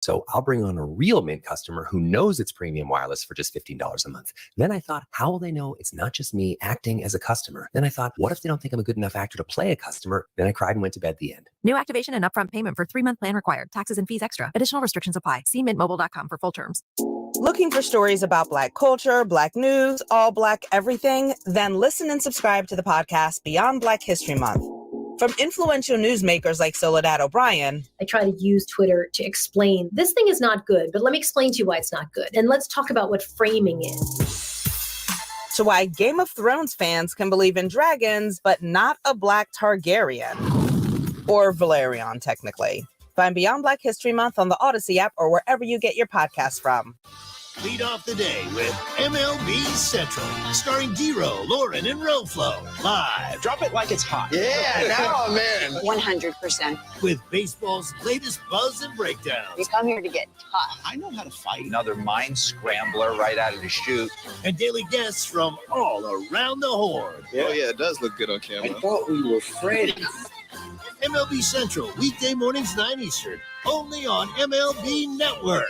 So I'll bring on a real Mint customer who knows it's premium wireless for just $15 a month. Then I thought, how will they know it's not just me acting as a customer? Then I thought, what if they don't think I'm a good enough actor to play a customer? Then I cried and went to bed. The end. New activation and upfront payment for 3-month plan required. Taxes and fees extra. Additional restrictions apply. See mintmobile.com for full terms. Looking for stories about Black culture, Black news, all Black everything? Then listen and subscribe to the podcast Beyond Black History Month. From influential newsmakers like Soledad O'Brien. I try to use Twitter to explain this thing is not good, but let me explain to you why it's not good. And let's talk about what framing is. To why Game of Thrones fans can believe in dragons, but not a Black Targaryen. Or Valerion, technically. Find Beyond Black History Month on the Odyssey app or wherever you get your podcasts from. Lead off the day with MLB Central, starring D-Row, Lauren, and Roflo. Live. Drop it like it's hot. Yeah, now I'm in. 100%. With baseball's latest buzz and breakdowns. We come here to get tough. I know how to fight. Another mind scrambler right out of the chute. And daily guests from all around the horn. Yeah. Oh, yeah, it does look good on camera. I thought we were friends. MLB Central, weekday mornings 9 Eastern, only on MLB Network.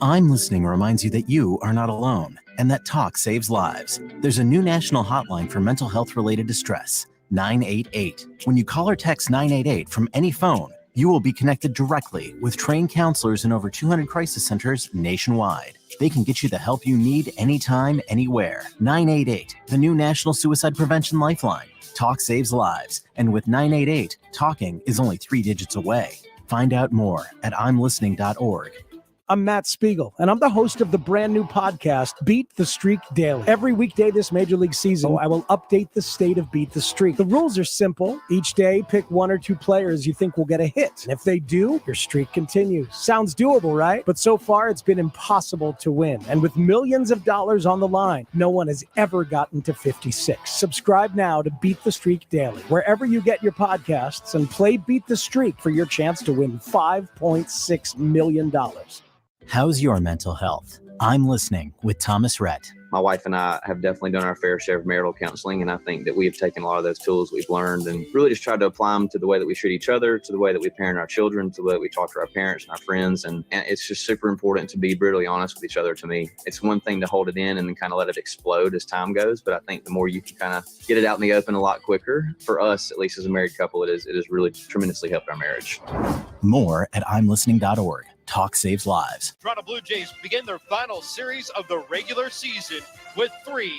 I'm Listening reminds you that you are not alone and that talk saves lives. There's a new national hotline for mental health-related distress, 988. When you call or text 988 from any phone, you will be connected directly with trained counselors in over 200 crisis centers nationwide. They can get you the help you need anytime, anywhere. 988, the new National Suicide Prevention Lifeline. Talk saves lives. And with 988, talking is only 3 digits away. Find out more at imlistening.org. I'm Matt Spiegel, and I'm the host of the brand new podcast, Beat the Streak Daily. Every weekday this Major League season, I will update the state of Beat the Streak. The rules are simple. Each day, pick 1 or 2 players you think will get a hit. And if they do, your streak continues. Sounds doable, right? But so far, it's been impossible to win. And with millions of dollars on the line, no one has ever gotten to 56. Subscribe now to Beat the Streak Daily, wherever you get your podcasts, and play Beat the Streak for your chance to win $5.6 million. How's your mental health? I'm Listening with Thomas Rhett. My wife and I have definitely done our fair share of marital counseling, and I think that we have taken a lot of those tools we've learned and really just tried to apply them to the way that we treat each other, to the way that we parent our children, to the way that we talk to our parents and our friends. And it's just super important to be brutally honest with each other to me. It's one thing to hold it in and then kind of let it explode as time goes, but I think the more you can kind of get it out in the open a lot quicker, for us, at least as a married couple, it has really tremendously helped our marriage. More at imlistening.org. Talk saves lives. Toronto Blue Jays begin their final series of the regular season with 3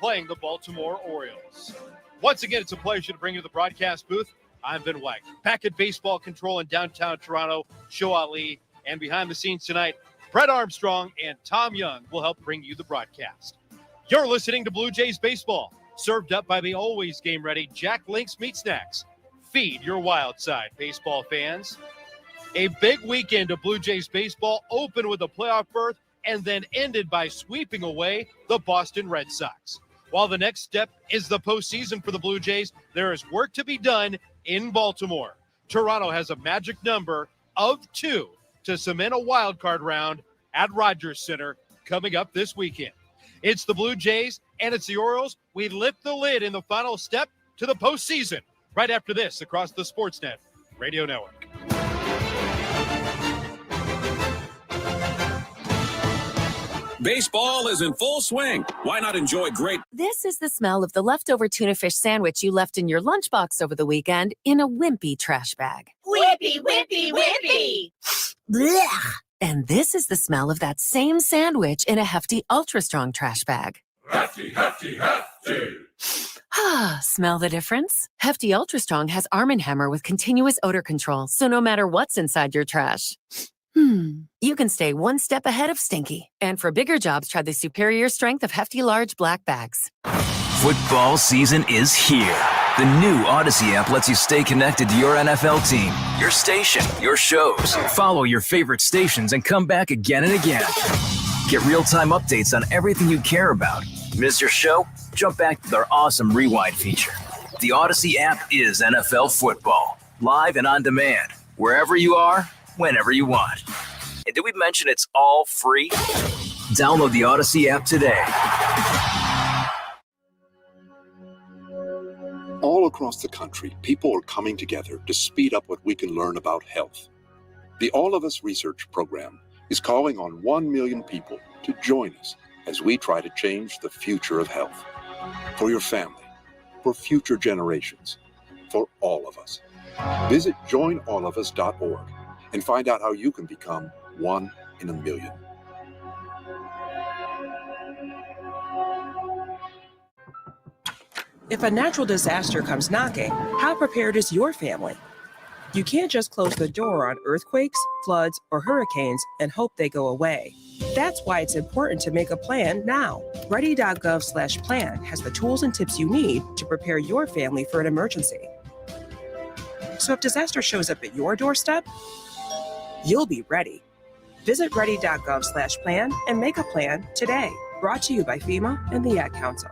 playing the Baltimore Orioles. Once again, it's a pleasure to bring you to the broadcast booth. I'm Ben Wagner. Back at baseball control in downtown Toronto, Show Ali, and behind the scenes tonight, Brett Armstrong and Tom Young will help bring you the broadcast. You're listening to Blue Jays Baseball, served up by the always game-ready Jack Link's Meat Snacks. Feed your wild side, baseball fans. A big weekend of Blue Jays baseball opened with a playoff berth and then ended by sweeping away the Boston Red Sox. While the next step is the postseason for the Blue Jays, there is work to be done in Baltimore. Toronto has a magic number of 2 to cement a wild card round at Rogers Center coming up this weekend. It's the Blue Jays and it's the Orioles. We lift the lid in the final step to the postseason right after this across the Sportsnet Radio Network. Baseball is in full swing. Why not enjoy great? This is the smell of the leftover tuna fish sandwich you left in your lunchbox over the weekend in a wimpy trash bag. Wimpy, wimpy, wimpy! Blech. And this is the smell of that same sandwich in a hefty, ultra-strong trash bag. Hefty, hefty, hefty! Ah, smell the difference? Hefty Ultra Strong has Arm & Hammer with continuous odor control, so no matter what's inside your trash, you can stay one step ahead of stinky. And for bigger jobs, try the superior strength of Hefty Large Black Bags. Football season is here. The new Odyssey app lets you stay connected to your NFL team, your station, your shows. Follow your favorite stations and come back again and again. Get real-time updates on everything you care about. Miss your show? Jump back to our awesome Rewind feature. The Odyssey app is NFL football, live and on demand, wherever you are, whenever you want. And did we mention it's all free? Download the Odyssey app today. All across the country, people are coming together to speed up what we can learn about health. The All of Us Research Program is calling on 1 million people to join us as we try to change the future of health. For your family, for future generations, for all of us. Visit joinallofus.org and find out how you can become 1 in a million. If a natural disaster comes knocking, how prepared is your family? You can't just close the door on earthquakes, floods, or hurricanes and hope they go away. That's why it's important to make a plan now. Ready.gov/plan has the tools and tips you need to prepare your family for an emergency. So if disaster shows up at your doorstep, you'll be ready. Visit ready.gov/plan and make a plan today. Brought to you by FEMA and the Ad Council.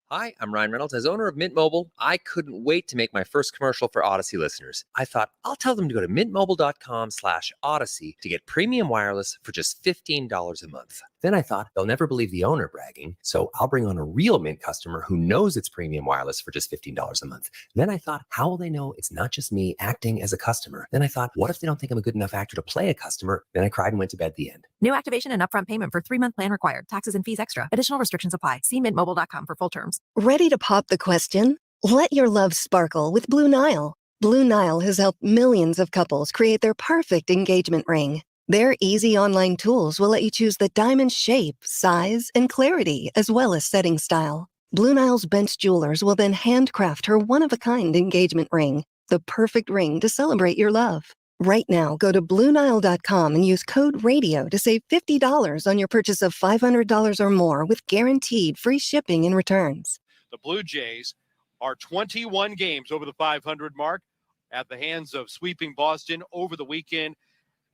Hi, I'm Ryan Reynolds. As owner of Mint Mobile, I couldn't wait to make my first commercial for Odyssey listeners. I thought, I'll tell them to go to mintmobile.com/Odyssey to get premium wireless for just $15 a month. Then I thought, they'll never believe the owner bragging, so I'll bring on a real Mint customer who knows it's premium wireless for just $15 a month. Then I thought, how will they know it's not just me acting as a customer? Then I thought, what if they don't think I'm a good enough actor to play a customer? Then I cried and went to bed. The end. New activation and upfront payment for 3-month plan required. Taxes and fees extra. Additional restrictions apply. See mintmobile.com for full terms. Ready to pop the question? Let your love sparkle with Blue Nile. Blue Nile has helped millions of couples create their perfect engagement ring. Their easy online tools will let you choose the diamond shape, size, and clarity, as well as setting style. Blue Nile's bench jewelers will then handcraft her one-of-a-kind engagement ring, the perfect ring to celebrate your love. Right now, go to BlueNile.com and use code RADIO to save $50 on your purchase of $500 or more with guaranteed free shipping and returns. The Blue Jays are 21 games over the 500 mark at the hands of sweeping Boston over the weekend,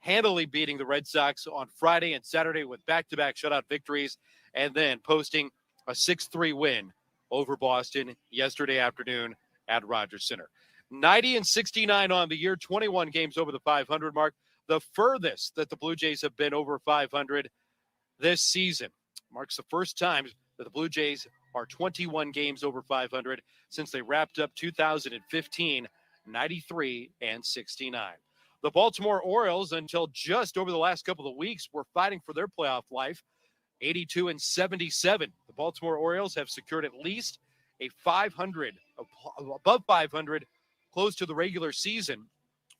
handily beating the Red Sox on Friday and Saturday with back-to-back shutout victories, and then posting a 6-3 win over Boston yesterday afternoon at Rogers Center. 90-69 on the year, 21 games over the 500 mark, the furthest that the Blue Jays have been over 500 this season. Marks the first time that the Blue Jays are 21 games over 500 since they wrapped up 2015, 93-69. The Baltimore Orioles, until just over the last couple of weeks, were fighting for their playoff life, 82-77. The Baltimore Orioles have secured at least a 500, above 500, close to the regular season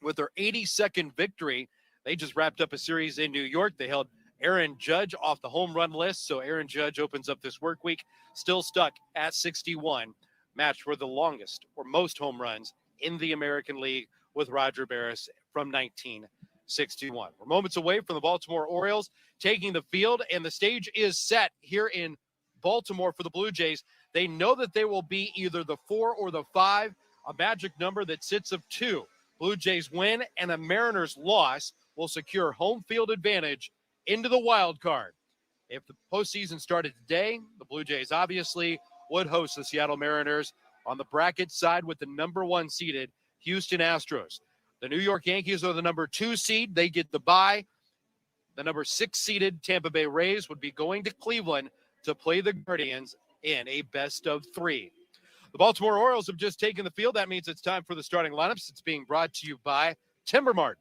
with their 82nd victory. They just wrapped up a series in New York. They held Aaron Judge off the home run list, so Aaron Judge opens up this work week, still stuck at 61, matched for the longest or most home runs in the American League with Roger Barris from 1961. We're moments away from the Baltimore Orioles taking the field, and the stage is set here in Baltimore for the Blue Jays. They know that they will be either the 4 or the 5, a magic number that sits of 2. Blue Jays win and a Mariners loss will secure home field advantage into the wild card. If the postseason started today, the Blue Jays obviously would host the Seattle Mariners on the bracket side with the number 1 seeded Houston Astros. The New York Yankees are the number 2 seed. They get the bye. The number 6 seeded Tampa Bay Rays would be going to Cleveland to play the Guardians in a best of 3. The Baltimore Orioles have just taken the field. That means it's time for the starting lineups. It's being brought to you by Timbermart.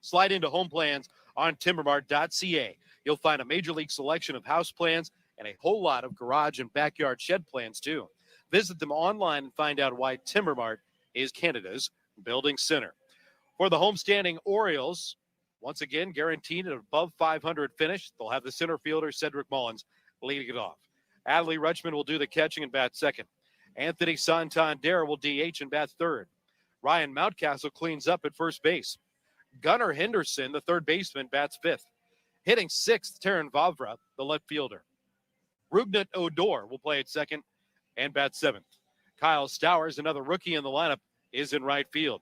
Slide into home plans on timbermart.ca. You'll find a major league selection of house plans and a whole lot of garage and backyard shed plans too. Visit them online and find out why Timbermart is Canada's building center. For the homestanding Orioles, once again, guaranteed an above 500 finish. They'll have the center fielder, Cedric Mullins, leading it off. Adley Rutschman will do the catching and bat second. Anthony Santander will DH and bat third. Ryan Mountcastle cleans up at first base. Gunnar Henderson, the third baseman, bats fifth. Hitting sixth, Taran Vavra, the left fielder. Rugnut Odor will play at second and bat seventh. Kyle Stowers, another rookie in the lineup, is in right field.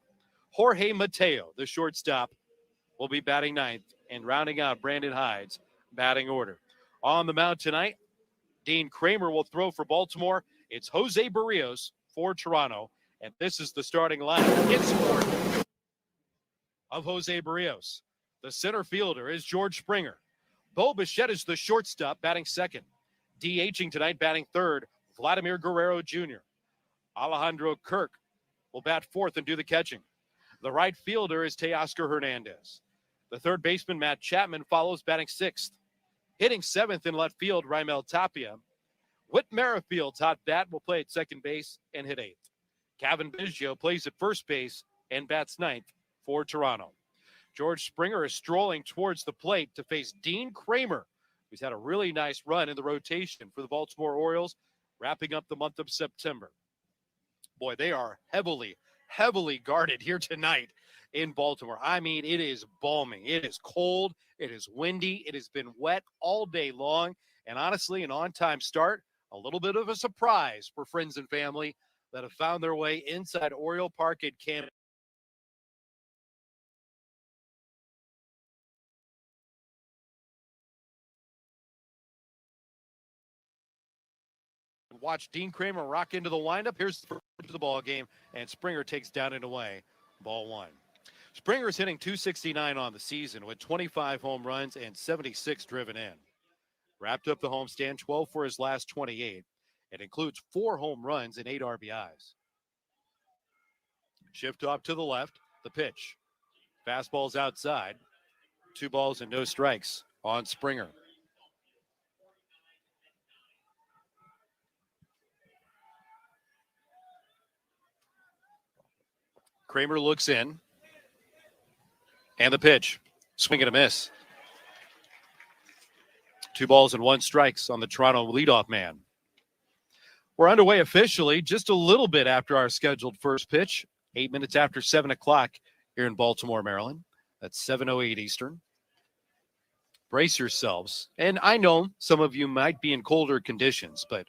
Jorge Mateo, the shortstop, will be batting ninth and rounding out Brandon Hyde's batting order. On the mound tonight, Dean Kramer will throw for Baltimore. It's Jose Barrios for Toronto, and this is the starting lineup in support of Jose Barrios. The center fielder is George Springer. Bo Bichette is the shortstop, batting second. DHing tonight, batting third, Vladimir Guerrero Jr. Alejandro Kirk will bat fourth and do the catching. The right fielder is Teoscar Hernandez. The third baseman, Matt Chapman, follows, batting 6th. Hitting 7th in left field, Raimel Tapia. Whit Merrifield's hot bat will play at second base and hit 8th. Kevin Biggio plays at first base and bats 9th for Toronto. George Springer is strolling towards the plate to face Dean Kramer, who's had a really nice run in the rotation for the Baltimore Orioles, wrapping up the month of September. Boy, they are heavily, heavily guarded here tonight in Baltimore. I mean, it is balmy. It is cold. It is windy. It has been wet all day long. And honestly, an on-time start, a little bit of a surprise for friends and family that have found their way inside Oriole Park at Camp. Watch Dean Kramer rock into the windup. Here's the ball game, and Springer takes down and away. Ball 1. Springer is hitting .269 on the season with 25 home runs and 76 driven in. Wrapped up the homestand, 12 for his last 28. It includes 4 home runs and 8 RBIs. Shift off to the left, the pitch. Fastball's outside. 2 balls and no strikes on Springer. Kramer looks in. And the pitch. Swing and a miss. 2 balls and 1 strikes on the Toronto leadoff man. We're underway officially just a little bit after our scheduled first pitch. 8 minutes after 7 o'clock here in Baltimore, Maryland. That's 7:08 Eastern. Brace yourselves. And I know some of you might be in colder conditions, but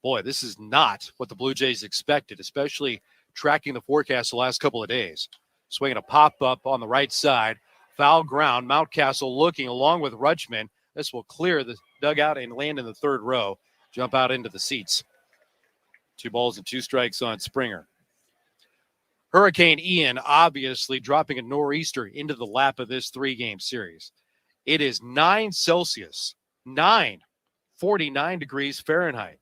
boy, this is not what the Blue Jays expected, especially tracking the forecast the last couple of days. Swinging a pop-up on the right side. Foul ground. Mountcastle looking along with Rutschman. This will clear the dugout and land in the third row. Jump out into the seats. 2 balls and 2 strikes on Springer. Hurricane Ian obviously dropping a nor'easter into the lap of this 3-game series. It is 9 Celsius, 49 degrees Fahrenheit.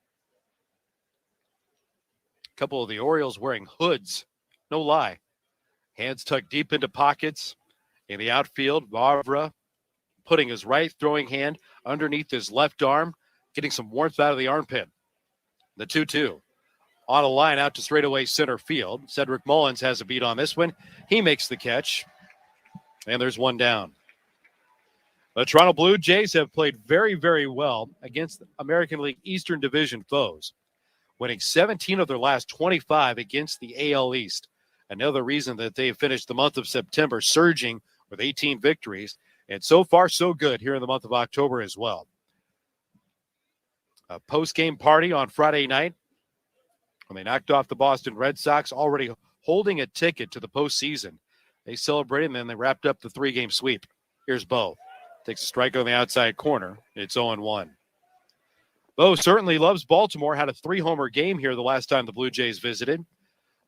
A couple of the Orioles wearing hoods, no lie. Hands tucked deep into pockets. In the outfield, Vavra putting his right throwing hand underneath his left arm, getting some warmth out of the armpit. The 2-2. On a line out to straightaway center field. Cedric Mullins has a beat on this one. He makes the catch. And there's 1 down. The Toronto Blue Jays have played very, very well against American League Eastern Division foes, winning 17 of their last 25 against the AL East. Another reason that they have finished the month of September surging with 18 victories. And so far, so good here in the month of October as well. A post-game party on Friday night when they knocked off the Boston Red Sox, already holding a ticket to the postseason. They celebrated, and then they wrapped up the 3-game sweep. Here's Bo. Takes a strike on the outside corner. It's 0-1. Bo certainly loves Baltimore. Had a 3-homer game here the last time the Blue Jays visited.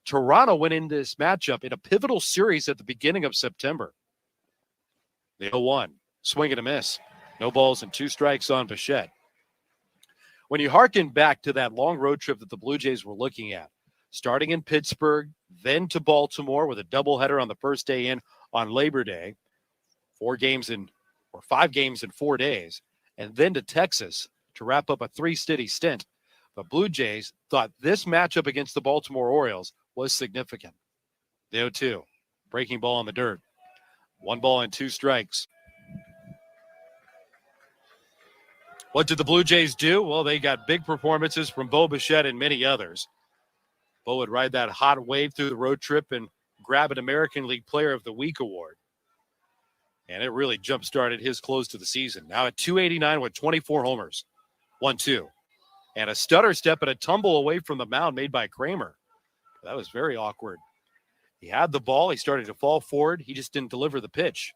Toronto went into this matchup in a pivotal series at the beginning of September. The 0-1. Swing and a miss. No balls and 2 strikes on Bichette. When you hearken back to that long road trip that the Blue Jays were looking at, starting in Pittsburgh, then to Baltimore with a doubleheader on the first day in on Labor Day, 5 games in 4 days, and then to Texas to wrap up a 3-city stint. The Blue Jays thought this matchup against the Baltimore Orioles was significant. The 0-2, breaking ball in the dirt. 1 ball and 2 strikes. What did the Blue Jays do? Well, they got big performances from Bo Bichette and many others. Bo would ride that hot wave through the road trip and grab an American League Player of the Week award. And it really jump-started his close to the season. Now at .289 with 24 homers. 1-2. And a stutter step and a tumble away from the mound made by Kramer. That was very awkward. He had the ball. He started to fall forward. He just didn't deliver the pitch.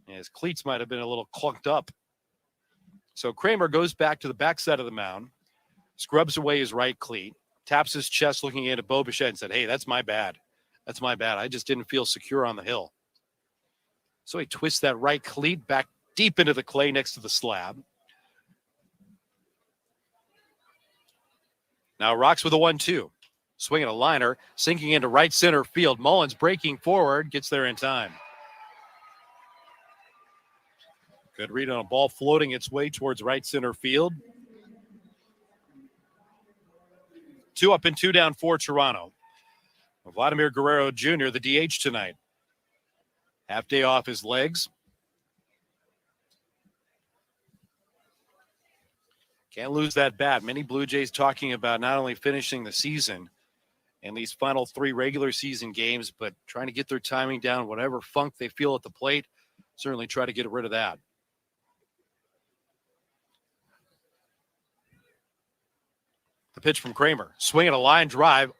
And his cleats might have been a little clunked up. So Kramer goes back to the backside of the mound, scrubs away his right cleat, taps his chest looking into Bo Bichette and said, "Hey, that's my bad. That's my bad. I just didn't feel secure on the hill." So he twists that right cleat back deep into the clay next to the slab. Now rocks with a 1-2. Swinging a liner, sinking into right center field. Mullins breaking forward, gets there in time. Good read on a ball floating its way towards right center field. 2 up and 2 down for Toronto. Vladimir Guerrero Jr., the DH tonight. Half day off his legs. Can't lose that bat. Many Blue Jays talking about not only finishing the season in these final 3 regular season games, but trying to get their timing down, whatever funk they feel at the plate, certainly try to get rid of that. The pitch from Kramer, swinging a line drive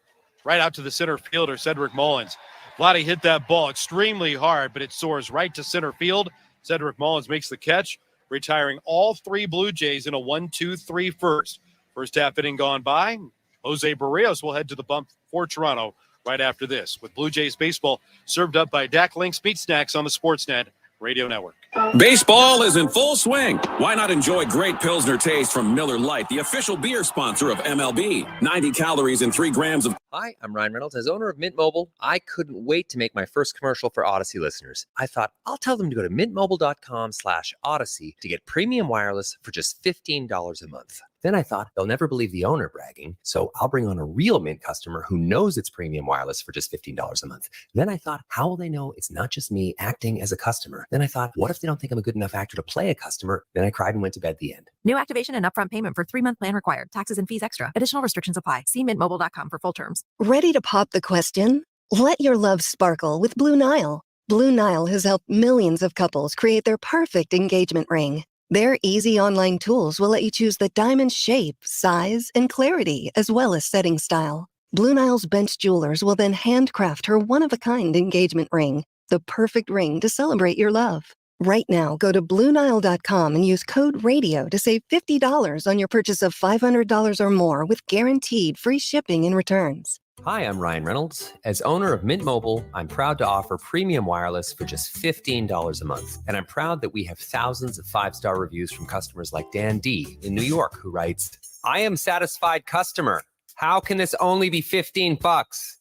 right out to the center fielder, Cedric Mullins. Vladdy hit that ball extremely hard, but it soars right to center field. Cedric Mullins makes the catch, retiring all 3 Blue Jays in a 1-2-3 first. First half inning gone by. Jose Barrios will head to the bump for Toronto right after this, with Blue Jays baseball served up by Dak Link's Meat Snacks on the Sportsnet Radio Network. Baseball is in full swing. Why not enjoy great Pilsner taste from Miller Lite, the official beer sponsor of MLB? 90 calories and 3 grams of... Hi, I'm Ryan Reynolds. As owner of Mint Mobile, I couldn't wait to make my first commercial for Odyssey listeners. I thought, I'll tell them to go to mintmobile.com/Odyssey to get premium wireless for just $15 a month. Then I thought, they'll never believe the owner bragging, so I'll bring on a real Mint customer who knows it's premium wireless for just $15 a month. Then I thought, how will they know it's not just me acting as a customer? Then I thought, what if they don't think I'm a good enough actor to play a customer? Then I cried and went to bed the end. New activation and upfront payment for 3-month plan required. Taxes and fees extra. Additional restrictions apply. See mintmobile.com for full terms. Ready to pop the question? Let your love sparkle with Blue Nile. Blue Nile has helped millions of couples create their perfect engagement ring. Their easy online tools will let you choose the diamond shape, size, and clarity, as well as setting style. Blue Nile's bench jewelers will then handcraft her one-of-a-kind engagement ring, the perfect ring to celebrate your love. Right now, go to BlueNile.com and use code RADIO to save $50 on your purchase of $500 or more with guaranteed free shipping and returns. Hi, I'm Ryan Reynolds. As owner of Mint Mobile, I'm proud to offer premium wireless for just $15 a month. And I'm proud that we have thousands of 5-star reviews from customers like Dan D. in New York, who writes, I am satisfied customer. How can this only be $15?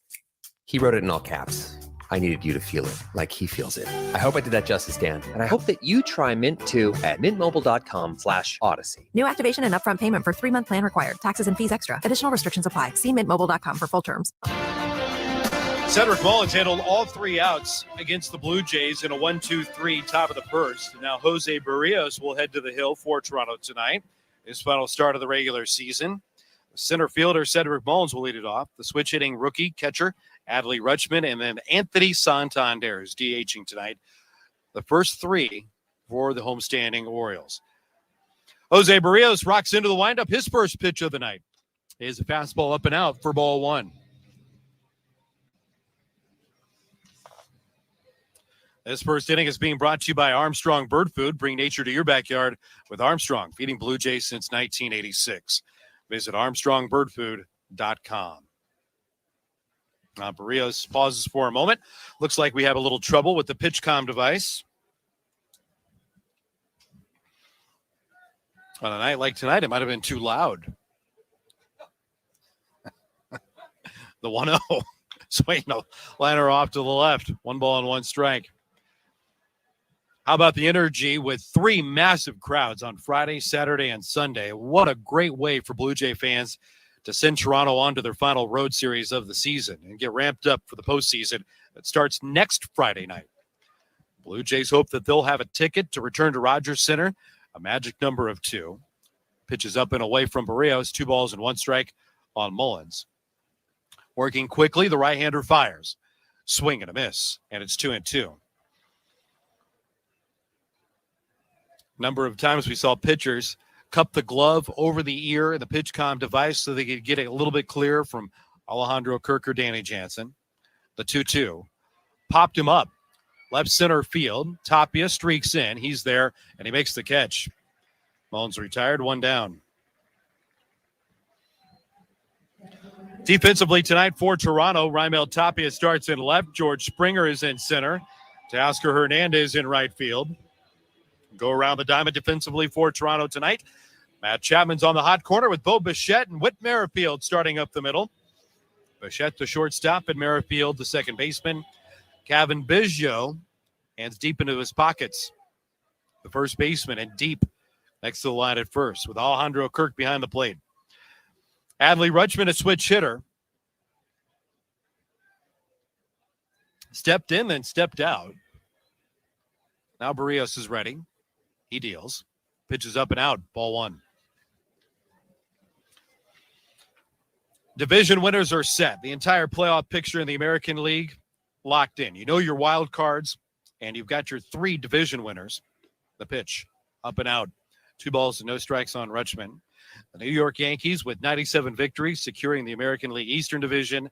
He wrote it in all caps. I needed you to feel it like he feels it. I hope I did that justice, Dan. And I hope that you try Mint too at mintmobile.com/Odyssey. New activation and upfront payment for 3-month plan required. Taxes and fees extra. Additional restrictions apply. See mintmobile.com for full terms. Cedric Mullins handled all 3 outs against the Blue Jays in a 1-2-3 top of the first. Now Jose Barrios will head to the hill for Toronto tonight. His final start of the regular season. Center fielder Cedric Mullins will lead it off. The switch hitting rookie catcher Adley Rutschman, and then Anthony Santander is DHing tonight. The first 3 for the homestanding Orioles. Jose Barrios rocks into the windup, his first pitch of the night. Is a fastball up and out for ball 1. This first inning is being brought to you by Armstrong Bird Food. Bring nature to your backyard with Armstrong, feeding Blue Jays since 1986. Visit ArmstrongBirdFood.com. Barrios pauses for a moment. Looks like we have a little trouble with the PitchCom device. On a night like tonight, it might have been too loud. The 1-0. Swing, no, liner off to the left. 1 ball and 1 strike. How about the energy with 3 massive crowds on Friday, Saturday, and Sunday? What a great way for Blue Jay fans to send Toronto on to their final road series of the season and get ramped up for the postseason that starts next Friday night. Blue Jays hope that they'll have a ticket to return to Rogers Center, a magic number of 2. Pitches up and away from Barrios, 2 balls and 1 strike on Mullins. Working quickly, the right-hander fires. Swing and a miss, and it's 2-2. Number of times we saw pitchers cup the glove over the ear in the PitchCom device so they could get it a little bit clearer from Alejandro Kirk or Danny Jansen. The 2-2 popped him up. Left center field. Tapia streaks in. He's there, and he makes the catch. Mullins retired, 1 down. Defensively tonight for Toronto, Raimel Tapia starts in left. George Springer is in center. Teoscar Hernandez in right field. Go around the diamond defensively for Toronto tonight. Matt Chapman's on the hot corner with Bo Bichette and Whit Merrifield starting up the middle. Bichette the shortstop and Merrifield the second baseman. Kevin Biggio hands deep into his pockets. the first baseman, and deep next to the line at first with Alejandro Kirk behind the plate. Adley Rutschman, a switch hitter. Stepped in, then stepped out. Now Barrios is ready. He deals. Pitches up and out. Ball one. Division winners are set. The entire playoff picture in the American League locked in. You know your wild cards, and you've got your 3 division winners. The pitch, up and out. 2 balls and no strikes on Rutschman. The New York Yankees with 97 victories, securing the American League Eastern Division.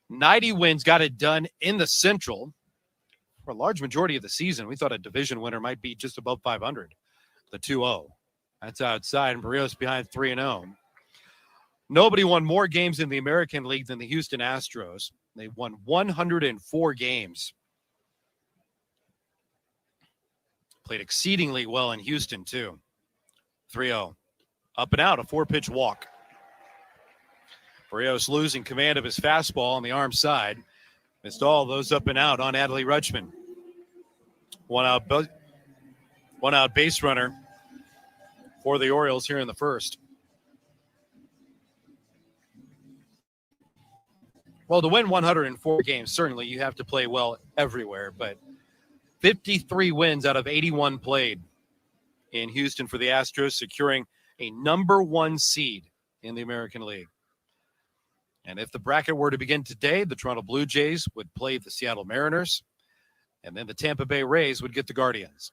90 wins, got it done in the Central. For a large majority of the season, we thought a division winner might be just above 500. The 2-0. That's outside, and Barrios behind 3-0. Nobody won more games in the American League than the Houston Astros. They won 104 games. Played exceedingly well in Houston, too. 3-0. Up and out, a 4-pitch walk. Barrios losing command of his fastball on the arm side. Missed all those up and out on Adley Rutschman. One out base runner for the Orioles here in the first. Well, to win 104 games, certainly you have to play well everywhere, but 53 wins out of 81 played in Houston for the Astros, securing a number 1 seed in the American League. And if the bracket were to begin today, the Toronto Blue Jays would play the Seattle Mariners, and then the Tampa Bay Rays would get the Guardians.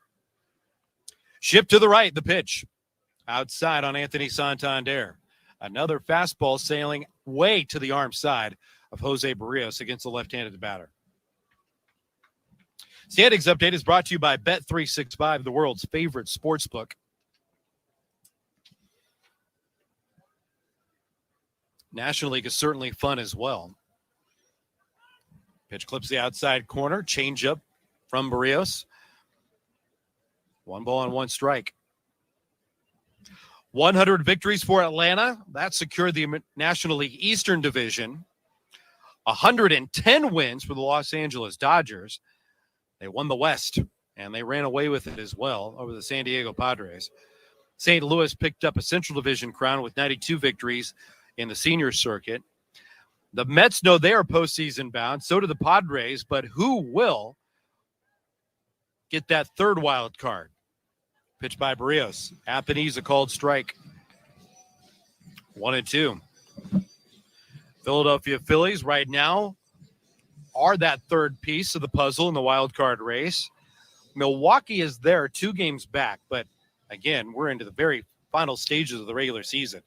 Shift to the right, the pitch. Outside on Anthony Santander. Another fastball sailing way to the arm side of Jose Barrios against the left-handed batter. Standings Update is brought to you by Bet365, the world's favorite sports book. National League is certainly fun as well. Pitch clips the outside corner. Changeup from Barrios. 1 ball and 1 strike. 100 victories for Atlanta. That secured the National League Eastern Division. 110 wins for the Los Angeles Dodgers. They won the West, and they ran away with it as well over the San Diego Padres. St. Louis picked up a Central Division crown with 92 victories in the senior circuit. The Mets know they are postseason bound. So do the Padres, but who will get that third wild card? Pitched by Barrios. At the knees, a called strike. 1-2. Philadelphia Phillies right now are that third piece of the puzzle in the wild card race. Milwaukee is there 2 games back, but again, we're into the very final stages of the regular season.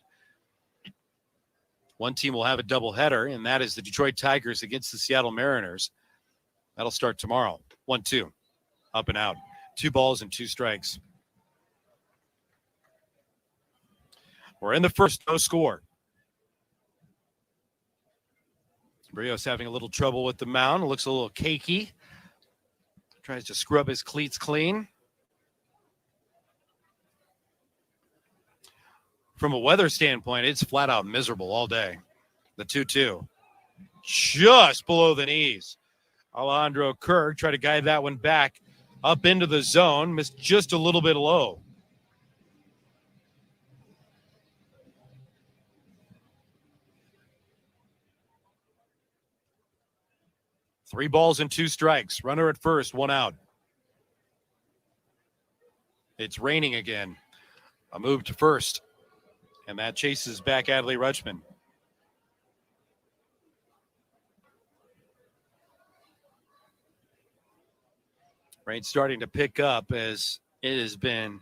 One team will have a doubleheader, and that is the Detroit Tigers against the Seattle Mariners. That'll start tomorrow. 1-2. Up and out. 2 balls and 2 strikes. We're in the first, no score. Barrios having a little trouble with the mound. Looks a little cakey. Tries to scrub his cleats clean. From a weather standpoint, it's flat out miserable all day. The 2-2. Just below the knees. Alejandro Kirk tried to guide that one back up into the zone. Missed just a little bit low. Three balls and 2 strikes. Runner at first, 1 out. It's raining again. A move to first. And that chases back Adley Rutschman. Rain starting to pick up as it has been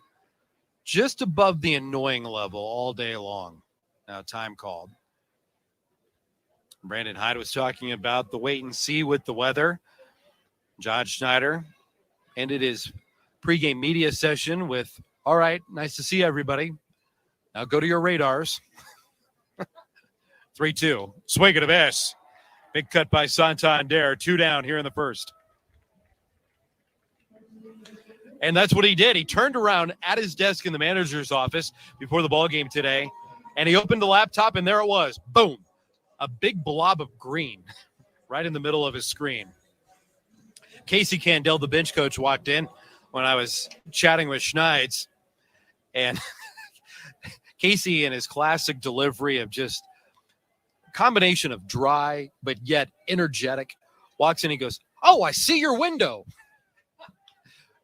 just above the annoying level all day long. Now time called. Brandon Hyde was talking about the wait and see with the weather. John Schneider ended his pregame media session with, all right, nice to see everybody. Now go to your radars. 3-2. Swing and a miss. Big cut by Santander. 2 down here in the first. And that's what he did. He turned around at his desk in the manager's office before the ball game today, and he opened the laptop, and there it was. Boom. A big blob of green right in the middle of his screen. Casey Candell, the bench coach, walked in. when I was chatting with Schneids, and Casey in his classic delivery of just combination of dry but yet energetic walks in. He goes, "Oh, I see your window."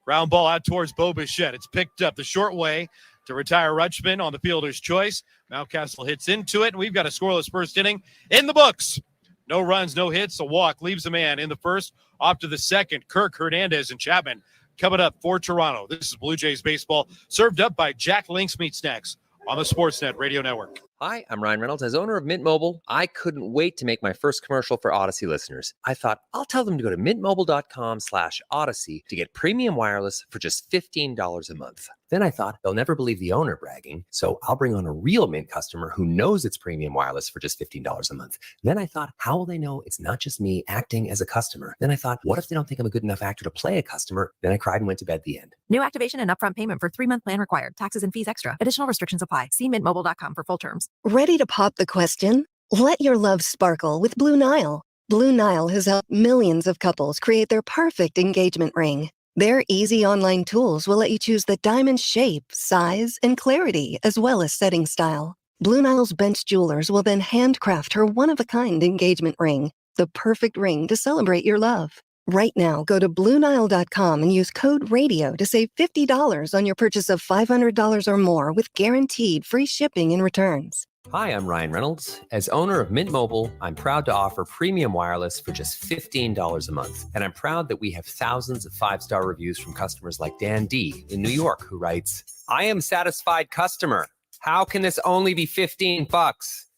Ground ball out towards Bo Bichette. It's picked up the short way to retire Rutschman on the fielder's choice. Mountcastle hits into it, and we've got a scoreless first inning in the books. No runs, no hits, a walk leaves a man in the first. Off to the second, Kirk, Hernandez, and Chapman coming up for Toronto. This is Blue Jays baseball, served up by Jack Link's Meat Snacks on the Sportsnet Radio Network. Hi, I'm Ryan Reynolds. As owner of Mint Mobile, I couldn't wait to make my first commercial for Odyssey listeners. I thought, I'll tell them to go to mintmobile.com/Odyssey to get premium wireless for just $15 a month. Then I thought, they'll never believe the owner bragging, so I'll bring on a real Mint customer who knows it's premium wireless for just $15 a month. Then I thought, how will they know it's not just me acting as a customer? Then I thought, what if they don't think I'm a good enough actor to play a customer? Then I cried and went to bed. The end. New activation and upfront payment for 3-month plan required. Taxes and fees extra. Additional restrictions apply. See mintmobile.com for full terms. Ready to pop the question? Let your love sparkle with Blue Nile. Blue Nile has helped millions of couples create their perfect engagement ring. Their easy online tools will let you choose the diamond shape, size, and clarity, as well as setting style. Blue Nile's bench jewelers will then handcraft her one-of-a-kind engagement ring, the perfect ring to celebrate your love. Right now, go to BlueNile.com and use code RADIO to save $50 on your purchase of $500 or more with guaranteed free shipping and returns. Hi, I'm Ryan Reynolds. As owner of Mint Mobile, I'm proud to offer premium wireless for just $15 a month. And I'm proud that we have thousands of 5-star reviews from customers like Dan D. in New York, who writes, "I am satisfied customer. How can this only be $15?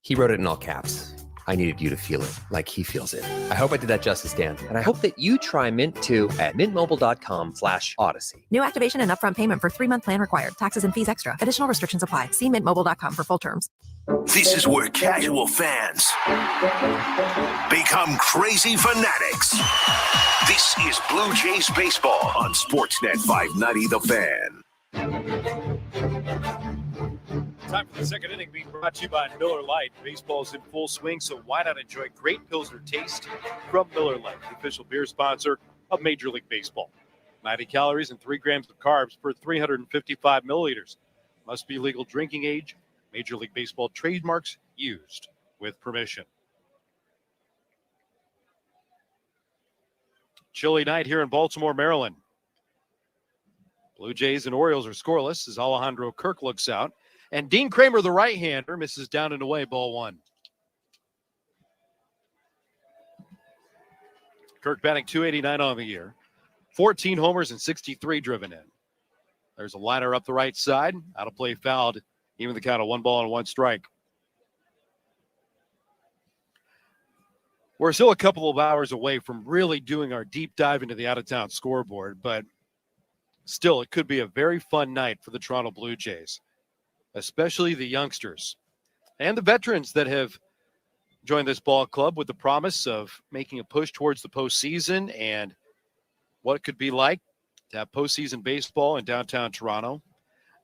He wrote it in all caps. I needed you to feel it like he feels it. I hope I did that justice, Dan. And I hope that you try Mint too at mintmobile.com/Odyssey. New activation and upfront payment for 3-month plan required. Taxes and fees extra. Additional restrictions apply. See mintmobile.com for full terms. This is where casual fans become crazy fanatics. This is Blue Jays baseball on Sportsnet 590 The Fan. Time for the second inning being brought to you by Miller Lite. Baseball's in full swing, so why not enjoy great Pilsner taste from Miller Lite, the official beer sponsor of Major League Baseball. 90 calories and 3 grams of carbs per 355 milliliters. Must be legal drinking age. Major League Baseball trademarks used with permission. Chilly night here in Baltimore, Maryland. Blue Jays and Orioles are scoreless as Alejandro Kirk looks out. And Dean Kramer, the right-hander, misses down and away, ball 1. Kirk batting .289 on the year. 14 homers and 63 driven in. There's a liner up the right side. Out of play fouled. Even the count of 1 ball and 1 strike. We're still a couple of hours away from really doing our deep dive into the out-of-town scoreboard, but still, it could be a very fun night for the Toronto Blue Jays, especially the youngsters and the veterans that have joined this ball club with the promise of making a push towards the postseason and what it could be like to have postseason baseball in downtown Toronto.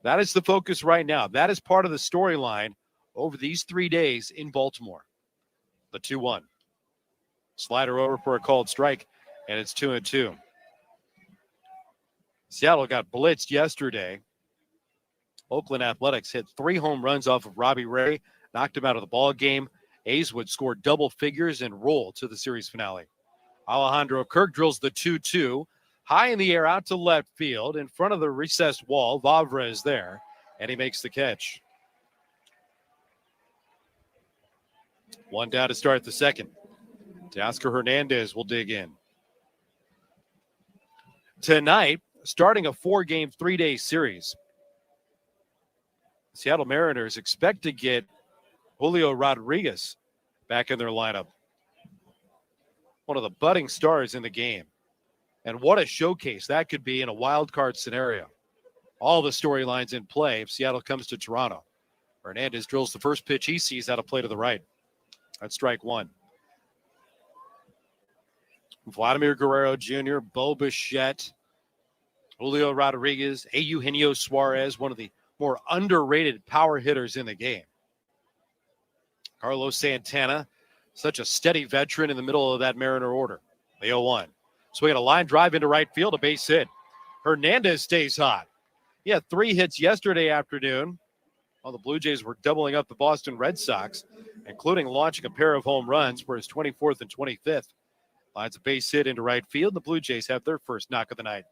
That is the focus right now. That is part of the storyline over these 3 days in Baltimore. The 2-1. Slider over for a called strike, and it's 2-2. Seattle got blitzed yesterday. Oakland Athletics hit 3 home runs off of Robbie Ray, knocked him out of the ball game. A's would score double figures and roll to the series finale. Alejandro Kirk drills the 2-2 high in the air out to left field in front of the recessed wall. Vavra is there, and he makes the catch. 1 down to start the second. Teoscar Hernandez will dig in. Tonight, starting a 4-game, 3-day series, Seattle Mariners expect to get Julio Rodriguez back in their lineup. One of the budding stars in the game. And what a showcase that could be in a wild card scenario. All the storylines in play if Seattle comes to Toronto. Hernandez drills the first pitch he sees out of play to the right. That's strike 1. Vladimir Guerrero Jr., Bo Bichette, Julio Rodriguez, Eugenio Suarez, one of the more underrated power hitters in the game. Carlos Santana, such a steady veteran in the middle of that Mariner order. The 0-1. So we got a line drive into right field, a base hit. Hernandez stays hot. He had 3 hits yesterday afternoon while the Blue Jays were doubling up the Boston Red Sox, including launching a pair of home runs for his 24th and 25th. Lines a base hit into right field. The Blue Jays have their first knock of the night.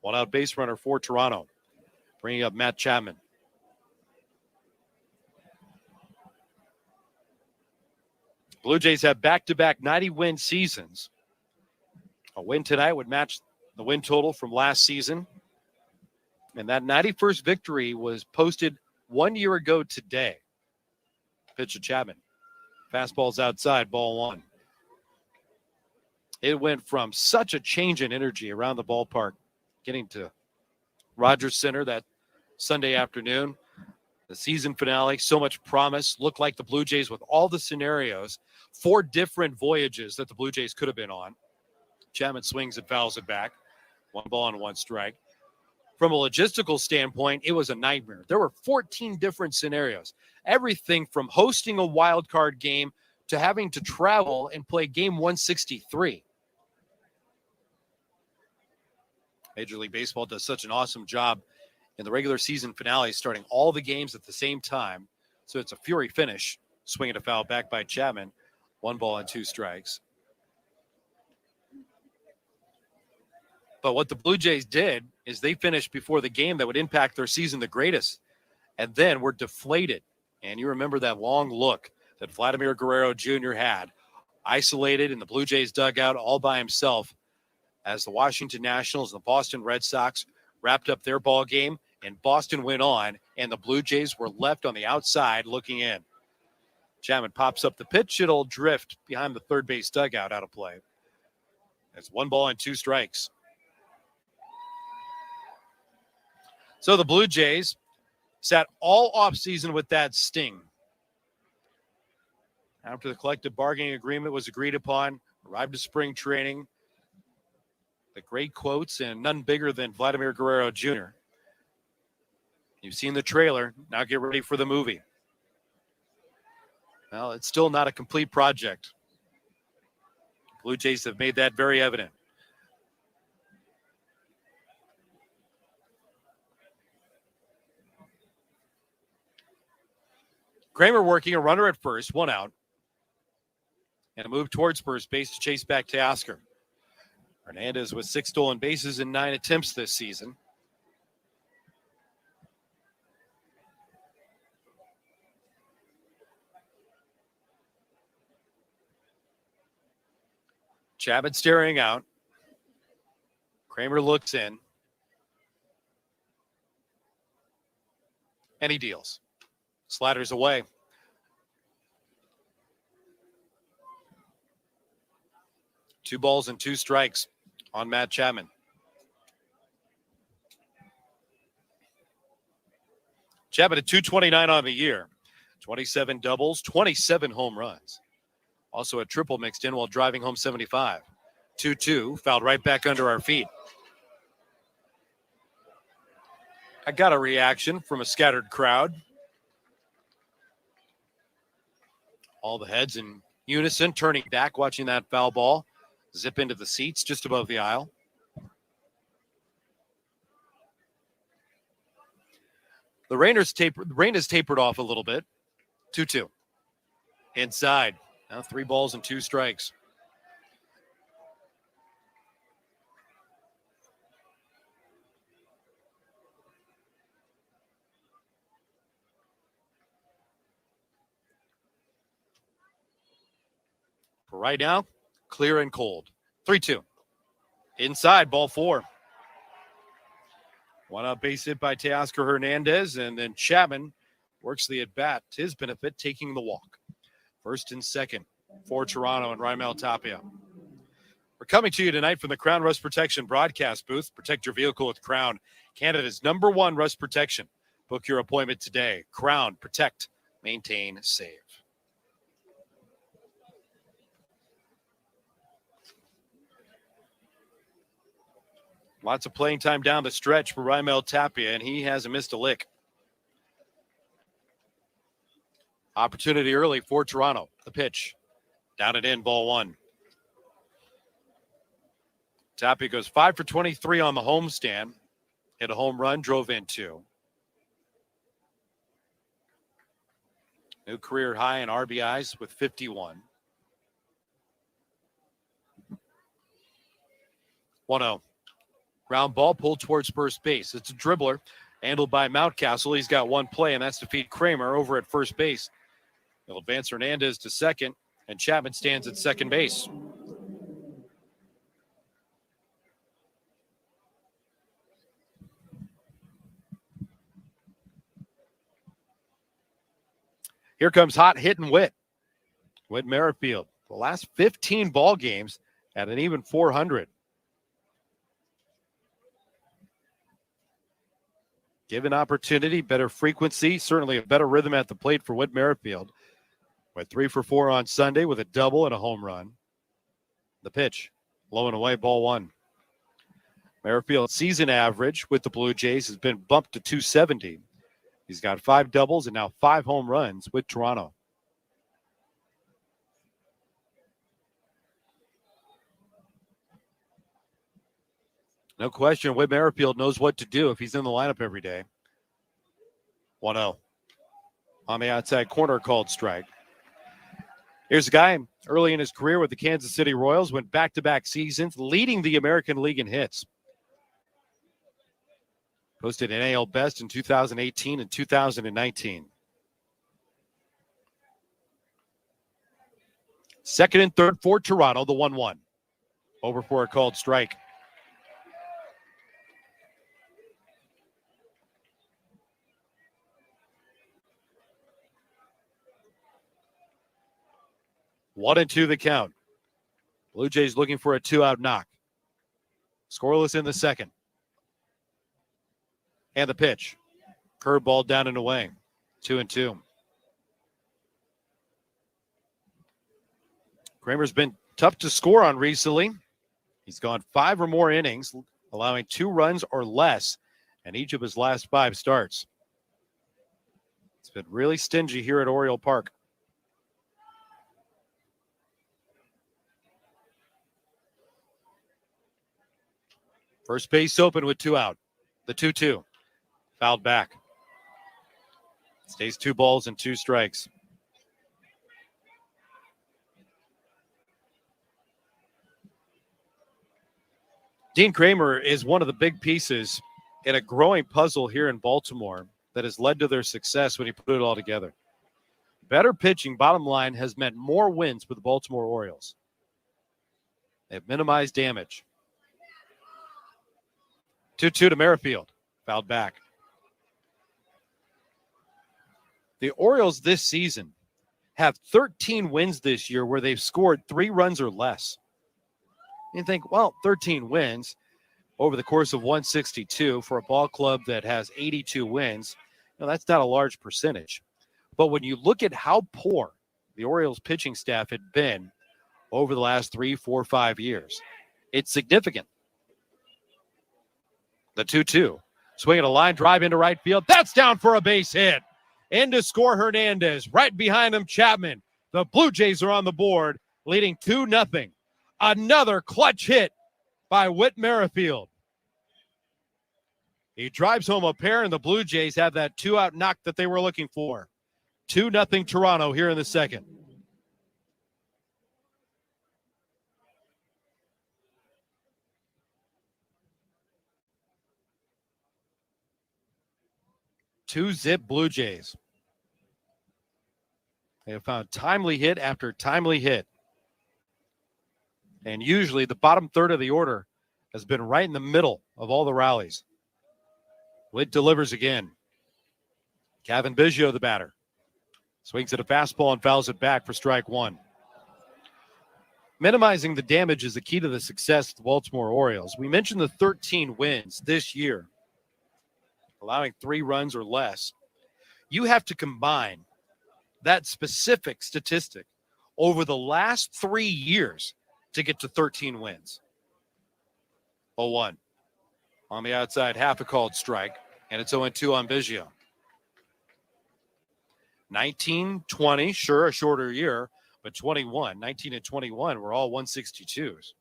One out base runner for Toronto. Bringing up Matt Chapman. Blue Jays have back-to-back 90-win seasons. A win tonight would match the win total from last season. And that 91st victory was posted 1 year ago today. Pitch to Chapman. Fastball's outside, ball 1. It went from such a change in energy around the ballpark, getting to Rogers Center that Sunday afternoon. The season finale, so much promise. Looked like the Blue Jays with all the scenarios, 4 different voyages that the Blue Jays could have been on. Chapman swings and fouls it back. 1 ball and 1 strike. From a logistical standpoint, it was a nightmare. There were 14 different scenarios. Everything from hosting a wild card game to having to travel and play game 163. Major League Baseball does such an awesome job in the regular season finale, starting all the games at the same time. So it's a fury finish. Swinging a foul back by Chapman. 1 ball and 2 strikes. But what the Blue Jays did is they finished before the game that would impact their season the greatest, and then were deflated. And you remember that long look that Vladimir Guerrero Jr. had, isolated in the Blue Jays dugout all by himself as the Washington Nationals and the Boston Red Sox wrapped up their ball game, and Boston went on, and the Blue Jays were left on the outside looking in. Chapman pops up the pitch. It'll drift behind the third base dugout out of play. It's 1 ball and 2 strikes. So the Blue Jays sat all offseason with that sting. After the collective bargaining agreement was agreed upon, arrived to spring training, the great quotes and none bigger than Vladimir Guerrero Jr. You've seen the trailer. Now get ready for the movie. Well, it's still not a complete project. Blue Jays have made that very evident. Kramer working a runner at first, 1 out. And a move towards first base to chase back Teoscar. Hernandez with 6 stolen bases in 9 attempts this season. Chapman staring out. Kramer looks in. And he deals. Sliders away. Two balls and 2 strikes on Matt Chapman. Chapman at .229 on the year. 27 doubles, 27 home runs. Also a triple mixed in while driving home 75. 2-2, fouled right back under our feet. I got a reaction from a scattered crowd. All the heads in unison, turning back, watching that foul ball zip into the seats just above the aisle. The rain has tapered off a little bit. 2-2. Inside. Now 3 balls and 2 strikes. For right now, clear and cold. 3-2. Inside, ball 4. 1 out base hit by Teoscar Hernandez, and then Chapman works the at-bat to his benefit, taking the walk. First and second for Toronto and Raimel Tapia. We're coming to you tonight from the Crown Rust Protection broadcast booth. Protect your vehicle with Crown, Canada's #1 rust protection. Book your appointment today. Crown, protect, maintain, save. Lots of playing time down the stretch for Raimel Tapia, and he hasn't missed a lick. Opportunity early for Toronto. The pitch. Down and in, ball 1. Tapia goes 5 for 23 on the homestand. Hit a home run, drove in 2. New career high in RBIs with 51. 1-0. Ground ball pulled towards first base. It's a dribbler handled by Mountcastle. He's got one play, and that's to feed Kramer over at first base. They'll advance Hernandez to second, and Chapman stands at second base. Here comes hot hitting Whit Merrifield. The last 15 ball games at an even 400. Given opportunity, better frequency, certainly a better rhythm at the plate for Whit Merrifield. Went 3 for 4 on Sunday with a double and a home run. The pitch, low and away, ball 1. Merrifield's season average with the Blue Jays has been bumped to 270. He's got 5 doubles and now 5 home runs with Toronto. No question, Whit Merrifield knows what to do if he's in the lineup every day. 1-0. On the outside corner, called strike. Here's a guy early in his career with the Kansas City Royals, went back-to-back seasons, leading the American League in hits. Posted an AL best in 2018 and 2019. Second and third for Toronto, the 1-1. Over for a called strike. One and 2 the count. Blue Jays looking for a 2-out knock. Scoreless in the second. And the pitch. Curveball down and away. 2-2. Kramer's been tough to score on recently. He's gone 5 or more innings, allowing 2 runs or less in each of his last 5 starts. It's been really stingy here at Oriole Park. First base open with 2 out. The 2-2. Fouled back. Stays 2 balls and 2 strikes. Dean Kramer is one of the big pieces in a growing puzzle here in Baltimore that has led to their success when you put it all together. Better pitching, bottom line, has meant more wins for the Baltimore Orioles. They've minimized damage. 2-2 to Merrifield. Fouled back. The Orioles this season have 13 wins this year where they've scored 3 runs or less. You think, well, 13 wins over the course of 162 for a ball club that has 82 wins. That's not a large percentage. But when you look at how poor the Orioles pitching staff had been over the last 3, 4, 5 years, it's significant. The 2-2. Swinging a line drive into right field. That's down for a base hit. In to score Hernandez. Right behind him, Chapman. The Blue Jays are on the board, leading 2-0. Another clutch hit by Whit Merrifield. He drives home a pair, and the Blue Jays have that 2-out knock that they were looking for. 2-0 Toronto here in the second. Two-zip Blue Jays. They have found timely hit after timely hit. And usually the bottom third of the order has been right in the middle of all the rallies. Whit delivers again. Kevin Biggio, the batter. Swings at a fastball and fouls it back for strike 1. Minimizing the damage is the key to the success of the Baltimore Orioles. We mentioned the 13 wins this year, allowing 3 runs or less. You have to combine that specific statistic over the last 3 years to get to 13 wins. 0-1. On the outside, half a called strike, and it's 0-2 on Biggio. 19-20, sure, a shorter year, but 19 and 21 were all 162s.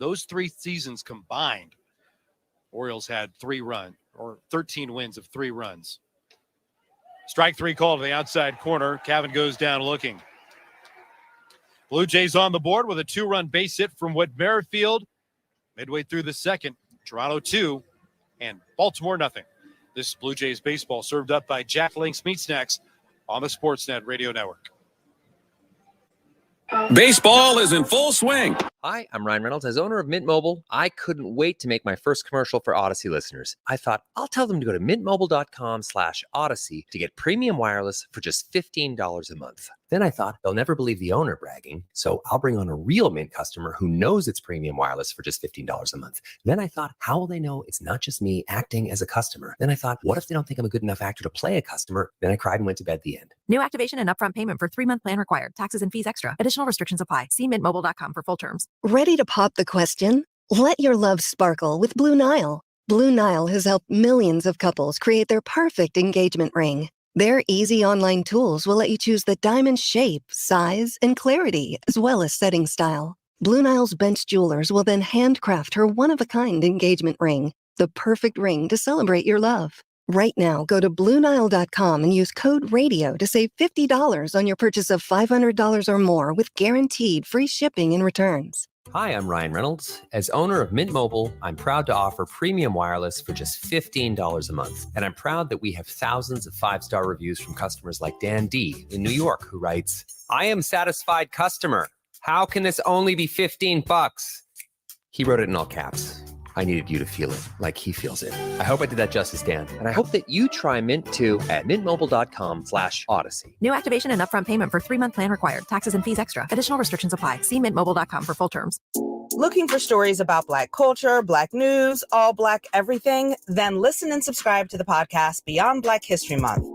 Those 3 seasons combined, Orioles had 13 wins of 3 runs. Strike 3 call to the outside corner. Cavan goes down looking. Blue Jays on the board with a 2-run base hit from Whit Merrifield. Midway through the second, Toronto 2 and Baltimore nothing. This is Blue Jays baseball served up by Jack Link's Meat Snacks on the Sportsnet Radio Network. Baseball is in full swing. Hi, I'm Ryan Reynolds. As owner of Mint Mobile, I couldn't wait to make my first commercial for Odyssey listeners. I thought, I'll tell them to go to mintmobile.com/Odyssey to get premium wireless for just $15 a month. Then I thought, they'll never believe the owner bragging, so I'll bring on a real Mint customer who knows it's premium wireless for just $15 a month. Then I thought, how will they know it's not just me acting as a customer? Then I thought, what if they don't think I'm a good enough actor to play a customer? Then I cried and went to bed. The end. New activation and upfront payment for 3-month plan required. Taxes and fees extra. Additional restrictions apply. See mintmobile.com for full terms. Ready to pop the question? Let your love sparkle with Blue Nile. Blue Nile has helped millions of couples create their perfect engagement ring. Their easy online tools will let you choose the diamond shape, size, and clarity, as well as setting style. Blue Nile's bench jewelers will then handcraft her one-of-a-kind engagement ring, the perfect ring to celebrate your love. Right now, go to BlueNile.com and use code RADIO to save $50 on your purchase of $500 or more with guaranteed free shipping and returns. Hi, I'm Ryan Reynolds. As owner of Mint Mobile, I'm proud to offer premium wireless for just $15 a month. And I'm proud that we have thousands of 5-star reviews from customers like Dan D. in New York, who writes, I am satisfied customer. How can this only be $15? He wrote it in all caps. I needed you to feel it like he feels it. I hope I did that justice, Dan. And I hope that you try Mint too at mintmobile.com/Odyssey. New activation and upfront payment for 3-month plan required. Taxes and fees extra. Additional restrictions apply. See mintmobile.com for full terms. Looking for stories about Black culture, Black news, all Black everything? Then listen and subscribe to the podcast Beyond Black History Month.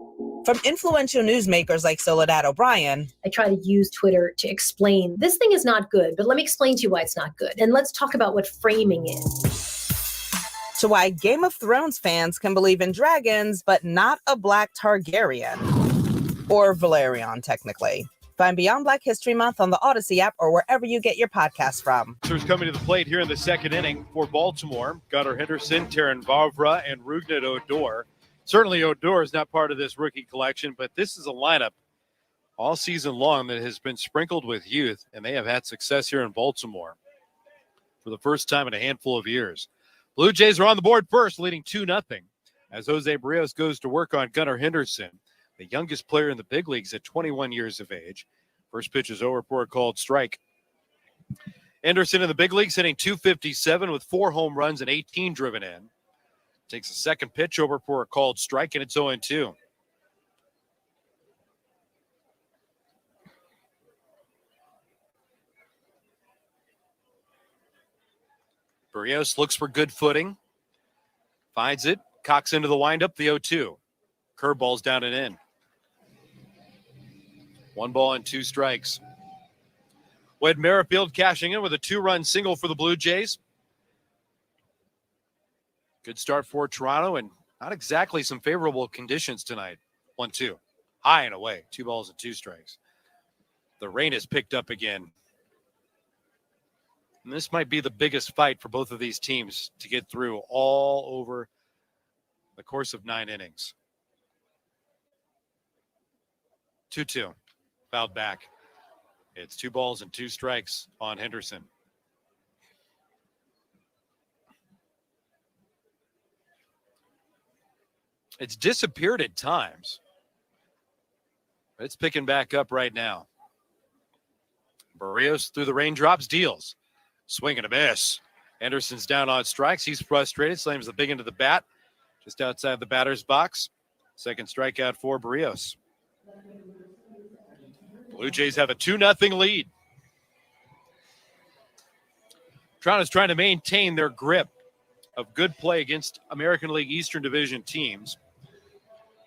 From influential newsmakers like Soledad O'Brien. I try to use Twitter to explain this thing is not good, but let me explain to you why it's not good. And let's talk about what framing is. To why Game of Thrones fans can believe in dragons, but not a Black Targaryen. Or Valerion, technically. Find Beyond Black History Month on the Odyssey app or wherever you get your podcasts from. Coming to the plate here in the second inning for Baltimore. Gunnar Henderson, Taran Vavra, and Rugnit Odor. Certainly Odor is not part of this rookie collection, but this is a lineup all season long that has been sprinkled with youth, and they have had success here in Baltimore for the first time in a handful of years. Blue Jays are on the board first, leading 2-0, as Jose Barrios goes to work on Gunnar Henderson, the youngest player in the big leagues at 21 years of age. First pitch is over for a called strike. Henderson in the big leagues hitting .257 with 4 home runs and 18 driven in. Takes a second pitch over for a called strike, and it's 0-2. Barrios looks for good footing. Finds it. Cocks into the windup, the 0-2. Curveball's down and in. 1 ball and 2 strikes. Whit Merrifield cashing in with a 2-run single for the Blue Jays. Good start for Toronto, and not exactly some favorable conditions tonight. 1-2. High and away. 2 balls and 2 strikes. The rain has picked up again. And this might be the biggest fight for both of these teams to get through all over the course of 9 innings. 2-2. Fouled back. It's 2 balls and 2 strikes on Henderson. It's disappeared at times. But it's picking back up right now. Barrios through the raindrops deals. Swing and a miss. Henderson's down on strikes. He's frustrated. Slams the big end of the bat just outside the batter's box. Second strikeout for Barrios. Blue Jays have a 2-0 lead. Toronto's trying to maintain their grip of good play against American League Eastern Division teams.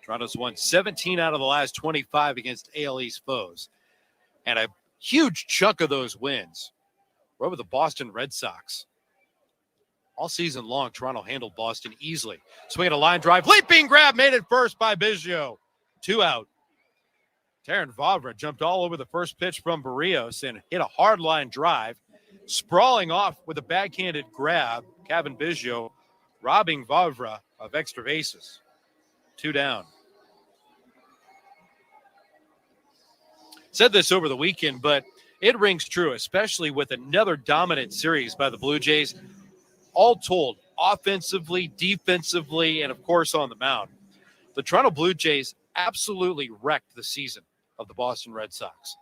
Toronto's won 17 out of the last 25 against AL East foes. And a huge chunk of those wins were over the Boston Red Sox. All season long, Toronto handled Boston easily. Swinging a line drive. Leaping grab made it first by Biggio. 2 out. Taran Vavra jumped all over the first pitch from Barrios and hit a hard line drive. Sprawling off with a backhanded grab, Kevin Biggio robbing Vavra of extra bases. 2 down. Said this over the weekend, but it rings true, especially with another dominant series by the Blue Jays. All told, offensively, defensively, and of course on the mound. The Toronto Blue Jays absolutely wrecked the season of the Boston Red Sox.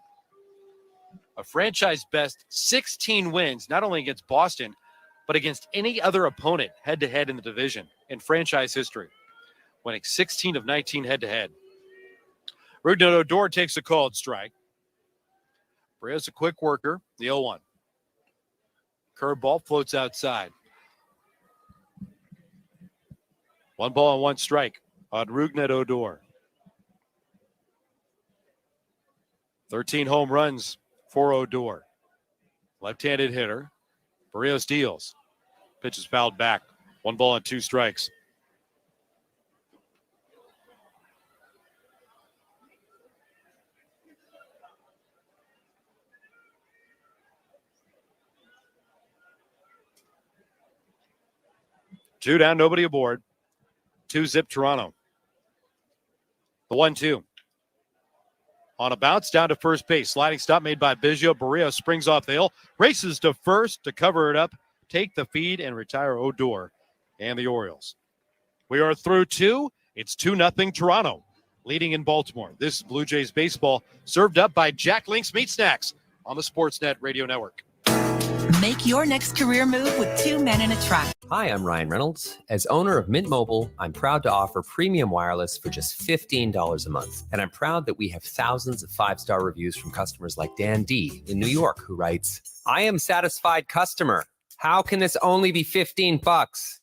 A franchise best 16 wins, not only against Boston, but against any other opponent head-to-head in the division in franchise history, winning 16 of 19 head-to-head. Rougned Odor takes a called strike. Brea's a quick worker, the 0-1. Curveball floats outside. 1 ball and 1 strike on Rougned Odor. 13 home runs for Odor. Left-handed hitter. Barrios deals. Pitch is fouled back. 1 ball and 2 strikes. Two down, nobody aboard. 2-zip Toronto. The 1-2. On a bounce down to first base. Sliding stop made by Biggio. Barrios springs off the hill. Races to first to cover it up. Take the feed and retire Odor and the Orioles. We are through 2. It's 2-0 Toronto. Leading in Baltimore. This is Blue Jays baseball served up by Jack Link's Meat Snacks on the Sportsnet Radio Network. Make your next career move with 2 men in a truck. Hi, I'm Ryan Reynolds. As owner of Mint Mobile, I'm proud to offer premium wireless for just $15 a month. And I'm proud that we have thousands of 5-star reviews from customers like Dan D. in New York, who writes, I am satisfied customer. How can this only be $15?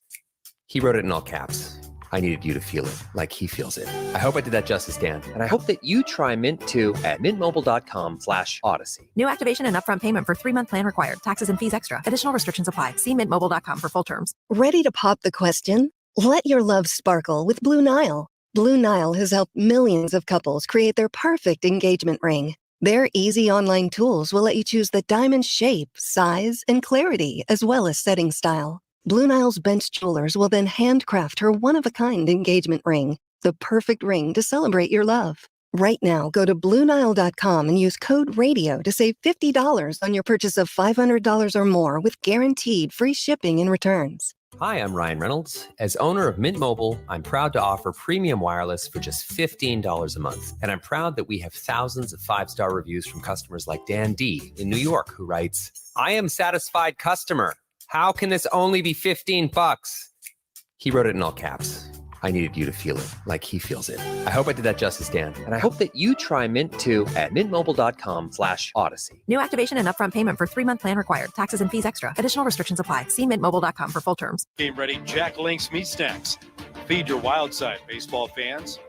He wrote it in all caps. I needed you to feel it like he feels it. I hope I did that justice, Dan. And I hope that you try Mint too at mintmobile.com/Odyssey. New activation and upfront payment for 3-month plan required. Taxes and fees extra. Additional restrictions apply. See mintmobile.com for full terms. Ready to pop the question? Let your love sparkle with Blue Nile. Blue Nile has helped millions of couples create their perfect engagement ring. Their easy online tools will let you choose the diamond shape, size, and clarity, as well as setting style. Blue Nile's bench jewelers will then handcraft her one-of-a-kind engagement ring, the perfect ring to celebrate your love. Right now, go to BlueNile.com and use code RADIO to save $50 on your purchase of $500 or more with guaranteed free shipping and returns. Hi, I'm Ryan Reynolds. As owner of Mint Mobile, I'm proud to offer premium wireless for just $15 a month. And I'm proud that we have thousands of 5-star reviews from customers like Dan D. in New York, who writes, I am satisfied customer. How can this only be $15? He wrote it in all caps. I needed you to feel it like he feels it. I hope I did that justice, Dan. And I hope that you try Mint too at mintmobile.com/Odyssey. New activation and upfront payment for 3-month plan required. Taxes and fees extra. Additional restrictions apply. See mintmobile.com for full terms. Game ready, Jack Link's Meat Snacks. Feed your wild side, baseball fans.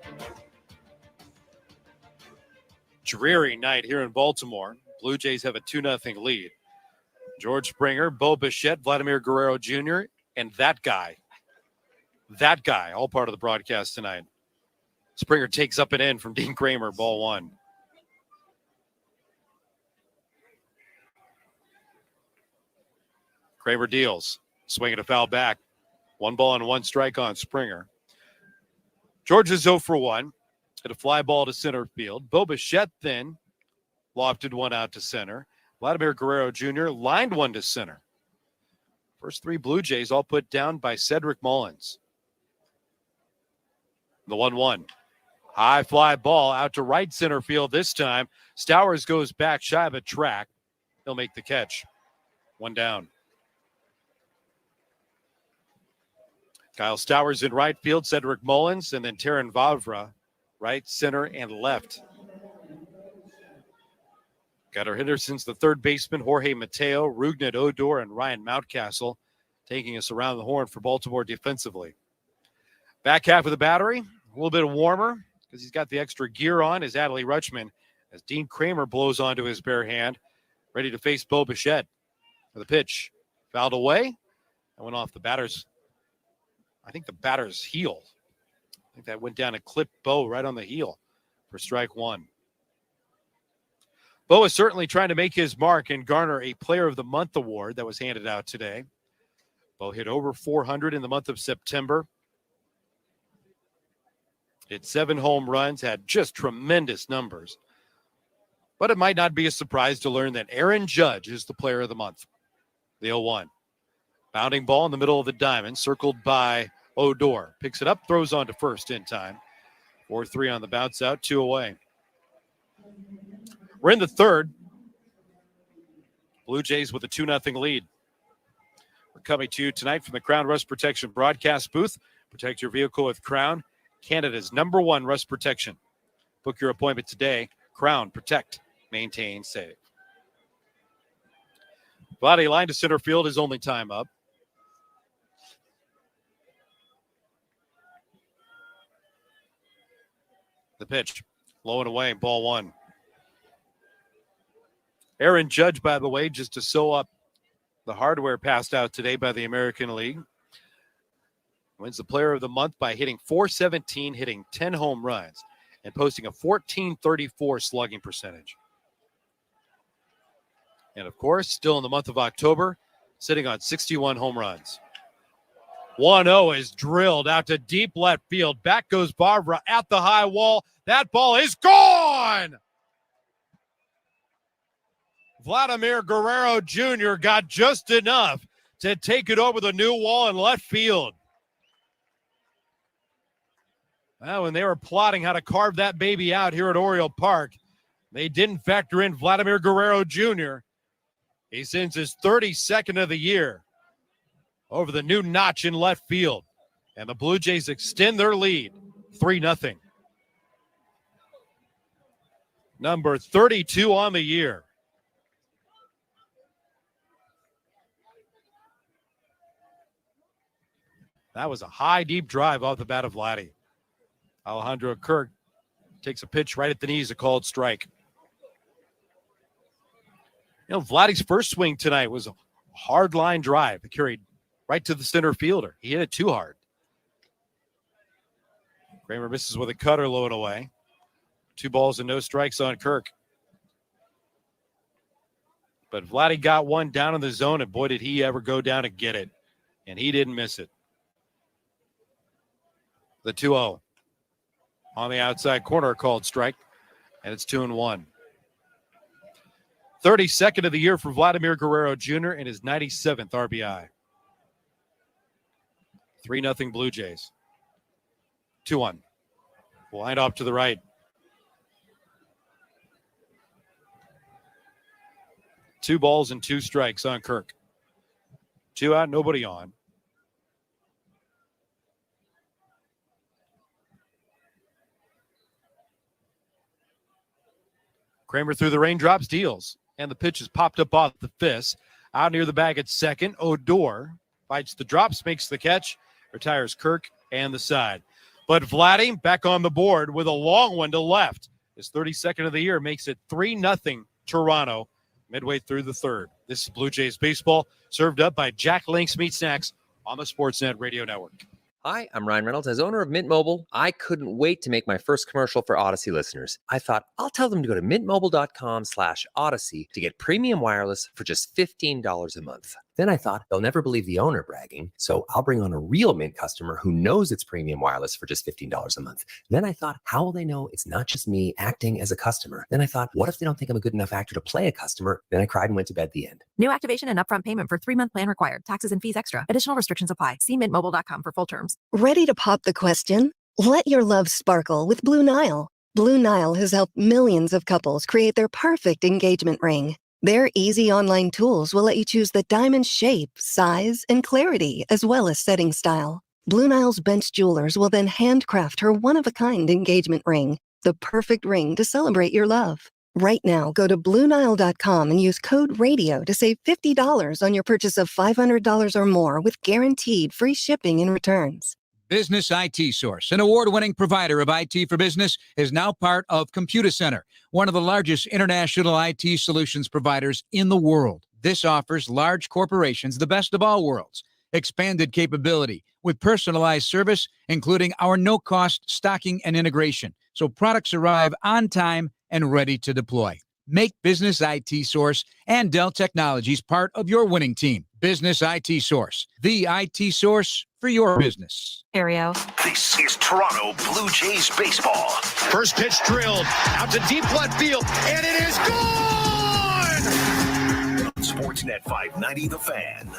Dreary night here in Baltimore. Blue Jays have a 2-0 lead. George Springer, Bo Bichette, Vladimir Guerrero Jr., and that guy, all part of the broadcast tonight. Springer takes up an end from Dean Kramer, ball 1. Kramer deals, swinging a foul back. 1 ball and 1 strike on Springer. George is 0 for 1. Hit a fly ball to center field. Bo Bichette then lofted one out to center. Vladimir Guerrero Jr. lined one to center. First 3 Blue Jays all put down by Cedric Mullins. The 1-1. High fly ball out to right center field this time. Stowers goes back shy of a track. He'll make the catch. 1 down. Kyle Stowers in right field, Cedric Mullins, and then Terran Vavra, right, center, and left. Got our hitters since the third baseman, Jorge Mateo, Rougned Odor, and Ryan Mountcastle, taking us around the horn for Baltimore defensively. Back half of the battery, a little bit warmer because he's got the extra gear on, is Adley Rutschman, as Dean Kramer blows onto his bare hand, ready to face Bo Bichette. For the pitch, fouled away, and went off the batter's heel. I think that went down and clipped Bo right on the heel for strike 1. Bo is certainly trying to make his mark and garner a Player of the Month award that was handed out today. Bo hit over 400 in the month of September. Hit 7 home runs, had just tremendous numbers. But it might not be a surprise to learn that Aaron Judge is the Player of the Month. The 0-1. Bounding ball in the middle of the diamond, circled by Odor. Picks it up, throws on to first in time. 4-3 on the bounce out, 2 away. We're in the third. Blue Jays with a 2-0 lead. We're coming to you tonight from the Crown Rust Protection broadcast booth. Protect your vehicle with Crown, Canada's #1 rust protection. Book your appointment today. Crown, protect, maintain, save. Vladdy line to center field, his only time up. The pitch, low and away, ball 1. Aaron Judge, by the way, just to sew up the hardware passed out today by the American League, wins the Player of the Month by hitting .417, hitting 10 home runs, and posting a .1434 slugging percentage. And, of course, still in the month of October, sitting on 61 home runs. 1-0 is drilled out to deep left field. Back goes Barbara at the high wall. That ball is gone! Vladimir Guerrero Jr. got just enough to take it over the new wall in left field. Well, when they were plotting how to carve that baby out here at Oriole Park, they didn't factor in Vladimir Guerrero Jr. He sends his 32nd of the year over the new notch in left field. And the Blue Jays extend their lead, 3-0. Number 32 on the year. That was a high, deep drive off the bat of Vladdy. Alejandro Kirk takes a pitch right at the knees, a called strike. You know, Vladdy's first swing tonight was a hard line drive. It carried right to the center fielder. He hit it too hard. Kramer misses with a cutter, low and away. 2 balls and no strikes on Kirk. But Vladdy got one down in the zone, and boy, did he ever go down and get it. And he didn't miss it. The 2-0 on the outside corner, called strike, and it's 2-1. 32nd of the year for Vladimir Guerrero Jr. and his 97th RBI. 3-0 Blue Jays. 2-1. Wind off to the right. Two balls and 2 strikes on Kirk. 2 out, nobody on. Kramer through the raindrops, deals. And the pitch is popped up off the fist. Out near the bag at second, Odor bites the drops, makes the catch, retires Kirk and the side. But Vladdy back on the board with a long one to left. His 32nd of the year makes it 3-0 Toronto midway through the third. This is Blue Jays baseball, served up by Jack Link's Meat Snacks on the Sportsnet Radio Network. Hi, I'm Ryan Reynolds. As owner of Mint Mobile, I couldn't wait to make my first commercial for Odyssey listeners. I thought, I'll tell them to go to mintmobile.com/Odyssey to get premium wireless for just $15 a month. Then I thought, they'll never believe the owner bragging, so I'll bring on a real Mint customer who knows it's premium wireless for just $15 a month. Then I thought, how will they know it's not just me acting as a customer? Then I thought, what if they don't think I'm a good enough actor to play a customer? Then I cried and went to bed. The end. New activation and upfront payment for 3-month plan required. Taxes and fees extra. Additional restrictions apply. See mintmobile.com for full terms. Ready to pop the question? Let your love sparkle with Blue Nile. Blue Nile has helped millions of couples create their perfect engagement ring. Their easy online tools will let you choose the diamond shape, size, and clarity, as well as setting style. Blue Nile's bench jewelers will then handcraft her one-of-a-kind engagement ring, the perfect ring to celebrate your love. Right now, go to BlueNile.com and use code RADIO to save $50 on your purchase of $500 or more with guaranteed free shipping and returns. Business IT Source, an award-winning provider of IT for business, is now part of Computer Center, one of the largest international IT solutions providers in the world. This offers large corporations the best of all worlds, expanded capability with personalized service, including our no-cost stocking and integration, so products arrive on time and ready to deploy. Make Business IT Source and Dell Technologies part of your winning team. Business IT Source, the IT source for your business. Aereo. This is Toronto Blue Jays baseball. First pitch drilled out to deep left field, and it is gone! Sportsnet 590 The Fan.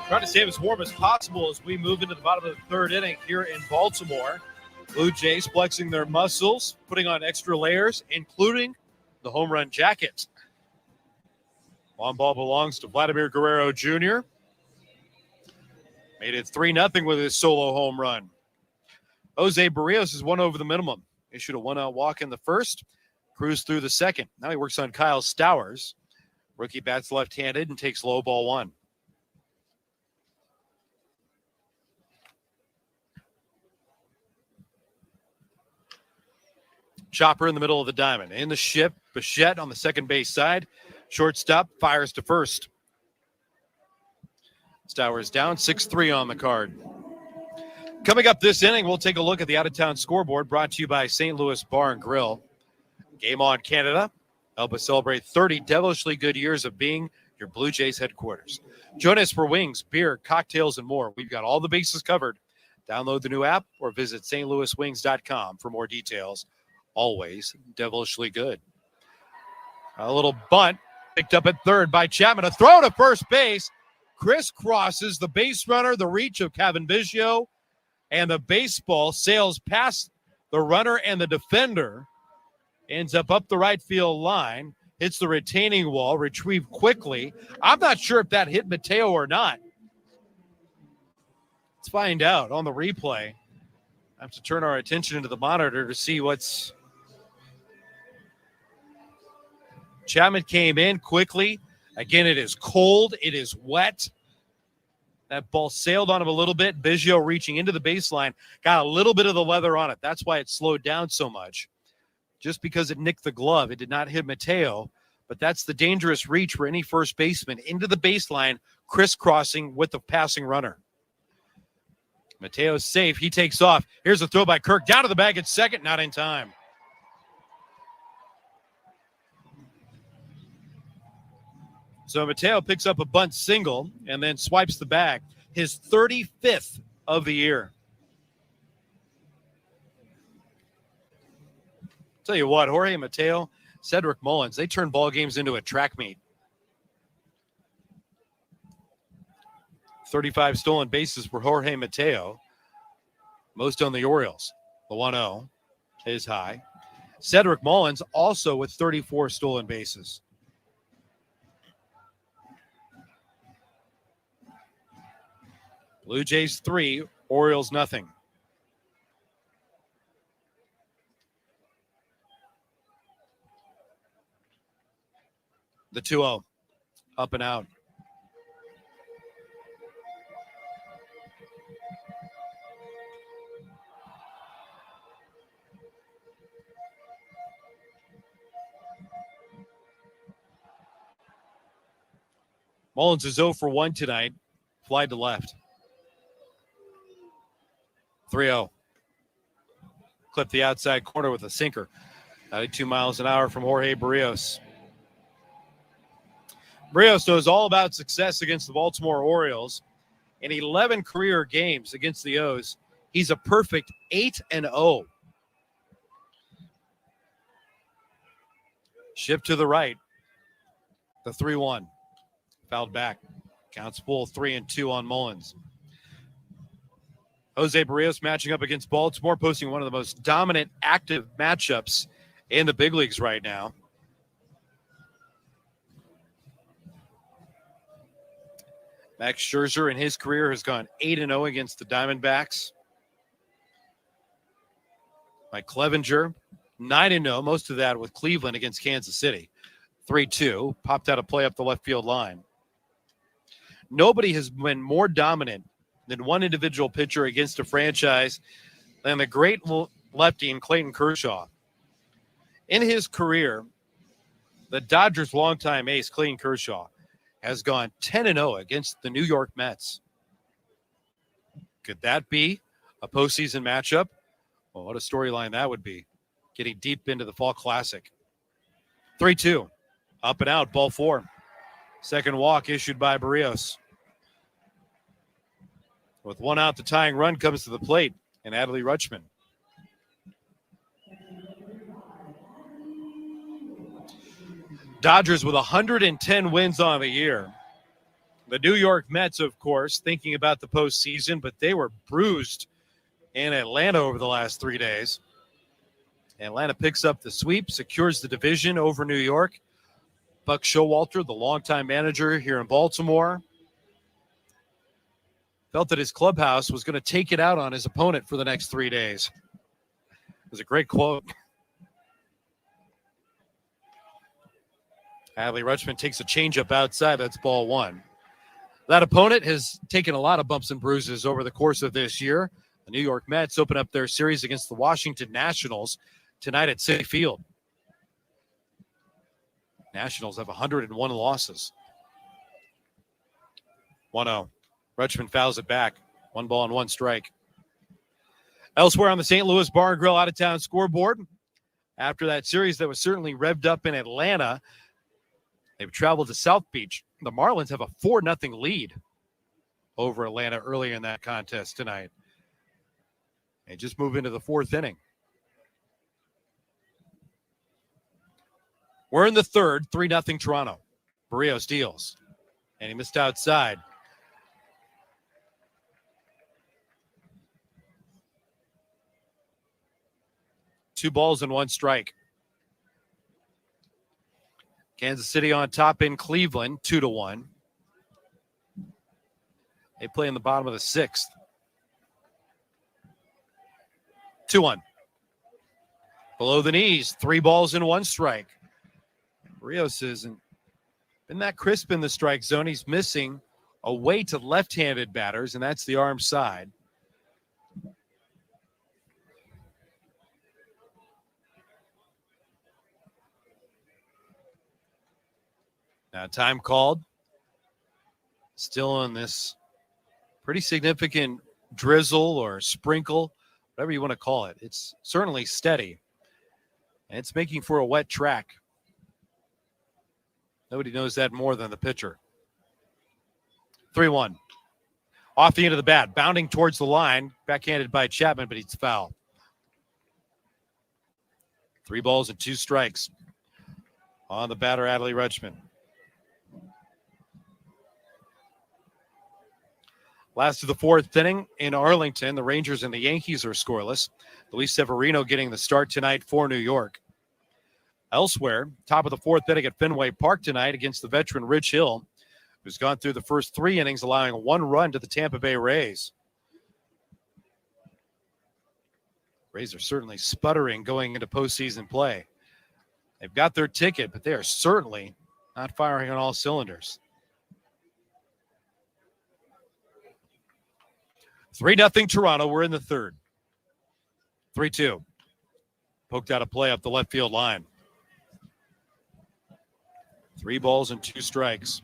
Trying to stay as warm as possible as we move into the bottom of the third inning here in Baltimore. Blue Jays flexing their muscles, putting on extra layers, including the home run jacket. Long ball belongs to Vladimir Guerrero Jr. Made it 3-0 with his solo home run. Jose Barrios is one over the minimum. Issued a one-out walk in the first, cruised through the second. Now he works on Kyle Stowers. Rookie bats left-handed and takes low ball one. Chopper in the middle of the diamond. In the ship, Bichette on the second base side. Shortstop fires to first. Stowers down, 6-3 on the card. Coming up this inning, we'll take a look at the out-of-town scoreboard brought to you by St. Louis Bar and Grill. Game On Canada. Help us celebrate 30 devilishly good years of being your Blue Jays headquarters. Join us for wings, beer, cocktails, and more. We've got all the bases covered. Download the new app or visit stlouiswings.com for more details. Always devilishly good. A little bunt picked up at third by Chapman. A throw to first base. Crisscrosses the base runner, the reach of Kevin Biggio, and the baseball sails past the runner and the defender. Ends up the right field line. Hits the retaining wall, retrieved quickly. I'm not sure if that hit Mateo or not. Let's find out on the replay. I have to turn our attention into the monitor to see what's... Chapman came in quickly. Again, it is cold. It is wet. That ball sailed on him a little bit. Biggio reaching into the baseline. Got a little bit of the leather on it. That's why it slowed down so much. Just because it nicked the glove, it did not hit Mateo. But that's the dangerous reach for any first baseman. Into the baseline, crisscrossing with the passing runner. Mateo's safe. He takes off. Here's a throw by Kirk. Down to the bag at second. Not in time. So Mateo picks up a bunt single and then swipes the bag. His 35th of the year. Tell you what, Jorge Mateo, Cedric Mullins, they turn ball games into a track meet. 35 stolen bases for Jorge Mateo. Most on the Orioles. The 1-0 is high. Cedric Mullins also with 34 stolen bases. Blue Jays 3, Orioles nothing. The 2-0, up and out. Mullins is 0 for 1 tonight. Fly to left. 3-0. Clip the outside corner with a sinker. 92 miles an hour from Jorge Barrios. Barrios knows all about success against the Baltimore Orioles. In 11 career games against the O's, he's a perfect 8-0. Shift to the right. The 3-1. Fouled back. Counts full 3-2 on Mullins. Jose Barrios matching up against Baltimore, posting one of the most dominant active matchups in the big leagues right now. Max Scherzer in his career has gone 8-0 against the Diamondbacks. Mike Clevenger, 9-0, most of that with Cleveland against Kansas City. 3-2, popped out a play up the left field line. Nobody has been more dominant than one individual pitcher against a franchise than the great lefty in Clayton Kershaw. In his career, the Dodgers' longtime ace, Clayton Kershaw, has gone 10-0 against the New York Mets. Could that be a postseason matchup. Well, what a storyline that would be, getting deep into the Fall Classic. 3-2, up and out, ball 4. Second walk issued by Barrios. With one out, the tying run comes to the plate, and Adley Rutschman. Dodgers with 110 wins on the year. The New York Mets, of course, thinking about the postseason, but they were bruised in Atlanta over the last 3 days. Atlanta picks up the sweep, secures the division over New York. Buck Showalter, the longtime manager here in Baltimore, felt that his clubhouse was going to take it out on his opponent for the next 3 days. It was a great quote. Adley Rutschman takes a changeup outside. That's ball 1. That opponent has taken a lot of bumps and bruises over the course of this year. The New York Mets open up their series against the Washington Nationals tonight at Citi Field. Nationals have 101 losses. 1-0. Rutschman fouls it back. 1 ball and 1 strike. Elsewhere on the St. Louis Bar and Grill out-of-town scoreboard, after that series that was certainly revved up in Atlanta, they've traveled to South Beach. The Marlins have a 4-0 lead over Atlanta early in that contest tonight. They just move into the 4th inning. We're in the 3rd, 3-0 Toronto. Barrios deals, and he missed outside. Two balls and 1 strike. Kansas City on top in Cleveland, 2-1. They play in the bottom of the 6th. 2-1. Below the knees, 3 balls and 1 strike. Rios isn't been that crisp in the strike zone. He's missing away to left-handed batters, and that's the arm side. Now time called. Still in this pretty significant drizzle or sprinkle, whatever you want to call it. It's certainly steady, and it's making for a wet track. Nobody knows that more than the pitcher. 3-1. Off the end of the bat, bounding towards the line, backhanded by Chapman, but he's foul. 3 balls and 2 strikes on the batter, Adley Rutschman. Last of the 4th inning in Arlington, the Rangers and the Yankees are scoreless. Luis Severino getting the start tonight for New York. Elsewhere, top of the 4th inning at Fenway Park tonight against the veteran Rich Hill, who's gone through the first 3 innings, allowing 1 run to the Tampa Bay Rays. Rays are certainly sputtering going into postseason play. They've got their ticket, but they are certainly not firing on all cylinders. 3-0 Toronto. We're in the 3rd. 3-2. Poked out a play up the left field line. 3 balls and 2 strikes.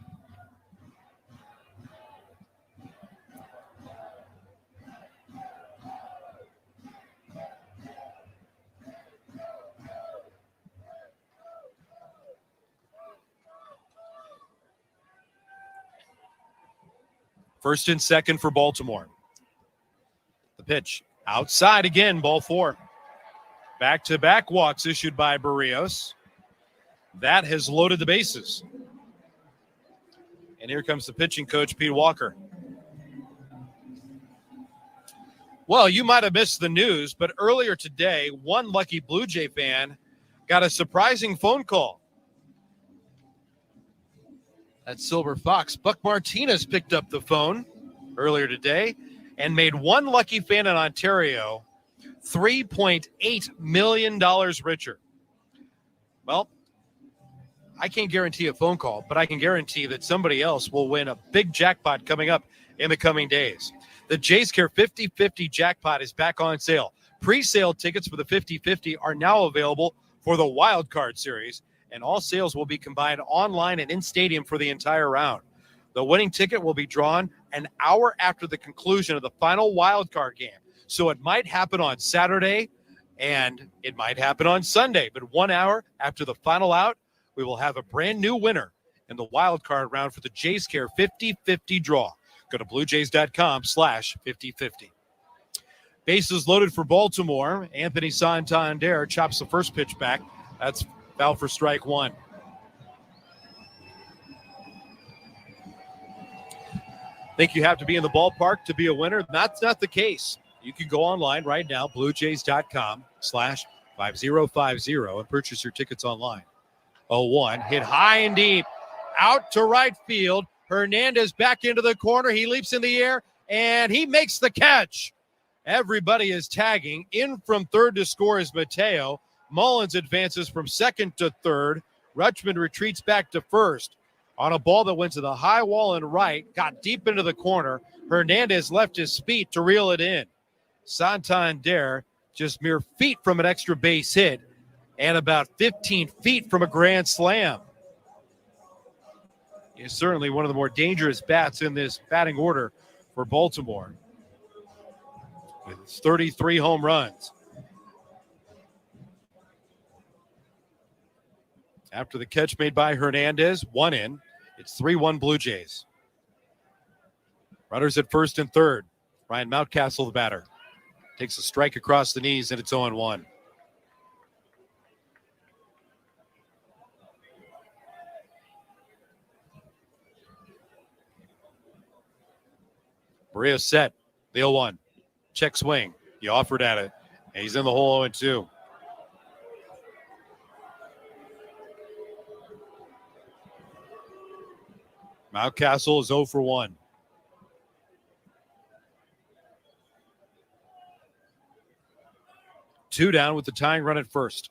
First and second for Baltimore. The pitch outside again, ball 4. Back-to-back walks issued by Barrios. That has loaded the bases. And here comes the pitching coach, Pete Walker. Well, you might have missed the news, but earlier today, one lucky Blue Jay fan got a surprising phone call. That Silver Fox, Buck Martinez, picked up the phone earlier today and made one lucky fan in Ontario $3.8 million richer. Well, I can't guarantee a phone call, but I can guarantee that somebody else will win a big jackpot coming up in the coming days. The Jays Care 50-50 jackpot is back on sale. Pre-sale tickets for the 50-50 are now available for the Wild Card Series, and all sales will be combined online and in stadium for the entire round. The winning ticket will be drawn an hour after the conclusion of the final Wild Card game. So it might happen on Saturday and it might happen on Sunday. But 1 hour after the final out, we will have a brand new winner in the wild card round for the Jays Care 50-50 draw. Go to bluejays.com/50-50. Bases loaded for Baltimore. Anthony Santander chops the first pitch back. That's foul for strike one. Think you have to be in the ballpark to be a winner? That's not the case. You can go online right now, bluejays.com/5050 and purchase your tickets online. 0-1, hit high and deep, out to right field. Hernandez back into the corner. He leaps in the air, and he makes the catch. Everybody is tagging. In from third to score is Mateo. Mullins advances from second to third. Rutschman retreats back to first. On a ball that went to the high wall and right, got deep into the corner. Hernandez left his feet to reel it in. Santander just mere feet from an extra base hit and about 15 feet from a grand slam. He's certainly one of the more dangerous bats in this batting order for Baltimore, with 33 home runs. After the catch made by Hernandez, one in. It's 3-1 Blue Jays. Runners at first and third. Ryan Mountcastle, the batter, takes a strike across the knees, and it's 0-1. Barrios set. The 0-1. Check swing. He offered at it. And he's in the hole 0-2. Mountcastle is 0 for 1. Two down with the tying run at first.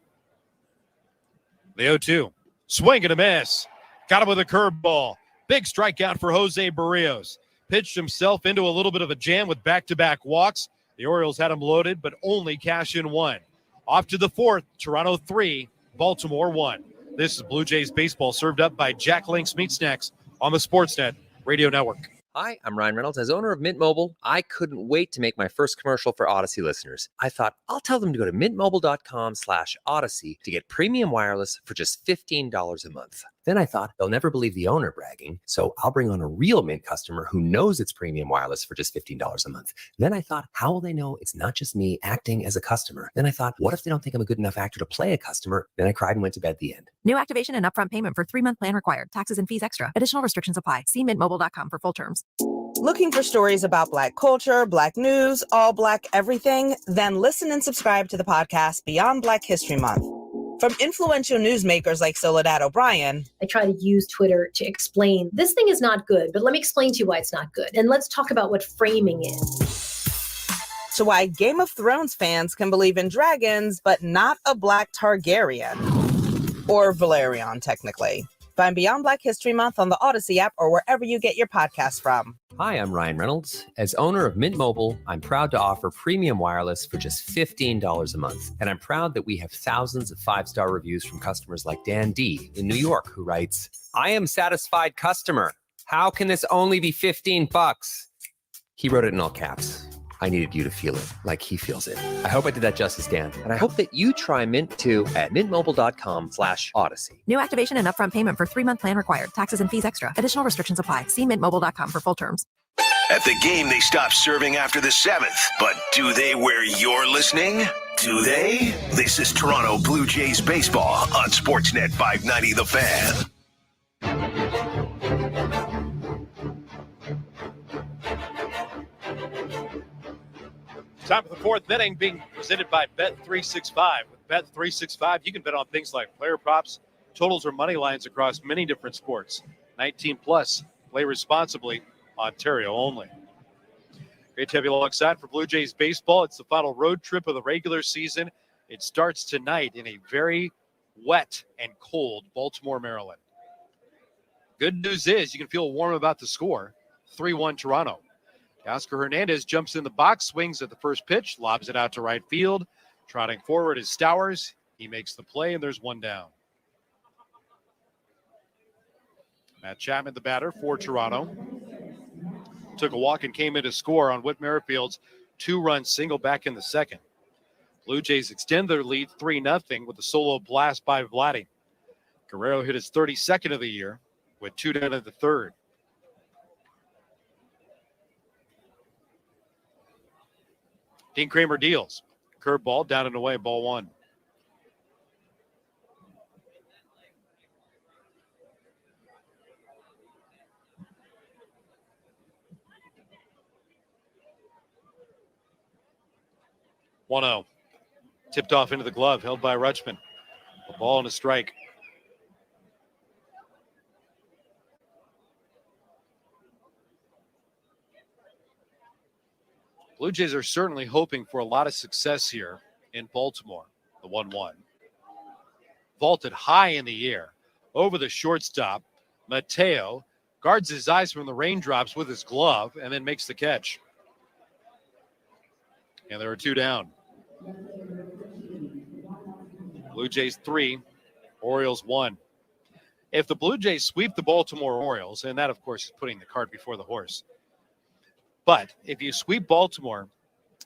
The 0-2. Swing and a miss. Got him with a curveball. Big strikeout for Jose Barrios. Pitched himself into a little bit of a jam with back-to-back walks. The Orioles had him loaded, but only cash in one. Off to the fourth. Toronto 3, Baltimore 1. This is Blue Jays baseball, served up by Jack Link's Meat Snacks on the Sportsnet Radio Network. Hi, I'm Ryan Reynolds. As owner of Mint Mobile, I couldn't wait to make my first commercial for Odyssey listeners. I thought, I'll tell them to go to mintmobile.com/Odyssey to get premium wireless for just $15 a month. Then I thought, they'll never believe the owner bragging, so I'll bring on a real Mint customer who knows it's premium wireless for just $15 a month. Then I thought, how will they know it's not just me acting as a customer? Then I thought, what if they don't think I'm a good enough actor to play a customer? Then I cried and went to bed the end. New activation and upfront payment for 3-month plan required. Taxes and fees extra. Additional restrictions apply. See mintmobile.com for full terms. Looking for stories about Black culture, Black news, all Black everything? Then listen and subscribe to the podcast Beyond Black History Month. From influential newsmakers like Soledad O'Brien. I try to use Twitter to explain this thing is not good, but let me explain to you why it's not good. And let's talk about what framing is. To why Game of Thrones fans can believe in dragons, but not a Black Targaryen. Or Valerion, technically. Find Beyond Black History Month on the Odyssey app or wherever you get your podcasts from. Hi, I'm Ryan Reynolds. As owner of Mint Mobile, I'm proud to offer premium wireless for just $15 a month. And I'm proud that we have thousands of 5-star reviews from customers like Dan D. in New York, who writes, I am satisfied customer. How can this only be $15? He wrote it in all caps. I needed you to feel it like he feels it. I hope I did that justice, Dan. And I hope that you try Mint too at mintmobile.com/Odyssey. New activation and upfront payment for 3-month plan required. Taxes and fees extra. Additional restrictions apply. See mintmobile.com for full terms. At the game, they stop serving after the 7th. But do they where you're listening? Do they? This is Toronto Blue Jays baseball on Sportsnet 590 The Fan. Time for the fourth inning, being presented by Bet365. With Bet365, you can bet on things like player props, totals, or money lines across many different sports. 19 plus. Play responsibly. Ontario only. Great to have you alongside for Blue Jays baseball. It's the final road trip of the regular season. It starts tonight in a very wet and cold Baltimore, Maryland. Good news is you can feel warm about the score. 3-1 Toronto. Oscar Hernandez jumps in the box, swings at the first pitch, lobs it out to right field. Trotting forward is Stowers. He makes the play, and there's one down. Matt Chapman, the batter for Toronto, took a walk and came in to score on Whit Merrifield's two-run single back in the second. Blue Jays extend their lead 3-0 with a solo blast by Vladdy. Guerrero hit his 32nd of the year with 2 down in the third. Dean Kramer deals. Curveball down and away, ball 1. (1-0). Tipped off into the glove, held by Rutschman. A ball and a strike. Blue Jays are certainly hoping for a lot of success here in Baltimore. The 1-1. Vaulted high in the air over the shortstop. Mateo guards his eyes from the raindrops with his glove and then makes the catch. And there are 2 down. Blue Jays 3, Orioles 1. If the Blue Jays sweep the Baltimore Orioles, and that, of course, is putting the cart before the horse. But if you sweep Baltimore,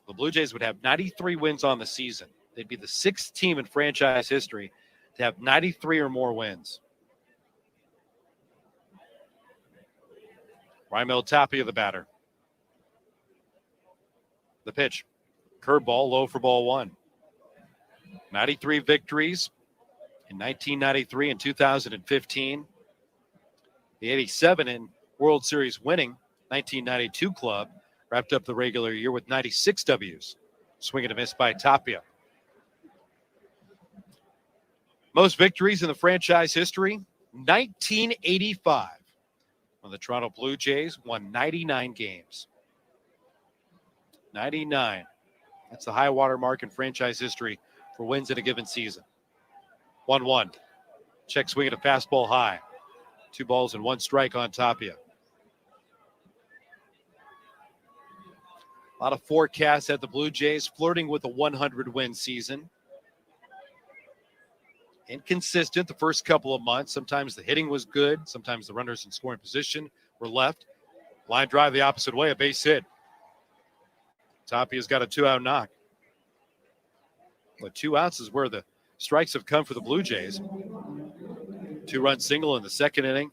the Blue Jays would have 93 wins on the season. They'd be the 6th team in franchise history to have 93 or more wins. Raimel Tapia, the batter. The pitch. Curveball, low for ball 1. 93 victories in 1993 and 2015. The 87 in World Series winning 1992 club wrapped up the regular year with 96 Ws. Swing and a miss by Tapia. Most victories in the franchise history, 1985, when the Toronto Blue Jays won 99 games. 99. That's the high water mark in franchise history for wins in a given season. 1-1. Check swing at a fastball high. 2 balls and 1 strike on Tapia. A lot of forecasts had the Blue Jays flirting with a 100-win season. Inconsistent the first couple of months. Sometimes the hitting was good. Sometimes the runners in scoring position were left. Line drive the opposite way, a base hit. Tapia's got a 2-out knock. The 2 outs is where the strikes have come for the Blue Jays. 2-run single in the second inning.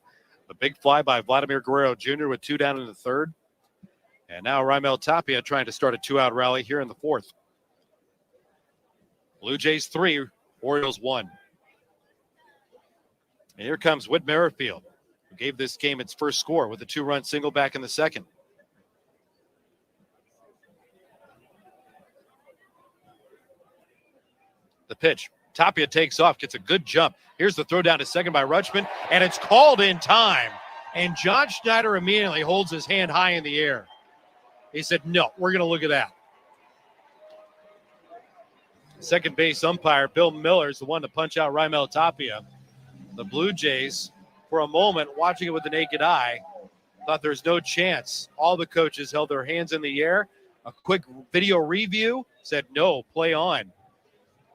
The big fly by Vladimir Guerrero Jr. with 2 down in the third. And now Raimel Tapia trying to start a 2-out rally here in the fourth. Blue Jays 3, Orioles 1. And here comes Whit Merrifield, who gave this game its first score with a 2-run single back in the second. The pitch. Tapia takes off, gets a good jump. Here's the throw down to second by Rutschman, and it's called in time. And John Schneider immediately holds his hand high in the air. He said, no, we're going to look at that. Second base umpire Bill Miller is the one to punch out Raimel Tapia. The Blue Jays, for a moment, watching it with the naked eye, thought there's no chance. All the coaches held their hands in the air. A quick video review said, no, play on.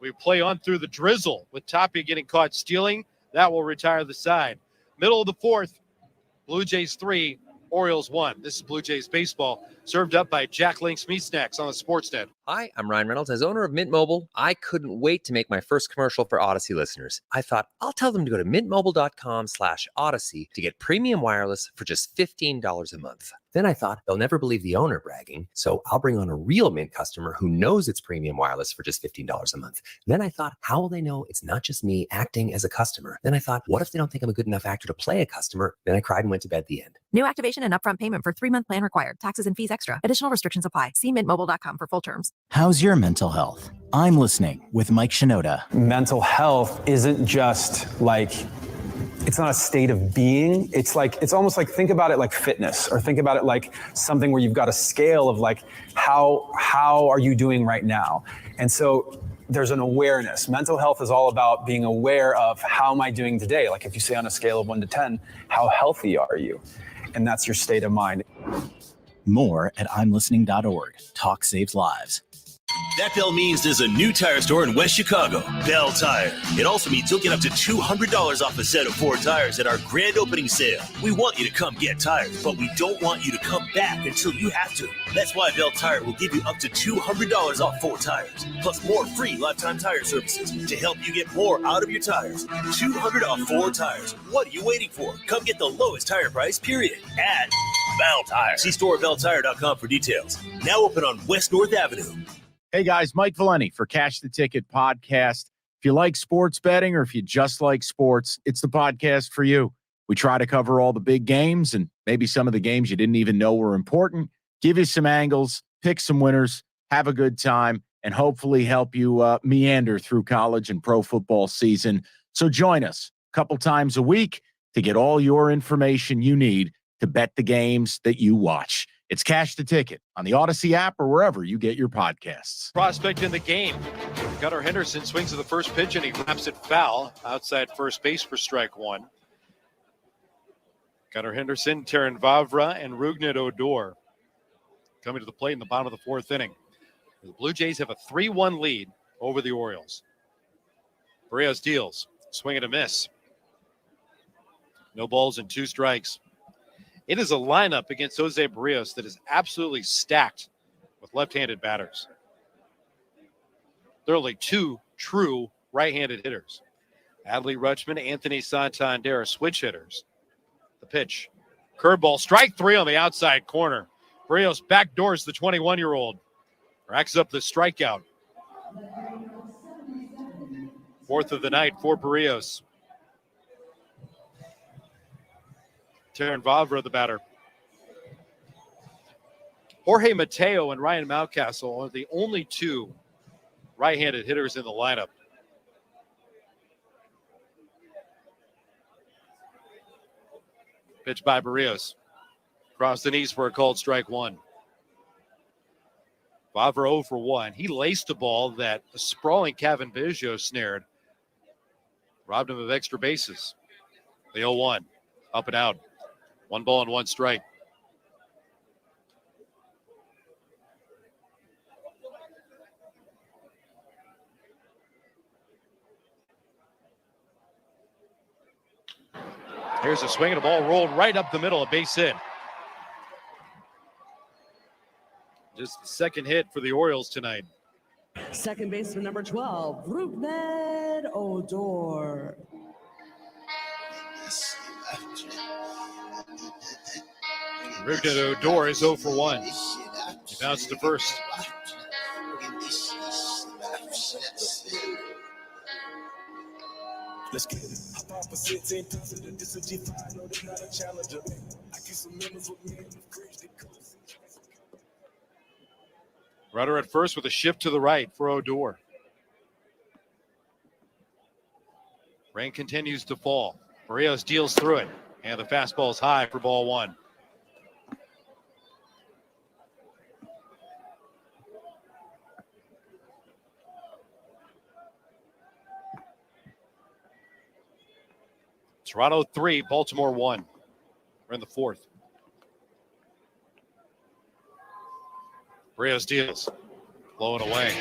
We play on through the drizzle with Tapia getting caught stealing. That will retire the side. Middle of the fourth, Blue Jays 3, Orioles 1. This is Blue Jays baseball, served up by Jack Link's Meat Snacks on the Sportsnet. Hi, I'm Ryan Reynolds. As owner of Mint Mobile, I couldn't wait to make my first commercial for Odyssey listeners. I thought, I'll tell them to go to mintmobile.com/Odyssey to get premium wireless for just $15 a month. Then I thought, they'll never believe the owner bragging, so I'll bring on a real Mint customer who knows it's premium wireless for just $15 a month. Then I thought, how will they know it's not just me acting as a customer? Then I thought, what if they don't think I'm a good enough actor to play a customer? Then I cried and went to bed. The end. New activation and upfront payment for 3-month plan required. Taxes and fees extra. Additional restrictions apply. See mintmobile.com for full terms. How's your mental health? I'm listening with Mike Shinoda. Mental health isn't just like, it's not a state of being. It's almost like, think about it like fitness, or think about it like something where you've got a scale of like, how are you doing right now? And so there's an awareness. Mental health is all about being aware of, how am I doing today? Like if you say on a scale of 1 to 10, how healthy are you? And that's your state of mind. More at imlistening.org. Talk saves lives. That bell means there's a new tire store in West Chicago, Bell Tire. It also means you'll get up to $200 off a set of 4 tires at our grand opening sale. We want you to come get tires, but we don't want you to come back until you have to. That's why Bell Tire will give you up to $200 off 4 tires, plus more free lifetime tire services to help you get more out of your tires. $200 off 4 tires. What are you waiting for? Come get the lowest tire price, period, at Bell Tire. See store at belltire.com for details. Now open on West North Avenue. Hey guys, Mike Valeni for Cash the Ticket podcast. If you like sports betting or if you just like sports, it's the podcast for you. We try to cover all the big games and maybe some of the games you didn't even know were important, give you some angles, pick some winners, have a good time, and hopefully help you meander through college and pro football season. So join us a couple times a week to get all your information you need to bet the games that you watch. It's Cash the Ticket on the Odyssey app or wherever you get your podcasts. Prospect in the game. Gunnar Henderson swings at the first pitch and he wraps it foul outside first base for strike 1. Gunnar Henderson, Terran Vavra, and Rougned Odor coming to the plate in the bottom of the 4th inning. The Blue Jays have a 3-1 lead over the Orioles. Barrios deals. Swing and a miss. No balls and 2 strikes. It is a lineup against Jose Barrios that is absolutely stacked with left-handed batters. There are only 2 true right-handed hitters. Adley Rutschman, Anthony Santander, switch hitters. The pitch. Curveball, strike 3 on the outside corner. Barrios backdoors the 21-year-old. Racks up the strikeout. 4th of the night for Barrios. Terran Vavra, the batter. Jorge Mateo and Ryan Mountcastle are the only 2 right-handed hitters in the lineup. Pitch by Barrios. Across the knees for a called strike 1. Vavra 0 for 1. He laced a ball that a sprawling Kevin Biggio snared. Robbed him of extra bases. The 0-1. Up and out. 1 ball and 1 strike. Here's a swing and a ball rolled right up the middle, a base hit. Just the second hit for the Orioles tonight. Second baseman number 12, Rougned Odor. Rougned Odor is 0 for 1. He bounced to first. Let's get it. Hop off a 16 thousand and this is G5. No, they're not a challenger. I keep some members with me in the fridge. Runner at first with a shift to the right for Odor. Rain continues to fall. Barrios deals through it. And the fastball is high for ball 1. Toronto 3, Baltimore 1. We're in the 4th. Barrios deals. Low and away.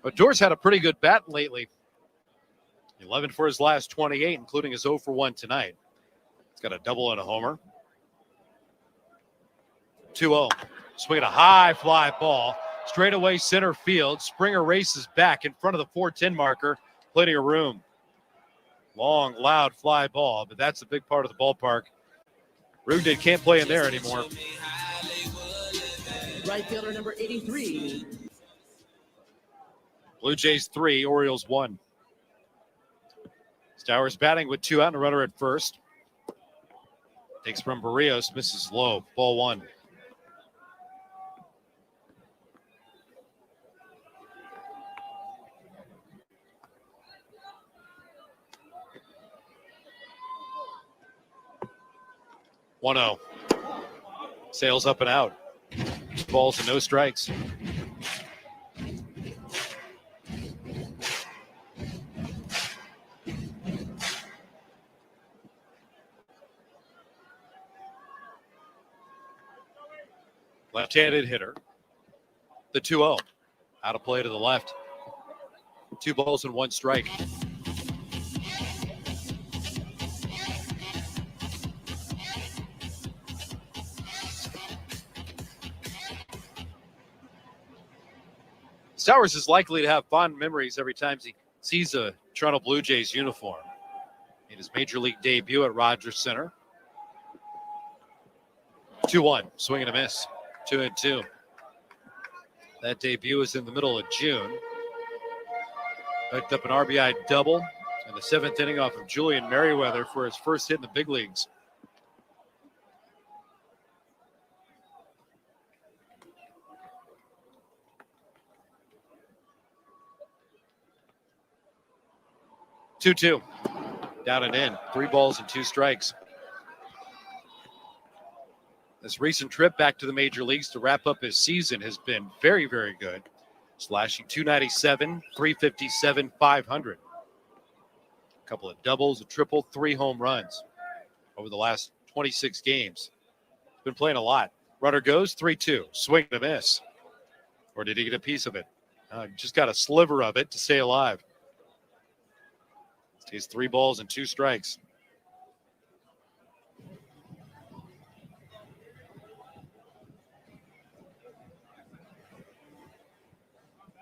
Odor's had a pretty good bat lately. 11 for his last 28, including his 0 for 1 tonight. He's got a double and a homer. 2-0. Swinging a high fly ball. Straight away center field. Springer races back in front of the 410 marker. Plenty of room. Long, loud fly ball, but that's a big part of the ballpark. Rougned can't play in there anymore. Right fielder number 83. Blue Jays 3, Orioles 1. Stowers batting with 2 out and a runner at first. Takes from Barrios, misses low. Ball 1. One-0. Sails up and out. 2 balls and no strikes. Left-handed hitter. The 2-0. Out of play to the left. 2 balls and 1 strike. Stowers is likely to have fond memories every time he sees a Toronto Blue Jays uniform. In his major league debut at Rogers Center. 2-1, swing and a miss. 2-2. That debut was in the middle of June. Picked up an RBI double in the 7th inning off of Julian Merriweather for his first hit in the big leagues. Two. Down and in. 3 balls and 2 strikes. This recent trip back to the major leagues to wrap up his season has been very, very good. Slashing .297, .357, .500. A couple of doubles, a triple, 3 home runs over the last 26 games. Been playing a lot. Runner goes, 3-2. Swing and a miss. Or did he get a piece of it? Just got a sliver of it to stay alive. Stays 3 balls and 2 strikes.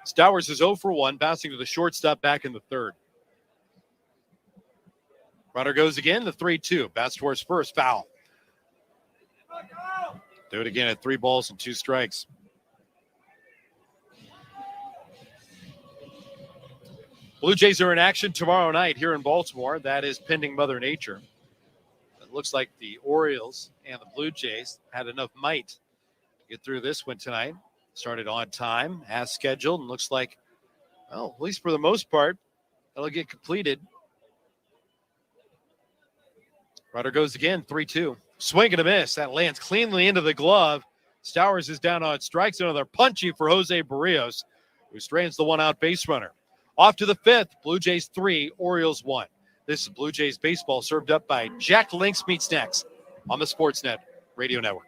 Stowers is 0 for 1, bouncing to the shortstop back in the 3rd. Runner goes again, the 3-2. Bounce towards first, foul. Do it again at 3 balls and 2 strikes. Blue Jays are in action tomorrow night here in Baltimore. That is pending Mother Nature. It looks like the Orioles and the Blue Jays had enough might to get through this one tonight. Started on time, as scheduled, and looks like, well, at least for the most part, it'll get completed. Runner goes again, 3-2. Swing and a miss. That lands cleanly into the glove. Stowers is down on strikes. Another punchy for Jose Barrios, who strains the 1-out base runner. Off to the 5th, Blue Jays 3, Orioles 1. This is Blue Jays baseball served up by Jack Link's Meat Snacks on the Sportsnet Radio Network.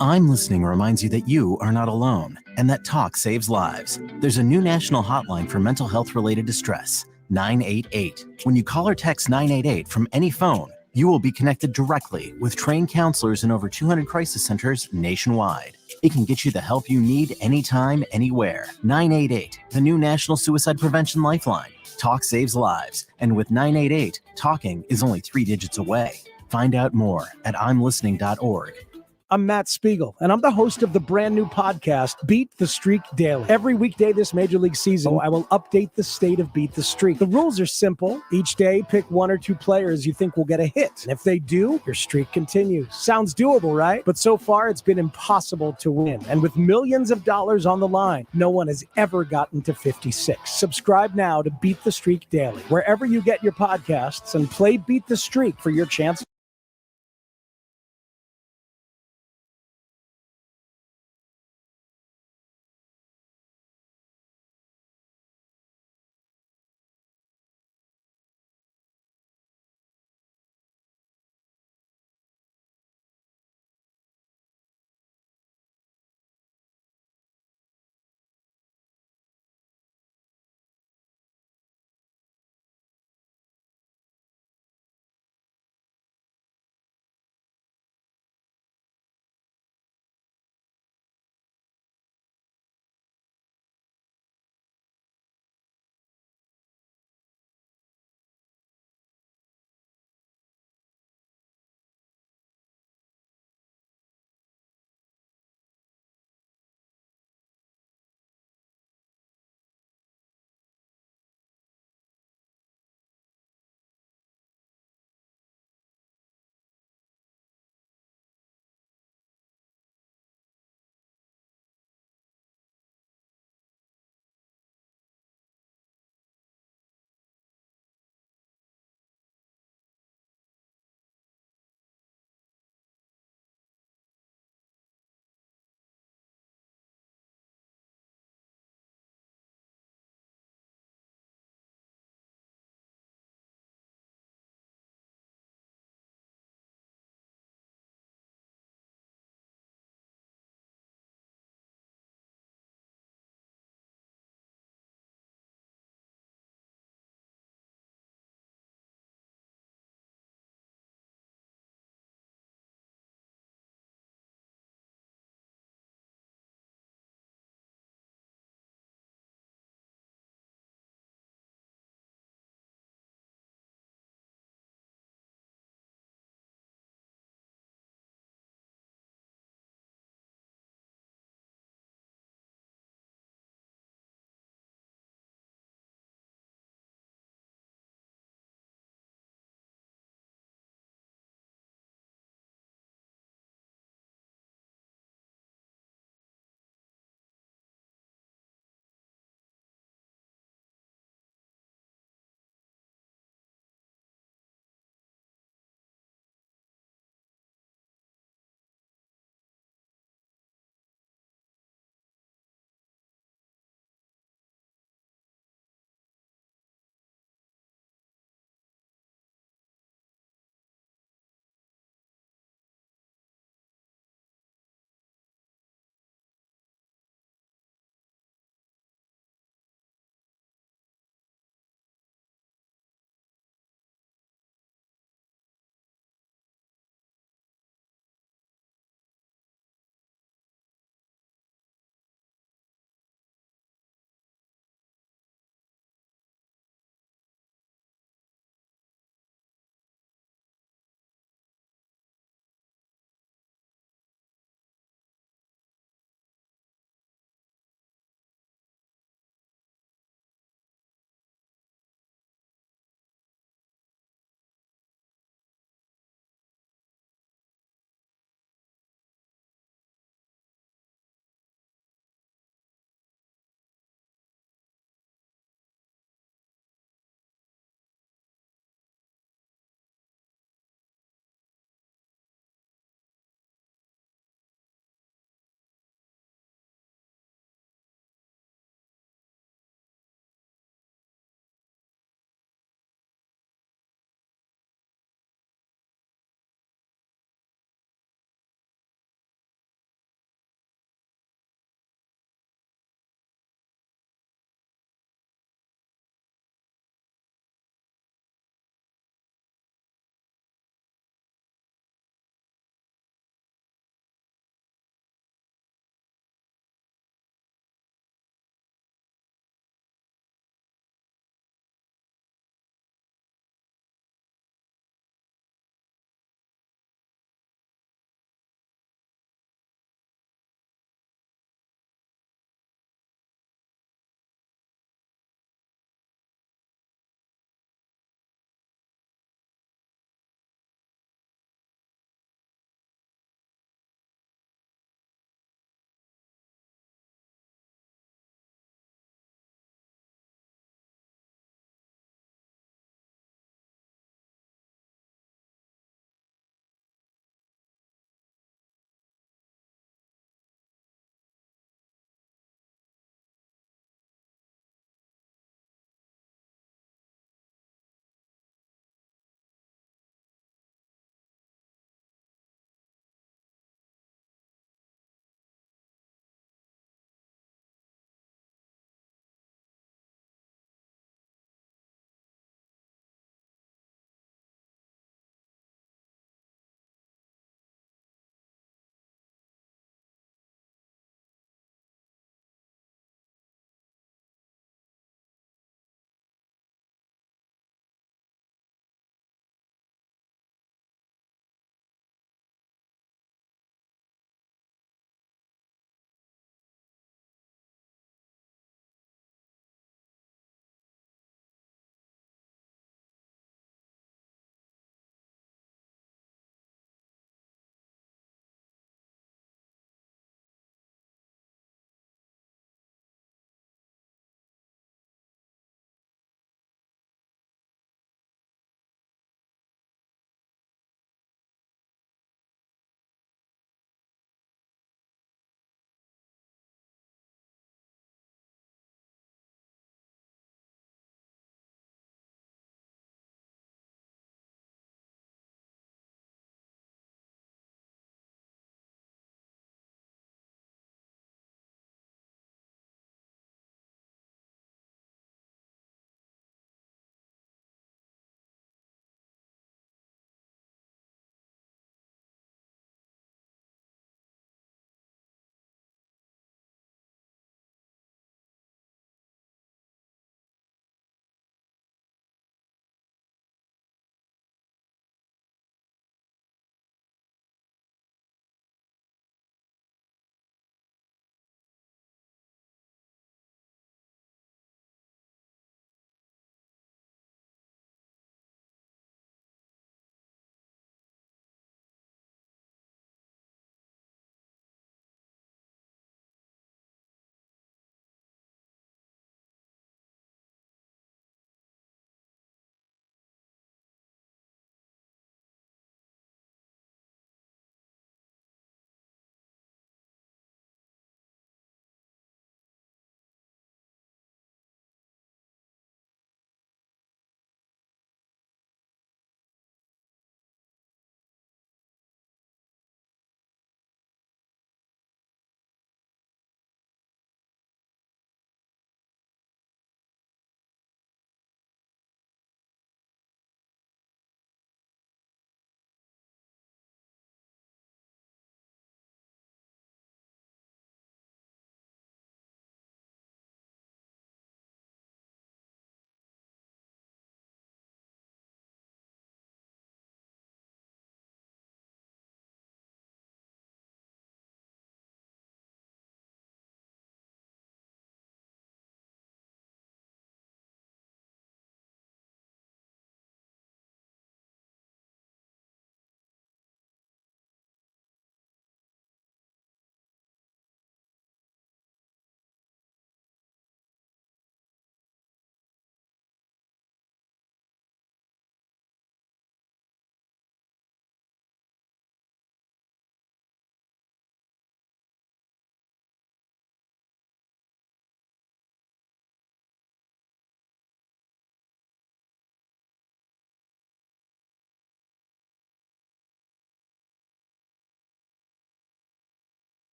I'm Listening reminds you that you are not alone and that talk saves lives. There's a new national hotline for mental health-related distress, 988. When you call or text 988 from any phone, you will be connected directly with trained counselors in over 200 crisis centers nationwide. It can get you the help you need anytime, anywhere. 988, the new National Suicide Prevention Lifeline. Talk saves lives. And with 988, talking is only 3 digits away. Find out more at imlistening.org. I'm Matt Spiegel, and I'm the host of the brand new podcast, Beat the Streak Daily. Every weekday this Major League season, I will update the state of Beat the Streak. The rules are simple. Each day, pick 1 or 2 players you think will get a hit. And if they do, your streak continues. Sounds doable, right? But so far, it's been impossible to win. And with millions of dollars on the line, no one has ever gotten to 56. Subscribe now to Beat the Streak Daily, wherever you get your podcasts, and play Beat the Streak for your chance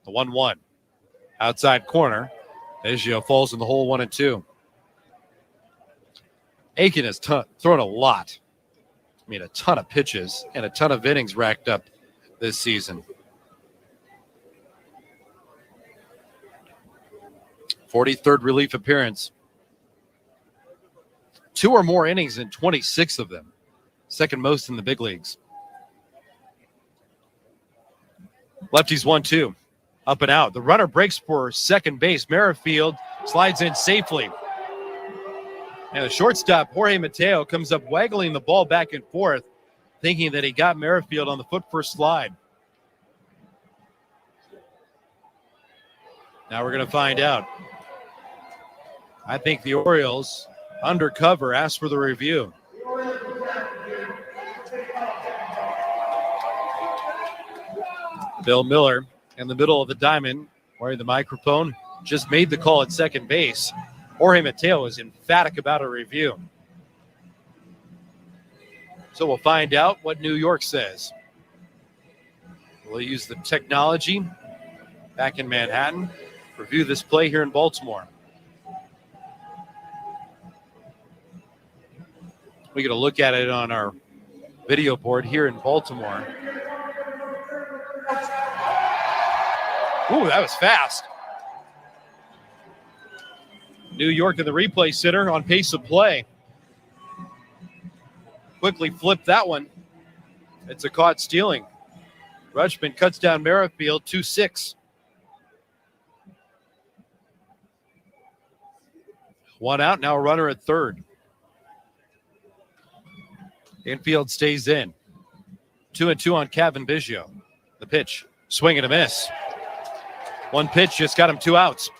The 1-1. Outside corner. Biggio falls in the hole 1-2. Aiken has thrown a lot. I mean, a ton of pitches and a ton of innings racked up this season. 43rd relief appearance. 2 or more innings in 26 of them. Second most in the big leagues. Lefty's 1-2. Up and out. The runner breaks for second base. Merrifield slides in safely. And the shortstop, Jorge Mateo, comes up waggling the ball back and forth, thinking that he got Merrifield on the foot first slide. Now we're going to find out. I think the Orioles, undercover, asked for the review. Bill Miller in the middle of the diamond, wearing the microphone, just made the call at second base. Jorge Mateo is emphatic about a review. So we'll find out what New York says. We'll use the technology back in Manhattan, review this play here in Baltimore. We get a look at it on our video board here in Baltimore. Ooh, that was fast. New York in the replay center on pace of play. Quickly flipped that one. It's a caught stealing. Rutschman cuts down Merrifield 2-6. One out, now a runner at third. Infield stays in. 2-2 on Kevin Biggio. The pitch, swing and a miss. One pitch just got him 2 outs.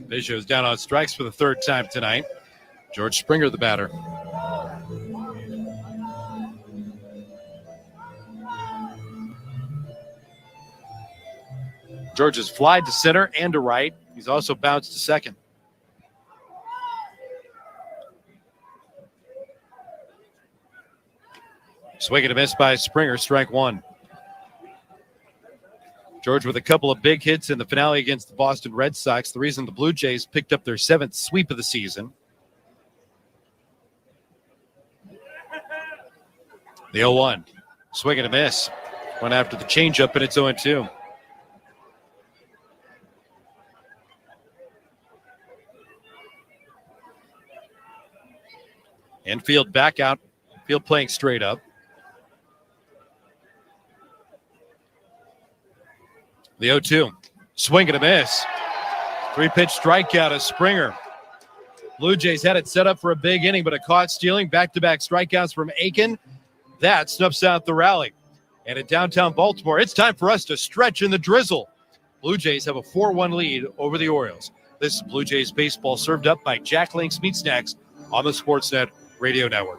Biggio's down on strikes for the third time tonight. George Springer, the batter. George has flied to center and to right. He's also bounced to second. Swing and a miss by Springer, strike one. George with a couple of big hits in the finale against the Boston Red Sox. The reason the Blue Jays picked up their 7th sweep of the season. The 0-1. Swing and a miss. Went after the changeup, and it's 0-2. Infield back out. Field playing straight up. The 0-2. Swing and a miss. 3-pitch strikeout of Springer. Blue Jays had it set up for a big inning, but a caught stealing. Back-to-back strikeouts from Aiken. That snuffs out the rally. And in downtown Baltimore, it's time for us to stretch in the drizzle. Blue Jays have a 4-1 lead over the Orioles. This is Blue Jays baseball served up by Jack Link's Meat Snacks on the Sportsnet Radio Network.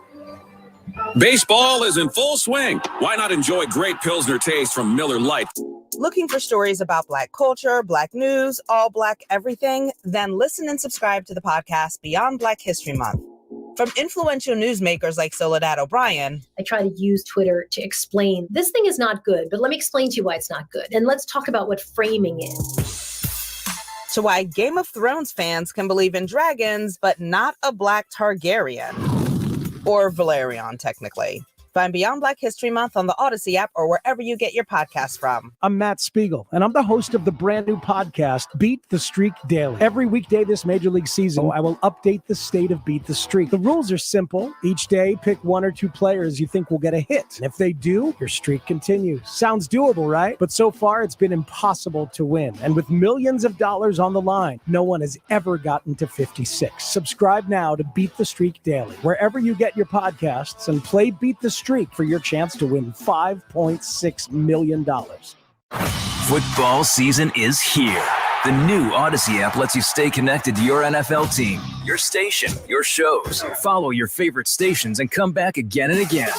Baseball is in full swing. Why not enjoy great Pilsner taste from Miller Lite? Looking for stories about Black culture, Black news, all Black everything? Then listen and subscribe to the podcast Beyond Black History Month. From influential newsmakers like Soledad O'Brien. I try to use Twitter to explain this thing is not good, but let me explain to you why it's not good. And let's talk about what framing is. To why Game of Thrones fans can believe in dragons, but not a Black Targaryen. Or Valerion, technically. Find Beyond Black History Month on the Odyssey app or wherever you get your podcasts from. I'm Matt Spiegel, and I'm the host of the brand new podcast, Beat the Streak Daily. Every weekday this Major League season, I will update the state of Beat the Streak. The rules are simple. Each day, pick 1 or 2 players you think will get a hit. And if they do, your streak continues. Sounds doable, right? But so far, it's been impossible to win. And with millions of dollars on the line, no one has ever gotten to 56. Subscribe now to Beat the Streak Daily, wherever you get your podcasts, and play Beat the Streak for your chance to win $5.6 million. Football season is here. The new Odyssey app lets you stay connected to your NFL team, your station, your shows. Follow your favorite stations and come back again and again.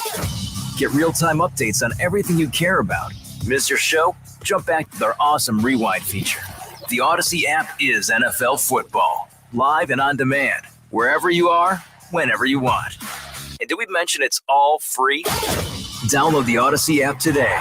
Get real-time updates on everything you care about. Miss your show? Jump back to their awesome rewind feature. The Odyssey app is NFL football, live and on demand, wherever you are, whenever you want. And did we mention it's all free? Download the Odyssey app today.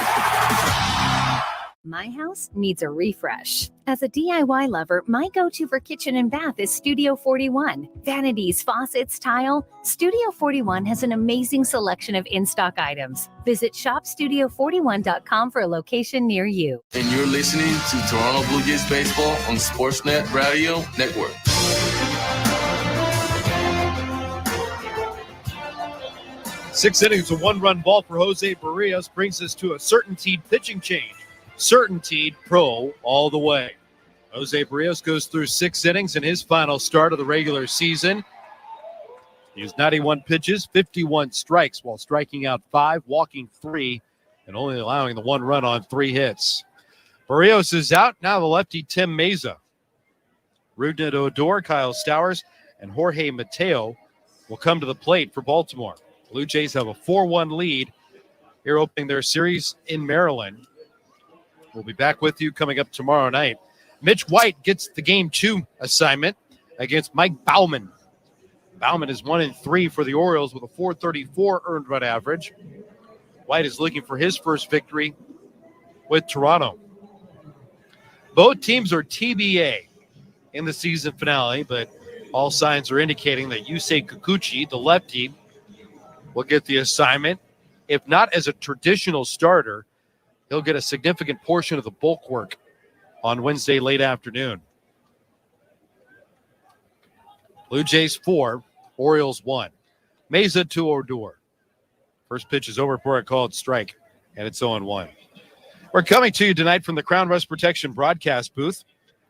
My house needs a refresh. As a DIY lover, my go-to for kitchen and bath is Studio 41. Vanities, faucets, tile. Studio 41 has an amazing selection of in-stock items. Visit shopstudio41.com for a location near you. And you're listening to Toronto Blue Jays baseball on Sportsnet Radio Network. Six innings, a one-run ball for Jose Barrios brings us to a certainteed pitching change. Certainteed pro all the way. Jose Barrios goes through 6 innings in his final start of the regular season. He used 91 pitches, 51 strikes, while striking out 5, walking 3, and only allowing the 1 run on 3 hits. Barrios is out. Now the lefty Tim Meza. Rougned Odor, Kyle Stowers, and Jorge Mateo will come to the plate for Baltimore. Blue Jays have a 4-1 lead here opening their series in Maryland. We'll be back with you coming up tomorrow night. Mitch White gets the Game 2 assignment against Mike Baumann. Baumann is 1-3 for the Orioles with a .434 earned run average. White is looking for his first victory with Toronto. Both teams are TBA in the season finale, but all signs are indicating that Yusei Kikuchi, the lefty, will get the assignment. If not as a traditional starter, he'll get a significant portion of the bulk work on Wednesday late afternoon. Blue Jays 4, Orioles 1. Meza to Odor. First pitch is over before a called strike, and it's 0-1. We're coming to you tonight from the Crown Rust Protection broadcast booth.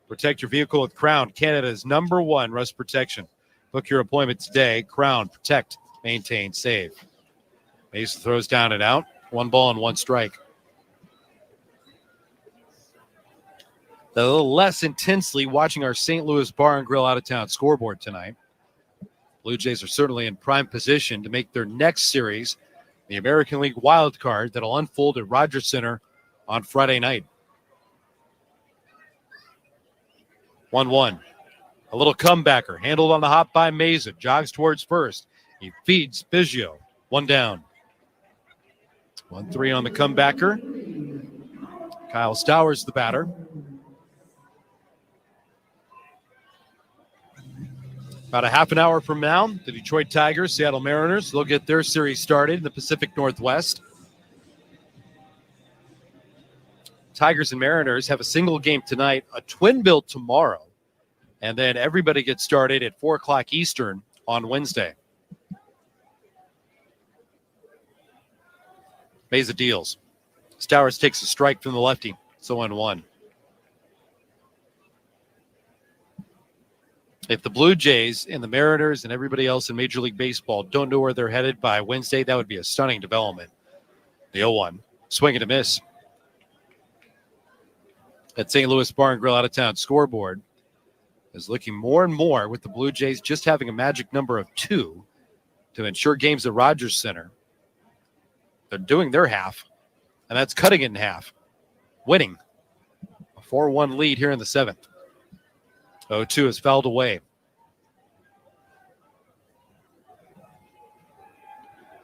Protect your vehicle with Crown, Canada's #1 rust protection. Book your appointment today. Crown, protect, maintain, save. Meza throws down and out. 1 ball and 1 strike. A little less intensely watching our St. Louis Bar and Grill out-of-town scoreboard tonight. Blue Jays are certainly in prime position to make their next series the American League wild card that'll unfold at Rogers Center on Friday night. 1-1. A little comebacker handled on the hop by Meza. Jogs towards first. He feeds Biggio. 1 down. 1-3 on the comebacker. Kyle Stowers the batter. About a half an hour from now, the Detroit Tigers, Seattle Mariners, they'll get their series started in the Pacific Northwest. Tigers and Mariners have a single game tonight, a twin bill tomorrow, and then everybody gets started at 4 o'clock Eastern on Wednesday. Meza deals. Stowers takes a strike from the lefty. So 1-1. If the Blue Jays and the Mariners and everybody else in Major League Baseball don't know where they're headed by Wednesday, that would be a stunning development. The 0-1. Swing and a miss. That St. Louis Bar and Grill out-of-town scoreboard is looking more and more with the Blue Jays just having a magic number of 2 to ensure games at Rogers Center. They're doing their half, and that's cutting it in half. Winning. A 4-1 lead here in the 7th. 0-2 is fouled away.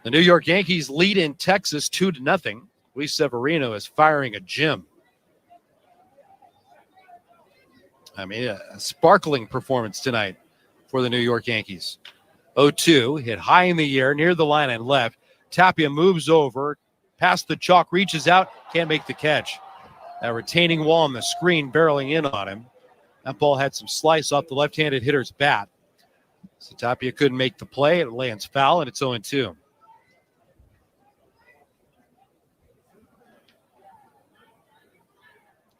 The New York Yankees lead in Texas 2-0. Luis Severino is firing a gym. A sparkling performance tonight for the New York Yankees. 0-2, hit high in the air, near the line and left. Tapia moves over, past the chalk, reaches out, can't make the catch. That retaining wall on the screen barreling in on him. That ball had some slice off the left-handed hitter's bat. So Tapia couldn't make the play. It lands foul, and it's 0-2.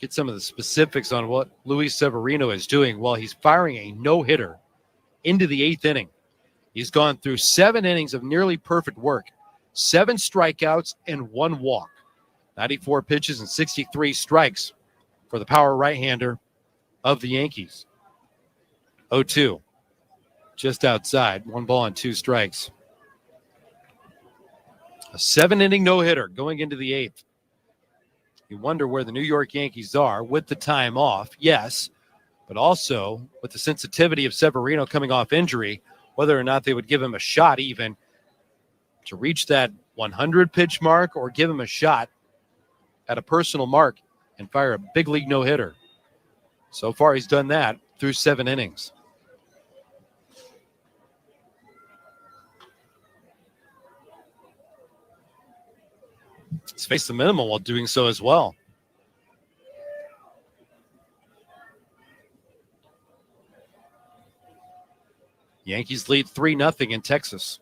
Get some of the specifics on what Luis Severino is doing while he's firing a no-hitter into the 8th inning. He's gone through 7 innings of nearly perfect work, 7 strikeouts and 1 walk, 94 pitches and 63 strikes for the power right-hander of the Yankees. 0-2, just outside, 1 ball and 2 strikes. A 7-inning no-hitter going into the 8th. You wonder where the New York Yankees are with the time off, yes, but also with the sensitivity of Severino coming off injury, whether or not they would give him a shot even to reach that 100 pitch mark or give him a shot at a personal mark and fire a big league no-hitter. So far, he's done that through 7 innings. He's faced the minimum while doing so as well. Yankees lead 3-0 in Texas.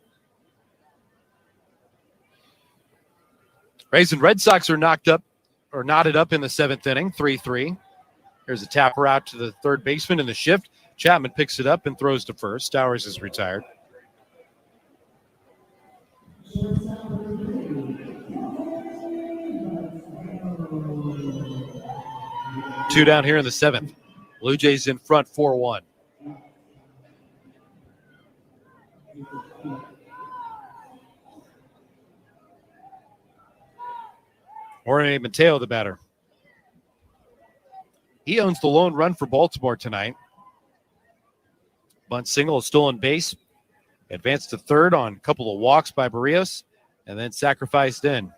Rays and Red Sox are knotted up in the 7th inning, 3-3. Here's a tapper out to the third baseman in the shift. Chapman picks it up and throws to first. Stowers is retired. Two down here in the 7th. Blue Jays in front 4-1. Jorge Mateo, the batter. He owns the lone run for Baltimore tonight. Bunt single, a stolen base. Advanced to third on a couple of walks by Barrios, and then sacrificed in.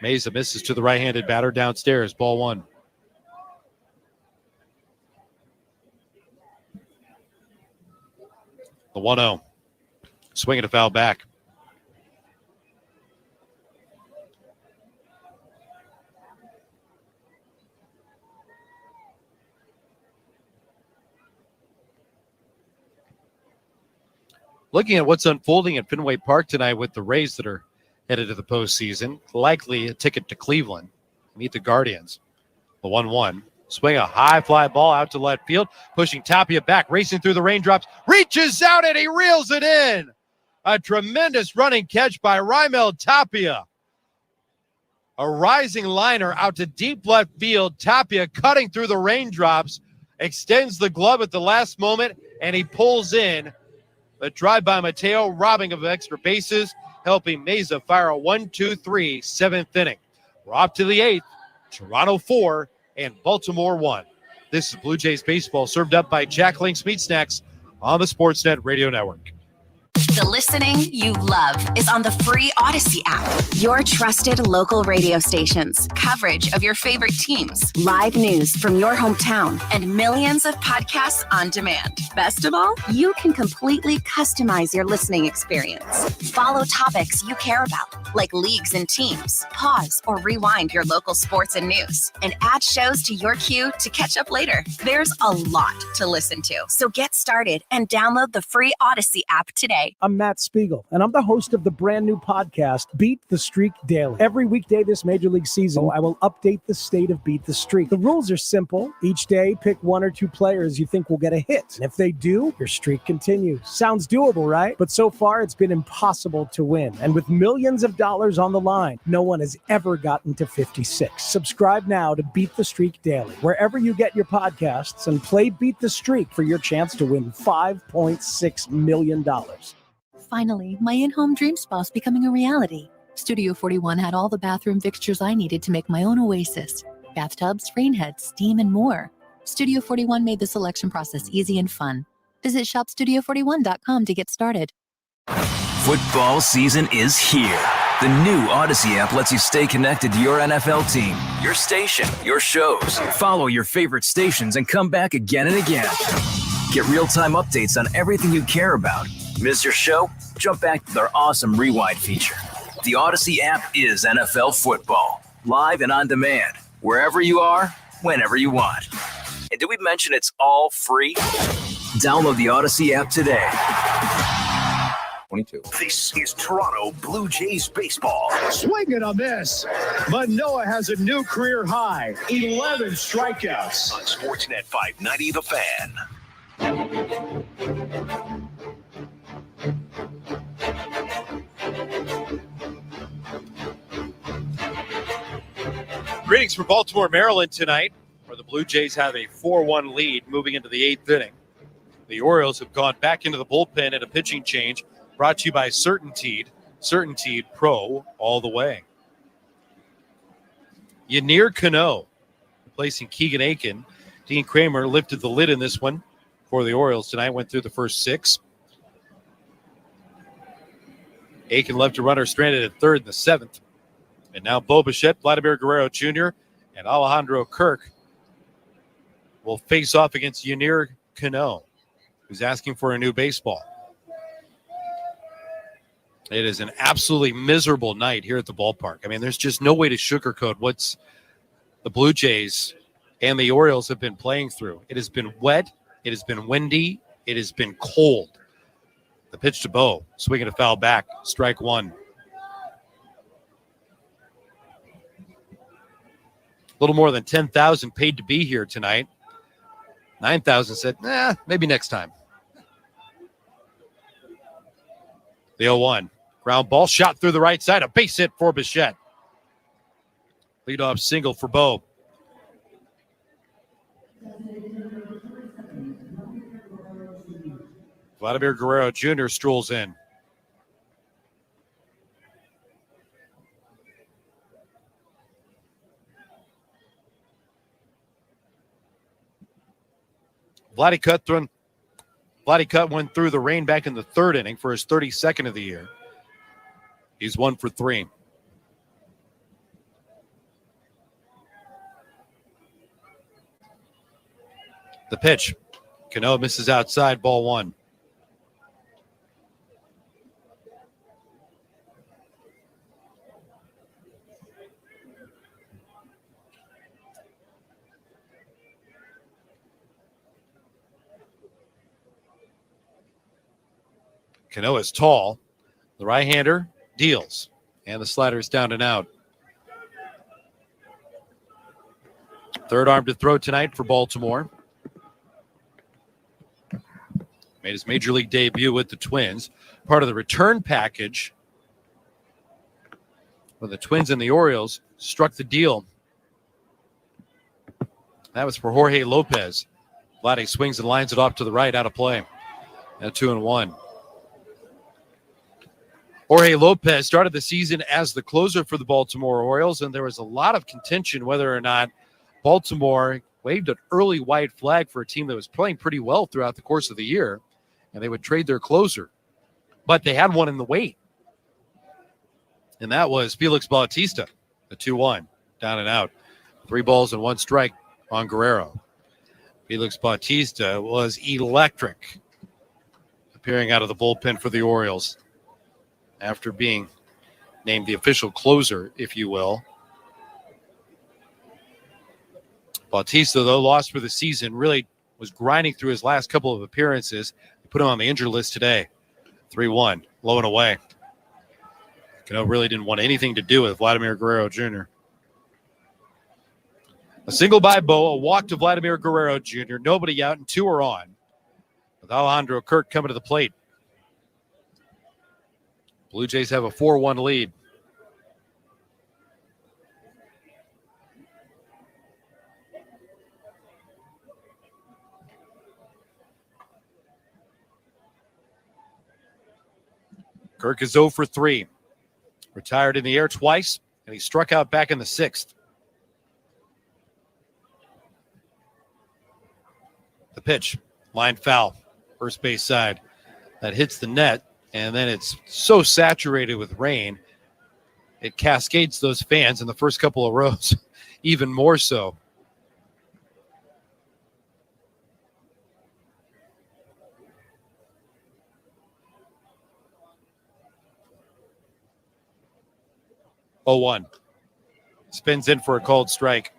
Mesa misses to the right-handed batter downstairs. Ball 1. The 1-0. Swinging a foul back. Looking at what's unfolding at Fenway Park tonight with the Rays that are headed to the postseason, likely a ticket to Cleveland, meet the Guardians. The 1-1. Swing a high fly ball out to left field, pushing Tapia back, racing through the raindrops, reaches out and he reels it in. A tremendous running catch by Raimel Tapia. A rising liner out to deep left field. Tapia cutting through the raindrops, extends the glove at the last moment, and he pulls in. A drive by Mateo, robbing of extra bases, helping Mesa fire a 1-2-3 7th inning. We're off to the 8th. Toronto 4 and Baltimore 1. This is Blue Jays baseball, served up by Jack Link's Meat Snacks on the Sportsnet Radio Network. The listening you love is on the free Odyssey app. Your trusted local radio stations, coverage of your favorite teams, live news from your hometown, and millions of podcasts on demand. Best of all, you can completely customize your listening experience. Follow topics you care about, like leagues and teams. Pause or rewind your local sports and news, and add shows to your queue to catch up later. There's a lot to listen to, so get started and download the free Odyssey app today. I'm Matt Spiegel, and I'm the host of the brand new podcast, Beat the Streak Daily. Every weekday this Major League season, I will update the state of Beat the Streak. The rules are simple. Each day, pick 1 or 2 players you think will get a hit. And if they do, your streak continues. Sounds doable, right? But so far, it's been impossible to win. And with millions of dollars on the line, no one has ever gotten to 56. Subscribe now to Beat the Streak Daily, wherever you get your podcasts, and play Beat the Streak for your chance to win $5.6 million. Finally, my in-home dream spa is becoming a reality. Studio 41 had all the bathroom fixtures I needed to make my own oasis. Bathtubs, rain heads, steam, and more. Studio 41 made the selection process easy and fun. Visit shopstudio41.com to get started. Football season is here. The new Odyssey app lets you stay connected to your NFL team, your station, your shows. Follow your favorite stations and come back again and again. Get real-time updates on everything you care about. Miss your show? Jump back to their awesome rewind feature. The Odyssey app is NFL football. Live and on demand. Wherever you are, whenever you want. And did we mention it's all free? Download the Odyssey app today. 22. This is Toronto Blue Jays baseball. Swing and a miss. Manoah has a new career high. 11 strikeouts. On Sportsnet 590, The Fan. Greetings from Baltimore, Maryland tonight, where the Blue Jays have a 4-1 lead moving into the 8th inning. The Orioles have gone back into the bullpen at a pitching change brought to you by Certainteed. Certainteed Pro all the way. Yanir Cano replacing Keegan Aiken. Dean Kramer lifted the lid in this one for the Orioles tonight, went through the first 6. Aiken left a runner stranded at third in the 7th. And now Bo Bichette, Vladimir Guerrero Jr., and Alejandro Kirk will face off against Yunier Cano, who's asking for a new baseball. It is an absolutely miserable night here at the ballpark. I mean, there's just no way to sugarcoat what's the Blue Jays and the Orioles have been playing through. It has been wet. It has been windy. It has been cold. The pitch to Bo, swinging a foul back, strike one. A little more than 10,000 paid to be here tonight. 9,000 said, maybe next time. The 0-1. Ground ball shot through the right side. A base hit for Bichette. Leadoff single for Bo. Vladimir Guerrero Jr. strolls in. Vladdy Cut went through the rain back in the 3rd inning for his 32nd of the year. He's 1 for 3. The pitch. Cano misses outside, ball 1. Cano is tall. The right-hander deals. And the slider is down and out. Third arm to throw tonight for Baltimore. Made his major league debut with the Twins. Part of the return package when the Twins and the Orioles struck the deal. That was for Jorge Lopez. Vladdy swings and lines it off to the right, out of play. Now 2-1. Jorge Lopez started the season as the closer for the Baltimore Orioles, and there was a lot of contention whether or not Baltimore waved an early white flag for a team that was playing pretty well throughout the course of the year, and they would trade their closer. But they had one in the wait, and that was Felix Bautista, the 2-1, down and out. 3 balls and 1 strike on Guerrero. Felix Bautista was electric, appearing out of the bullpen for the Orioles after being named the official closer, if you will. Bautista, though, lost for the season, really was grinding through his last couple of appearances. They put him on the injured list today. 3-1, low and away. Cano really didn't want anything to do with Vladimir Guerrero Jr. A single by Bo, a walk to Vladimir Guerrero Jr., nobody out, and 2 are on, with Alejandro Kirk coming to the plate. Blue Jays have a 4-1 lead. Kirk is 0 for 3. Retired in the air twice, and he struck out back in the 6th. The pitch, line foul, first base side. That hits the net. And then it's so saturated with rain, it cascades those fans in the first couple of rows, even more so. Oh, 1. Spins in for a called strike.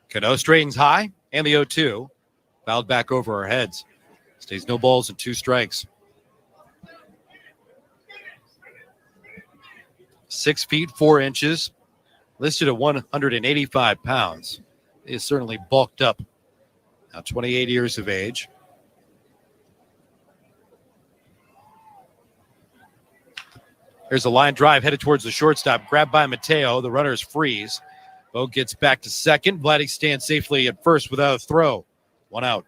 Cano straightens high, and the 0-2. Fouled back over our heads. Stays no balls and 2 strikes. 6 feet 4 inches. Listed at 185 pounds. He is certainly bulked up. Now 28 years of age. There's a line drive headed towards the shortstop. Grabbed by Mateo. The runners freeze. Bo gets back to second. Vladdy stands safely at first without a throw. 1 out.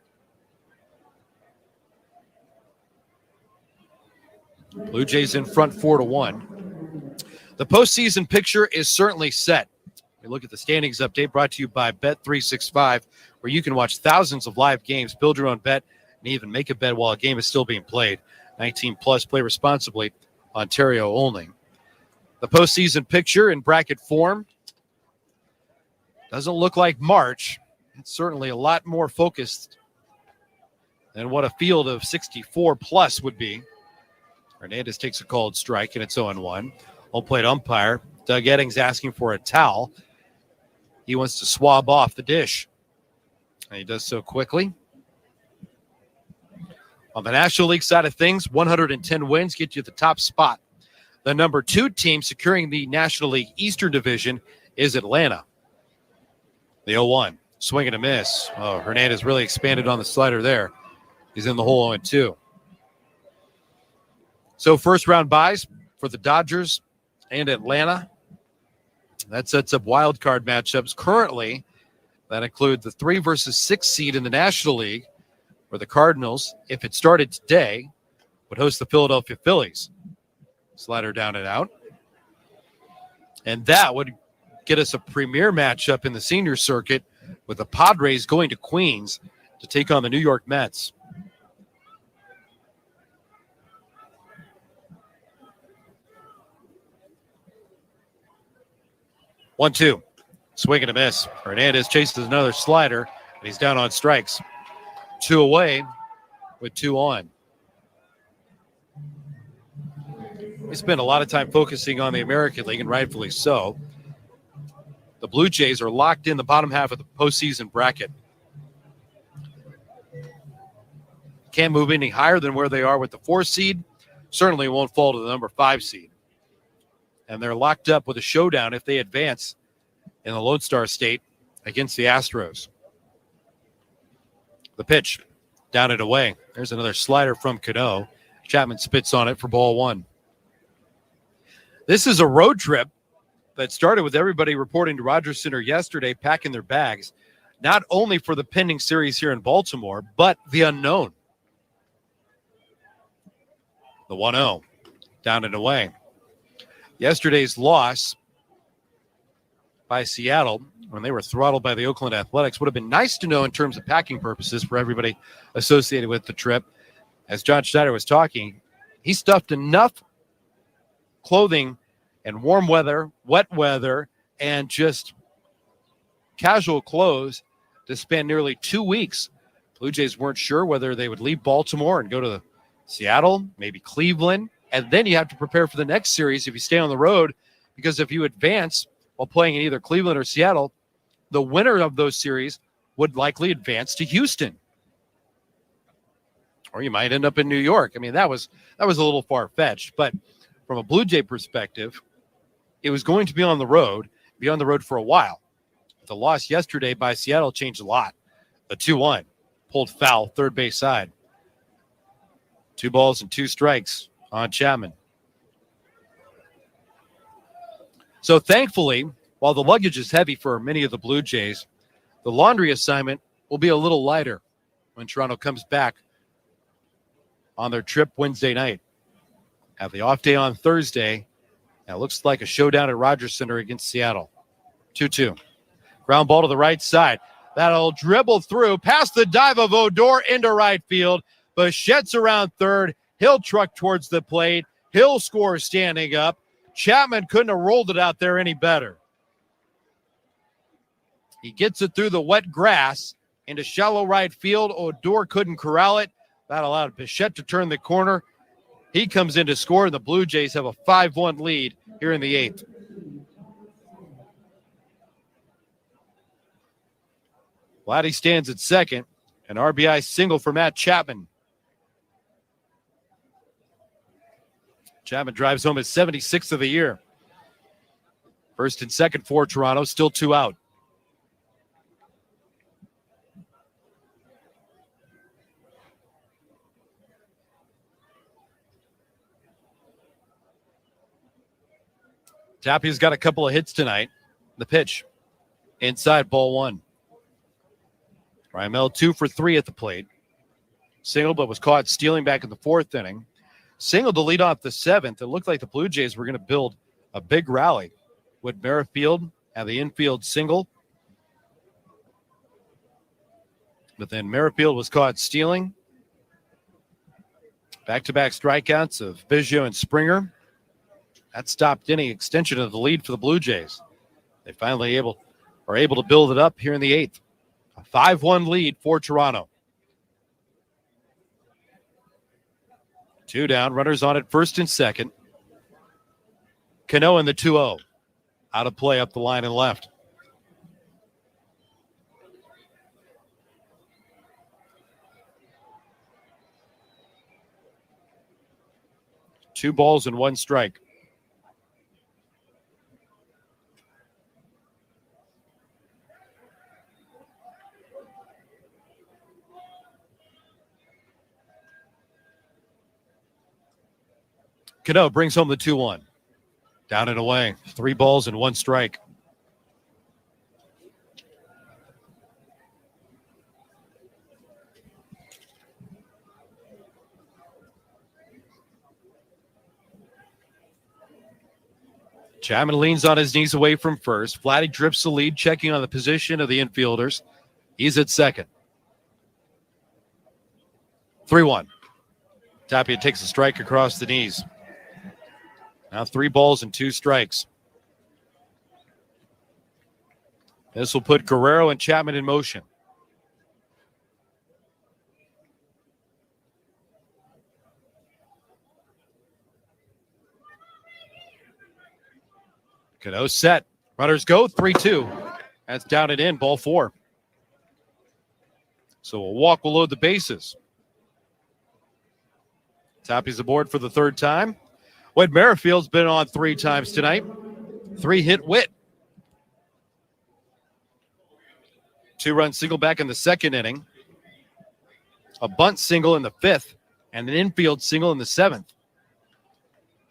Blue Jays in front 4-1. The postseason picture is certainly set. We look at the standings update brought to you by Bet365, where you can watch thousands of live games, build your own bet, and even make a bet while a game is still being played. 19 plus, play responsibly, Ontario only. The postseason picture in bracket form doesn't look like March. It's certainly a lot more focused than what a field of 64 plus would be. Hernandez takes a called strike, and it's 0-1. Home plate umpire Doug Eddings asking for a towel. He wants to swab off the dish, and he does so quickly. On the National League side of things, 110 wins get you the top spot. The number 2 team securing the National League Eastern Division is Atlanta. The 0-1, swing and a miss. Oh, Hernandez really expanded on the slider there. He's in the hole 0-2. So first round buys for the Dodgers and Atlanta. That sets up wild card matchups currently. That include the 3 versus 6 seed in the National League, where the Cardinals, if it started today, would host the Philadelphia Phillies. Slider down and out. And that would get us a premier matchup in the senior circuit with the Padres going to Queens to take on the New York Mets. One-two, swing and a miss. Hernandez chases another slider, and he's down on strikes. 2 away with 2 on. We spend a lot of time focusing on the American League, and rightfully so. The Blue Jays are locked in the bottom half of the postseason bracket. Can't move any higher than where they are with the 4 seed. Certainly won't fall to the number 5 seed. And they're locked up with a showdown if they advance in the Lone Star State against the Astros. The pitch, down and away. There's another slider from Cano. Chapman spits on it for ball 1. This is a road trip that started with everybody reporting to Rogers Center yesterday, packing their bags, not only for the pending series here in Baltimore, but the unknown. The 1-0, down and away. Yesterday's loss by Seattle, when they were throttled by the Oakland Athletics, would have been nice to know in terms of packing purposes for everybody associated with the trip. As John Schneider was talking, he stuffed enough clothing and warm weather, wet weather, and just casual clothes to spend nearly 2 weeks. Blue Jays weren't sure whether they would leave Baltimore and go to Seattle, maybe Cleveland. And then you have to prepare for the next series if you stay on the road, because if you advance while playing in either Cleveland or Seattle, the winner of those series would likely advance to Houston. Or you might end up in New York. I mean, that was a little far-fetched. But from a Blue Jay perspective, it was going to be on the road for a while. The loss yesterday by Seattle changed a lot. The 2-1, pulled foul, third base side. 2 balls and 2 strikes on Chapman. So thankfully, while the luggage is heavy for many of the Blue Jays, the laundry assignment will be a little lighter when Toronto comes back on their trip Wednesday night. Have the off day on Thursday. Now it looks like a showdown at Rogers Center against Seattle. 2-2. Ground ball to the right side. That'll dribble through past the dive of Odor into right field. Bichette's around third. He'll truck towards the plate. He'll score standing up. Chapman couldn't have rolled it out there any better. He gets it through the wet grass into shallow right field. Odor couldn't corral it. That allowed Bichette to turn the corner. He comes in to score, and the Blue Jays have a 5-1 lead here in the 8th. Vladdy stands at second. An RBI single for Matt Chapman. Chapman drives home his 76th of the year. First and second for Toronto, still 2 out. Tapia's got a couple of hits tonight. The pitch, inside, ball 1. Rymel 2 for 3 at the plate. Single, but was caught stealing back in the 4th inning. singled to lead off the 7th. It looked like the Blue Jays were going to build a big rally. Would Merrifield have the infield single? But then Merrifield was caught stealing. Back-to-back strikeouts of Biggio and Springer. That stopped any extension of the lead for the Blue Jays. They finally are able to build it up here in the 8th. A 5-1 lead for Toronto. 2 down, runners on at first and second. Cano in the 2-0. Out of play up the line and left. Two balls and one strike. Cano brings home the 2-1. Down and away. 3 balls and 1 strike. Chapman leans on his knees away from first. Vladdy drips the lead, checking on the position of the infielders. He's at second. 3-1. Tapia takes a strike across the knees. Now 3 balls and 2 strikes. This will put Guerrero and Chapman in motion. Cano set. Runners go. 3-2. That's down and in. Ball 4. So a walk will load the bases. Tapia's aboard for the 3rd time. Whit Merrifield's been on 3 times tonight. 3-hit Whit. 2-run single back in the 2nd inning. A bunt single in the 5th. And an infield single in the 7th.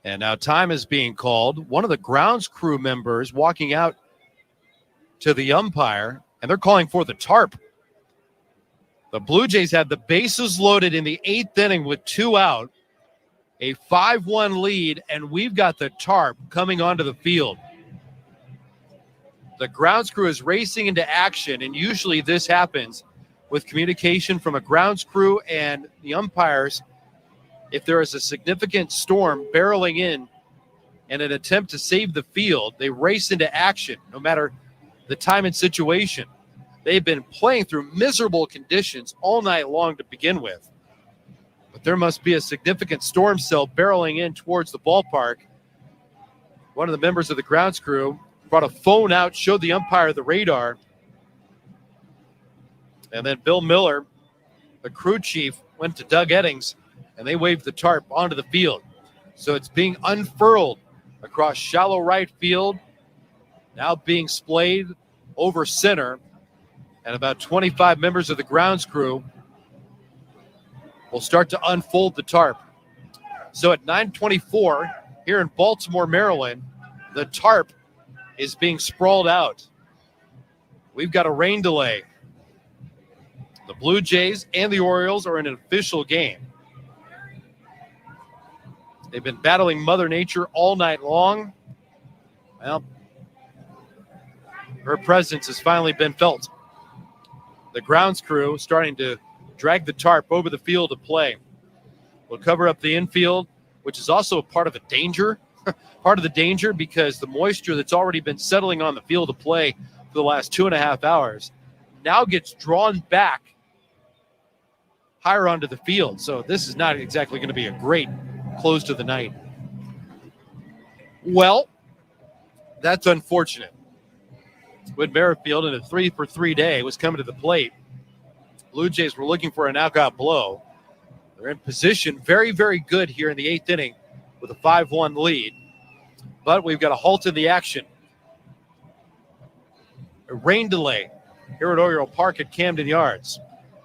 And now time is being called. One of the grounds crew members walking out to the umpire, and they're calling for the tarp. The Blue Jays had the bases loaded in the 8th inning with 2 out. A 5-1 lead, and we've got the tarp coming onto the field. The grounds crew is racing into action, and usually this happens with communication from a grounds crew and the umpires. If there is a significant storm barreling in an attempt to save the field, they race into action no matter the time and situation. They've been playing through miserable conditions all night long to begin with. But there must be a significant storm cell barreling in towards the ballpark. One of the members of the grounds crew brought a phone out, showed the umpire the radar. And then Bill Miller, the crew chief, went to Doug Eddings, and they waved the tarp onto the field. So it's being unfurled across shallow right field, now being splayed over center. And about 25 members of the grounds crew will start to unfold the tarp. So at 9:24 here in Baltimore, Maryland, the tarp is being sprawled out. We've got a rain delay. The Blue Jays and the Orioles are in an official game. They've been battling Mother Nature all night long. Well, her presence has finally been felt. The grounds crew starting to drag the tarp over the field to play. We'll cover up the infield, which is also a part of the danger. Part of the danger because the moisture that's already been settling on the field to play for the last 2.5 hours now gets drawn back higher onto the field. So this is not exactly going to be a great close to the night. Well, that's unfortunate. Whit Merrifield in a 3-for-3 day was coming to the plate. Blue Jays were looking for a knockout blow. They're in position very, very good here in the 8th inning with a 5-1 lead. But we've got a halt in the action. A rain delay here at Oriole Park at Camden Yards.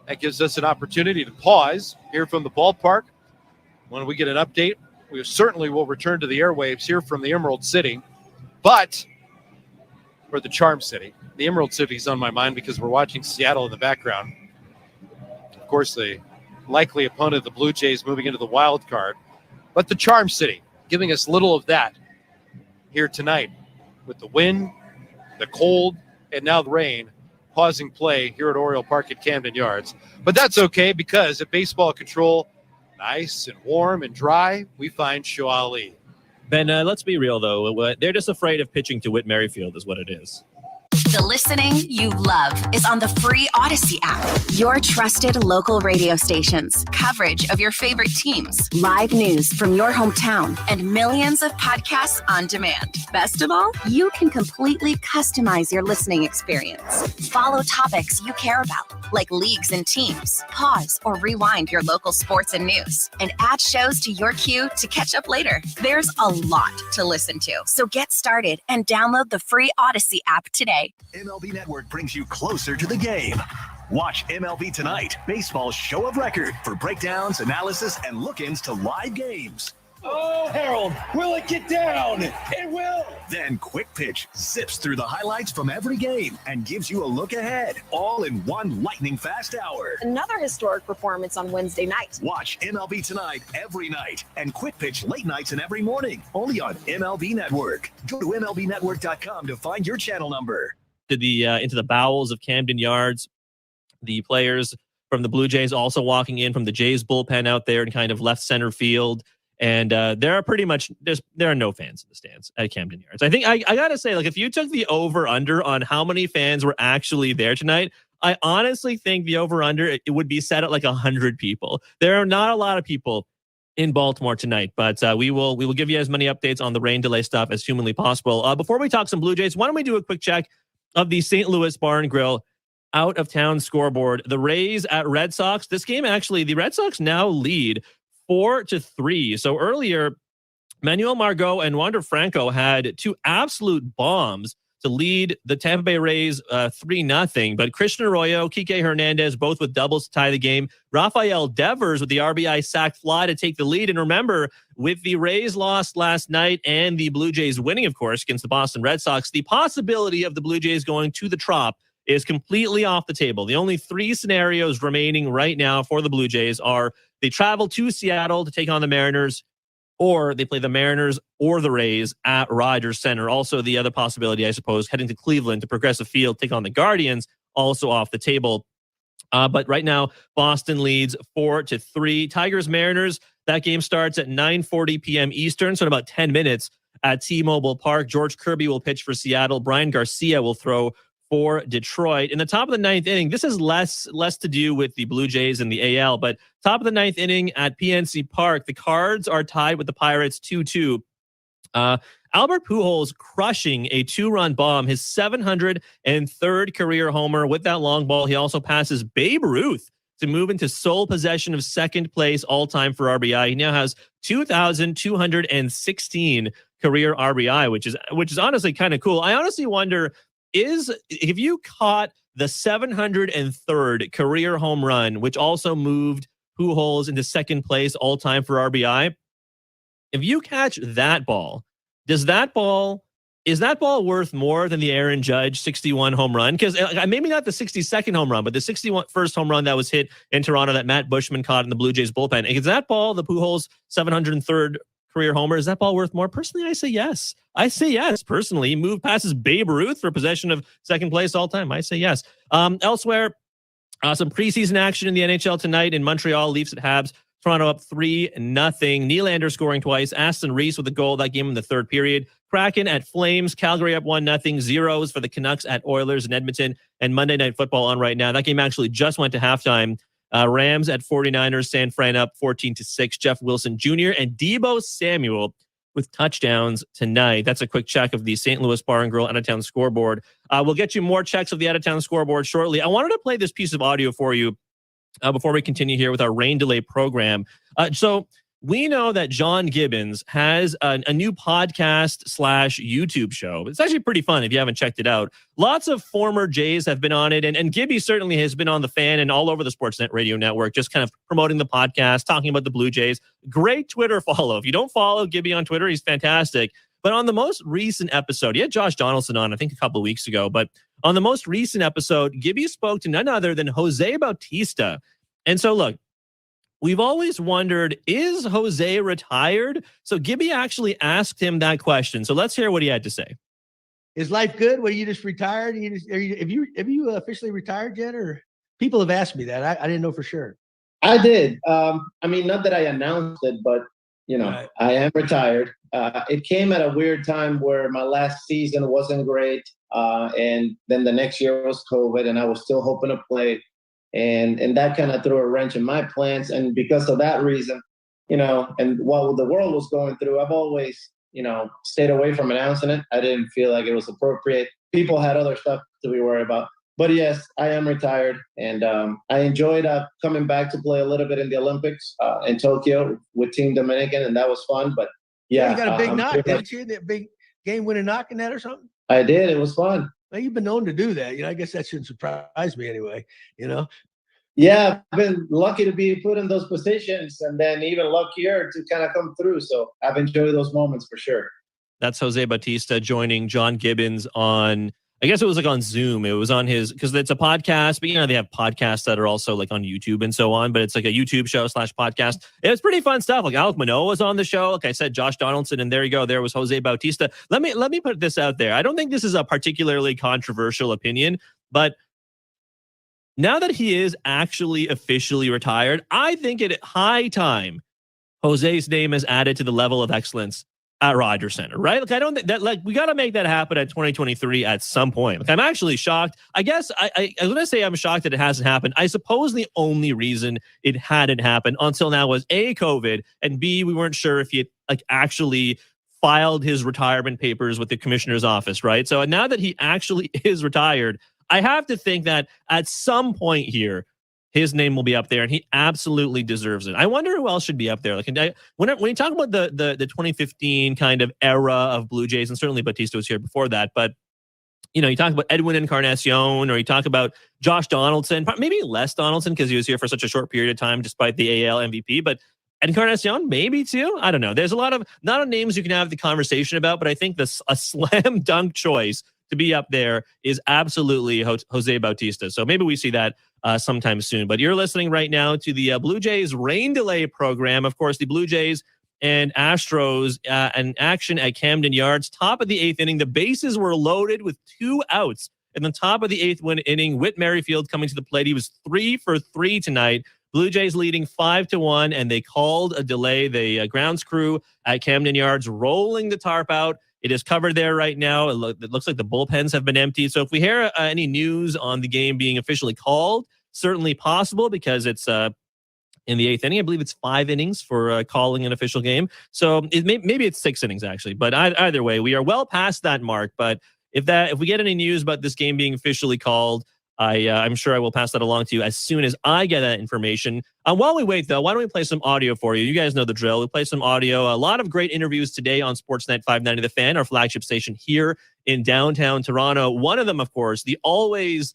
That gives us an opportunity to pause, hear from the ballpark. When we get an update, we certainly will return to the airwaves here from the Emerald City. But, or the Charm City. The Emerald City is on my mind because we're watching Seattle in the background. Of course, the likely opponent of the Blue Jays moving into the wild card. But the Charm City, giving us little of that here tonight with the wind, the cold, and now the rain, pausing play here at Oriole Park at Camden Yards. But that's okay because at Baseball Control, nice and warm and dry, we find Show Ali. Ben, let's be real, though. They're just afraid of pitching to Whit Merrifield is what it is. The listening you love is on the free Odyssey app. Your trusted local radio stations, coverage of your favorite teams, live news from your hometown, and millions of podcasts on demand. Best of all, you can completely customize your listening experience. Follow topics you care about, like leagues and teams. Pause or rewind your local sports and news, and add shows to your queue to catch up later. There's a lot to listen to, so get started and download the free Odyssey app today. MLB Network brings you closer to the game. Watch MLB Tonight, baseball's show of record for breakdowns, analysis, and look-ins to live games. Oh, Harold, will it get down? It will. Then Quick Pitch zips through the highlights from every game and gives you a look ahead, all in one lightning-fast hour. Another historic performance on Wednesday night. Watch MLB Tonight every night and Quick Pitch late nights and every morning, only on MLB Network. Go to MLBnetwork.com to find your channel number. Into the bowels of Camden Yards. The players from the Blue Jays also walking in from the Jays bullpen out there in kind of left center field. And there are no fans in the stands at Camden Yards. I think I got to say, like, if you took the over-under on how many fans were actually there tonight, I honestly think the over-under, it would be set at like 100 people. There are not a lot of people in Baltimore tonight, but we will give you as many updates on the rain delay stuff as humanly possible. Before we talk some Blue Jays, why don't we do a quick check of the St. Louis Bar and Grill out-of-town scoreboard. The Rays at Red Sox. This game, actually, the Red Sox now lead 4-3. So earlier, Manuel Margot and Wander Franco had two absolute bombs to lead the Tampa Bay Rays 3-0. But Christian Arroyo, Kike Hernandez, both with doubles to tie the game. Rafael Devers with the RBI sac fly to take the lead. And remember, with the Rays lost last night and the Blue Jays winning, of course, against the Boston Red Sox, the possibility of the Blue Jays going to the Trop is completely off the table. The only three scenarios remaining right now for the Blue Jays are they travel to Seattle to take on the Mariners, or they play the Mariners or the Rays at Rogers Center. Also, the other possibility, I suppose, heading to Cleveland to Progressive Field, take on the Guardians, also off the table. But right now, Boston leads 4-3. Tigers-Mariners, that game starts at 9:40 p.m. Eastern, so in about 10 minutes at T-Mobile Park. George Kirby will pitch for Seattle. Brian Garcia will throw for Detroit. In the top of the ninth inning, this is less to do with the Blue Jays and the AL, but top of the ninth inning at PNC Park, the Cards are tied with the Pirates 2-2. Albert Pujols crushing a 2-run bomb, his 703rd career homer with that long ball. He also passes Babe Ruth to move into sole possession of second place all-time for RBI. He now has 2,216 career RBI, which is honestly kind of cool. I honestly wonder, if you caught the 703rd career home run, which also moved Pujols into second place all-time for RBI, if you catch that ball, is that ball worth more than the Aaron Judge 61 home run? Because maybe not the 62nd home run, but the 61st home run that was hit in Toronto that Matt Bushman caught in the Blue Jays bullpen. Is that ball, the Pujols 703rd career homer, is that ball worth more? Personally, I say yes. Personally, he moved passes Babe Ruth for possession of second place all time. I say yes. Elsewhere, some preseason action in the NHL tonight in Montreal. Leafs at Habs. Toronto up 3-0. Nylander scoring twice. Aston Reese with a goal that game in the third period. Kraken at Flames. Calgary up 1-0. Zeros for the Canucks at Oilers in Edmonton. And Monday Night Football on right now. That game actually just went to halftime. Rams at 49ers. San Fran up 14-6. Jeff Wilson Jr. and Deebo Samuel with touchdowns tonight. That's a quick check of the St. Louis Bar and Grill out-of-town scoreboard. We'll get you more checks of the out-of-town scoreboard shortly. I wanted to play this piece of audio for you before we continue here with our rain delay program. So we know that John Gibbons has a new podcast / YouTube show. It's actually pretty fun if you haven't checked it out. Lots of former Jays have been on it, and Gibby certainly has been on the Fan and all over the Sportsnet radio network, just kind of promoting the podcast, talking about the Blue Jays. Great Twitter follow. If you don't follow Gibby on Twitter, he's fantastic. But on the most recent episode, he had Josh Donaldson on, I think a couple of weeks ago, but on the most recent episode, Gibby spoke to none other than Jose Bautista. And so look, we've always wondered, is Jose retired? So Gibby actually asked him that question. So let's hear what he had to say. Is life good? Well, you just retired? Have you officially retired yet? Or people have asked me that. I didn't know for sure. I did. I mean, not that I announced it, but Right. I am retired. It came at a weird time where my last season wasn't great, and then the next year was COVID, and I was still hoping to play, and that kind of threw a wrench in my plans. And because of that reason, and while the world was going through, I've always stayed away from announcing it. I didn't feel like it was appropriate. People had other stuff to be worried about. But yes, I am retired, and I enjoyed coming back to play a little bit in the Olympics in Tokyo with Team Dominican, and that was fun. But yeah, You got a big knock, didn't you? That big game-winning knock in that or something? I did. It was fun. Well, you've been known to do that. I guess that shouldn't surprise me anyway. Yeah, I've been lucky to be put in those positions, and then even luckier to kind of come through. So I've enjoyed those moments for sure. That's Jose Bautista joining John Gibbons on, I guess it was like on Zoom. It was on his, because it's a podcast, but they have podcasts that are also like on YouTube and so on, but it's like a YouTube show / podcast. It was pretty fun stuff. Like Alec Manoah was on the show. Like I said, Josh Donaldson, and there you go. There was Jose Bautista. Let me put this out there. I don't think this is a particularly controversial opinion, but now that he is actually officially retired, I think it high time Jose's name is added to the level of excellence at Rogers Center, right? Like, I don't think that, we got to make that happen at 2023 at some point. Like, I'm actually shocked. I guess I was going to say I'm shocked that it hasn't happened. I suppose the only reason it hadn't happened until now was A, COVID, and B, we weren't sure if he had, actually filed his retirement papers with the commissioner's office, right? So now that he actually is retired, I have to think that at some point here, his name will be up there, and he absolutely deserves it. I wonder who else should be up there. Like when you talk about the 2015 kind of era of Blue Jays, and certainly Bautista was here before that, but you talk about Edwin Encarnacion, or you talk about Josh Donaldson, maybe less Donaldson because he was here for such a short period of time, despite the AL MVP, but Encarnacion maybe too. I don't know. There's a lot of not names you can have the conversation about, but I think a slam dunk choice to be up there is absolutely Jose Bautista. So maybe we see that sometime soon. But you're listening right now to the Blue Jays rain delay program. Of course, the Blue Jays and Astros in action at Camden Yards. Top of the 8th inning. The bases were loaded with 2 outs. In the top of the 8th inning, Whit Merrifield coming to the plate. He was 3 for 3 tonight. Blue Jays leading 5-1, and they called a delay. The grounds crew at Camden Yards rolling the tarp out. It is covered there right now. It looks like the bullpens have been emptied. So if we hear any news on the game being officially called, certainly possible because it's in the 8th inning. I believe it's 5 innings for calling an official game. So maybe it's 6 innings actually. But either way, we are well past that mark. But if we get any news about this game being officially called, I'm sure I will pass that along to you as soon as I get that information. While we wait, though, why don't we play some audio for you? You guys know the drill. We'll play some audio. A lot of great interviews today on Sportsnet 590 The Fan, our flagship station here in downtown Toronto. One of them, of course, the always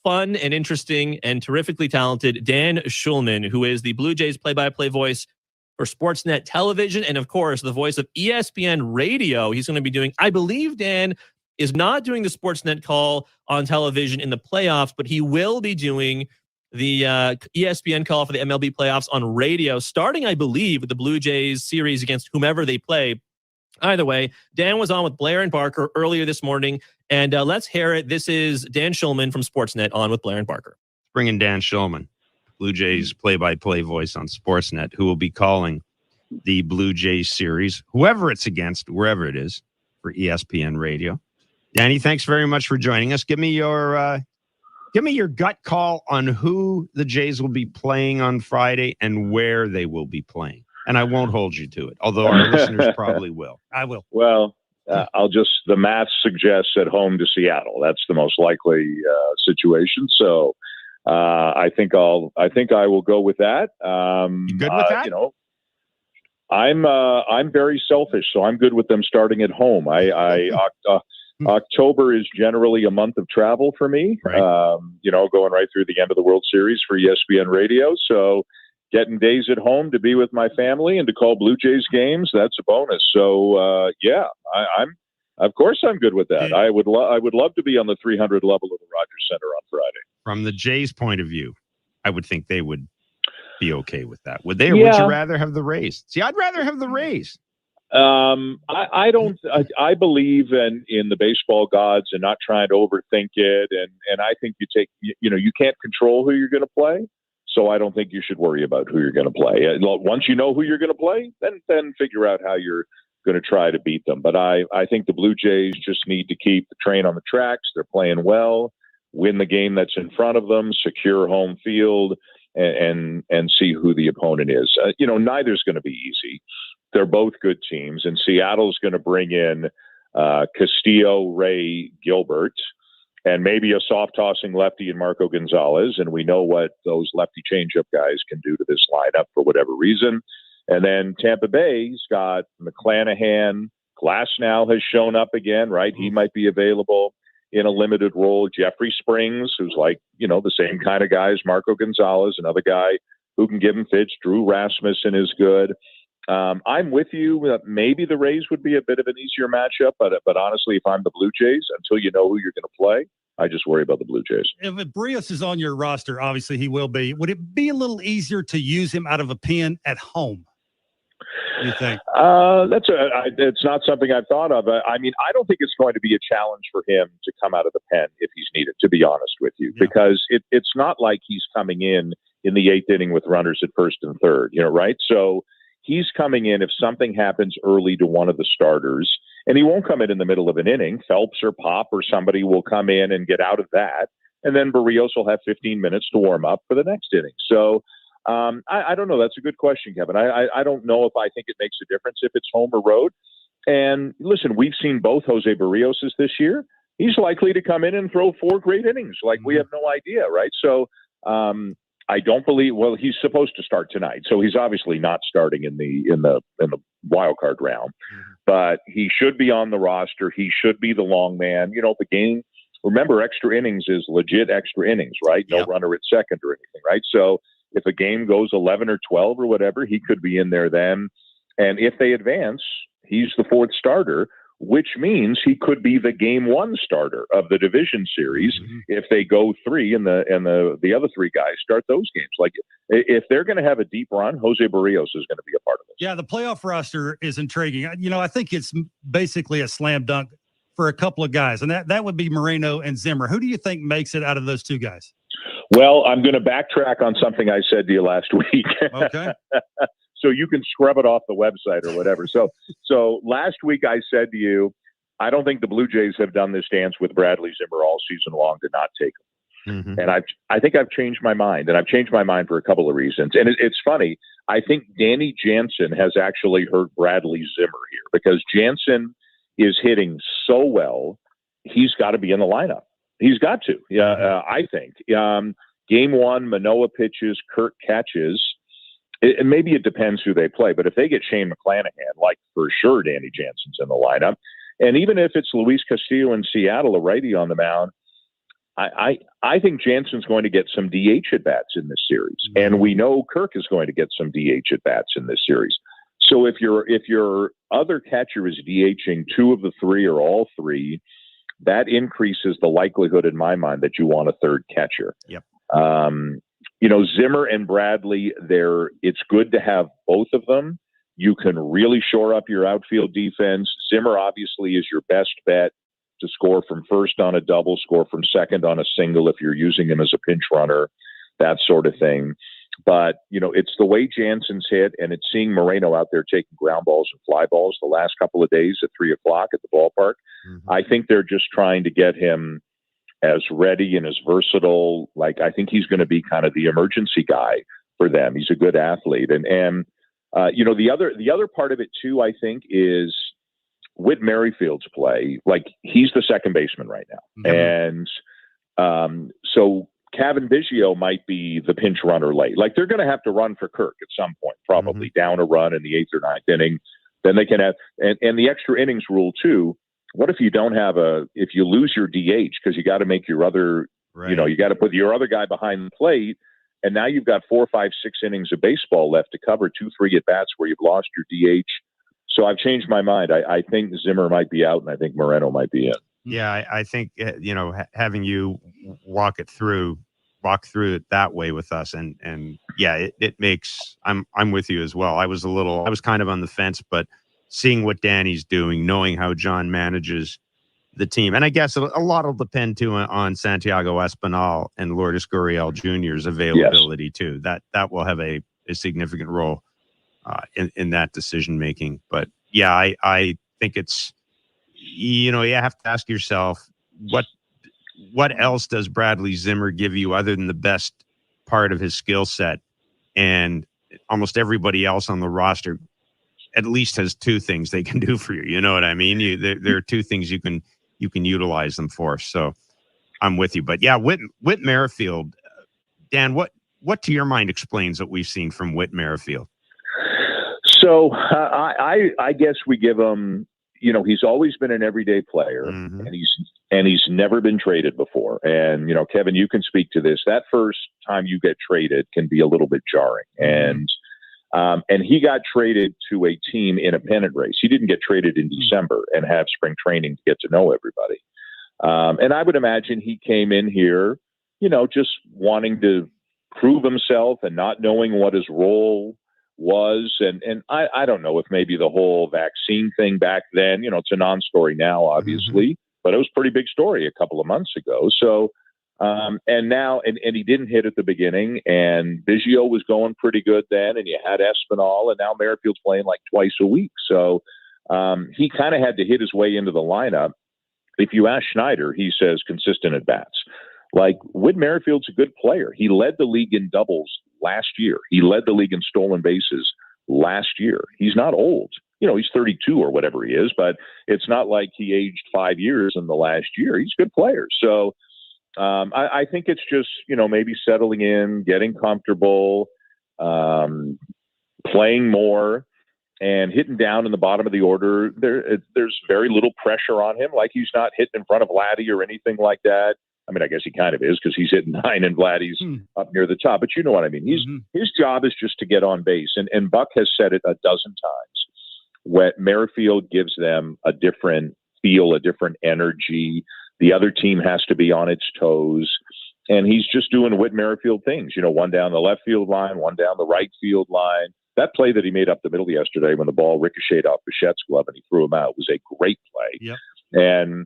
fun and interesting and terrifically talented Dan Schulman, who is the Blue Jays play-by-play voice for Sportsnet Television and, of course, the voice of ESPN Radio. He's going to be doing, I believe, Dan is not doing the Sportsnet call on television in the playoffs, but he will be doing the ESPN call for the MLB playoffs on radio, starting, I believe, with the Blue Jays series against whomever they play. Either way, Dan was on with Blair and Barker earlier this morning, and let's hear it. This is Dan Schulman from Sportsnet on with Blair and Barker. Bringing Dan Schulman, Blue Jays play-by-play voice on Sportsnet, who will be calling the Blue Jays series, whoever it's against, wherever it is, for ESPN Radio. Danny, thanks very much for joining us. Give me your gut call on who the Jays will be playing on Friday and where they will be playing. And I won't hold you to it, although our listeners probably will. I will. Well, the math suggests at home to Seattle. That's the most likely situation. So I think I will go with that. You good with that? I'm very selfish, so I'm good with them starting at home. October is generally a month of travel for me, right. Going right through the end of the World Series for ESPN Radio. So getting days at home to be with my family and to call Blue Jays games, that's a bonus. So, of course I'm good with that. I would love to be on the 300 level of the Rogers Center on Friday. From the Jays' point of view, I would think they would be okay with that? Would they, or would you rather have the Rays? See, I'd rather have the Rays. I don't. I believe in the baseball gods and not trying to overthink it. And I think you can't control who you're going to play. So I don't think you should worry about who you're going to play. Once you know who you're going to play, then figure out how you're going to try to beat them. But I think the Blue Jays just need to keep the train on the tracks. They're playing well, win the game that's in front of them, secure home field, and see who the opponent is. Neither's going to be easy. They're both good teams, and Seattle's going to bring in Castillo, Ray, Gilbert, and maybe a soft-tossing lefty in Marco Gonzalez, and we know what those lefty changeup guys can do to this lineup for whatever reason. And then Tampa Bay's got McClanahan. Glasnow has shown up again, right? He might be available in a limited role. Jeffrey Springs, who's like, the same kind of guy as Marco Gonzalez, another guy who can give him fits. Drew Rasmussen is good. I'm with you. Maybe the Rays would be a bit of an easier matchup, but honestly, if I'm the Blue Jays, until you know who you're going to play, I just worry about the Blue Jays. If Barrios is on your roster, obviously he will be. Would it be a little easier to use him out of a pen at home? You think? It's not something I've thought of. I don't think it's going to be a challenge for him to come out of the pen if he's needed, to be honest with you, because it's not like he's coming in the eighth inning with runners at first and third, right? So he's coming in if something happens early to one of the starters, and he won't come in the middle of an inning. Phelps or Pop or somebody will come in and get out of that, and then Barrios will have 15 minutes to warm up for the next inning. So I don't know. That's a good question, Kevin. I don't know if I think it makes a difference if it's home or road. And listen, we've seen both Jose Barrioses this year. He's likely to come in and throw 4 great innings. We have no idea, right? So I don't believe. Well, he's supposed to start tonight, so he's obviously not starting in the wild card round. But he should be on the roster. He should be the long man. The game. Remember, extra innings is legit extra innings, right? No runner at second or anything, right? So if a game goes 11 or 12 or whatever, he could be in there then. And if they advance, he's the 4th starter, which means he could be the game 1 starter of the division series if they go 3 and the other 3 guys start those games. Like, if they're going to have a deep run, Jose Barrios is going to be a part of it. Yeah, the playoff roster is intriguing. I think it's basically a slam dunk for a couple of guys, and that would be Moreno and Zimmer. Who do you think makes it out of those 2 guys? Well, I'm going to backtrack on something I said to you last week. Okay. So you can scrub it off the website or whatever. So last week I said to you, I don't think the Blue Jays have done this dance with Bradley Zimmer all season long to not take him. And I think I've changed my mind, and I've changed my mind for a couple of reasons. And it's funny. I think Danny Jansen has actually hurt Bradley Zimmer here because Jansen is hitting so well. He's got to be in the lineup. He's got to. I think. Game 1, Manoah pitches, Kirk catches. And maybe it depends who they play, but if they get Shane McClanahan, like for sure Danny Jansen's in the lineup. And even if it's Luis Castillo in Seattle, a righty on the mound, I think Jansen's going to get some DH at-bats in this series. And we know Kirk is going to get some DH at-bats in this series. So if your other catcher is DHing 2 of the 3 or all 3, that increases the likelihood in my mind that you want a 3rd catcher. Yep. Zimmer and Bradley, it's good to have both of them. You can really shore up your outfield defense. Zimmer obviously is your best bet to score from first on a double, score from second on a single if you're using him as a pinch runner, that sort of thing. But, it's the way Jansen's hit, and it's seeing Moreno out there taking ground balls and fly balls the last couple of days at 3:00 at the ballpark. I think they're just trying to get him as ready and as versatile. Like, I think he's going to be kind of the emergency guy for them. He's a good athlete. And the other part of it too, I think, is Whit Merrifield's play. Like, he's the second baseman right now. And so Kevin Biggio might be the pinch runner late. Like, they're going to have to run for Kirk at some point, probably down a run in the 8th or 9th inning. Then they can have, and the extra innings rule too. What if you don't have if you lose your DH because you got to make your other, you got to put your other guy behind the plate, and now you've got 4, 5, 6 innings of baseball left to cover, 2, 3 at bats where you've lost your DH. So I've changed my mind. I think Zimmer might be out, and I think Moreno might be in. Yeah, I think having you walk it through walk through it that way with us. And yeah, it makes, I'm with you as well. I was kind of on the fence, but seeing what Danny's doing, knowing how John manages the team, and I guess a lot will depend too on Santiago Espinal and Lourdes Gurriel Jr.'s availability too. That will have a significant role in that decision making. But yeah, I think it's, you have to ask yourself, what else does Bradley Zimmer give you other than the best part of his skill set? And almost everybody else on the roster at least has two things they can do for you. You know what I mean? There are two things you can utilize them for. So I'm with you. But yeah, Whit Merrifield, Dan, what to your mind explains what we've seen from Whit Merrifield? So I guess we give him, he's always been an everyday player, and he's never been traded before. And, Kevin, you can speak to this. That first time you get traded can be a little bit jarring. And he got traded to a team in a pennant race. He didn't get traded in December and have spring training to get to know everybody. And I would imagine he came in here, just wanting to prove himself and not knowing what his role was. And I don't know if maybe the whole vaccine thing back then, it's a non-story now, obviously, but it was a pretty big story a couple of months ago. So, and now, and he didn't hit at the beginning, and Biggio was going pretty good then, and you had Espinal, and now Merrifield's playing like twice a week. So he kind of had to hit his way into the lineup. If you ask Schneider, he says consistent at bats. Like, Whit Merrifield's a good player. He led the league in doubles last year. He led the league in stolen bases last year. He's not old. He's 32 or whatever he is, but it's not like he aged 5 years in the last year. He's a good player. So I think it's just, maybe settling in, getting comfortable, playing more, and hitting down in the bottom of the order. There's very little pressure on him. Like, he's not hitting in front of Vladdy or anything like that. I mean, I guess he kind of is because he's hitting 9 and Vladdy's up near the top. But you know what I mean? His job is just to get on base. And Buck has said it a dozen times. When Merrifield gives them a different feel, a different energy. The other team has to be on its toes. And he's just doing Whit Merrifield things. One down the left field line, one down the right field line. That play that he made up the middle yesterday when the ball ricocheted off Bichette's glove and he threw him out was a great play. Yep. And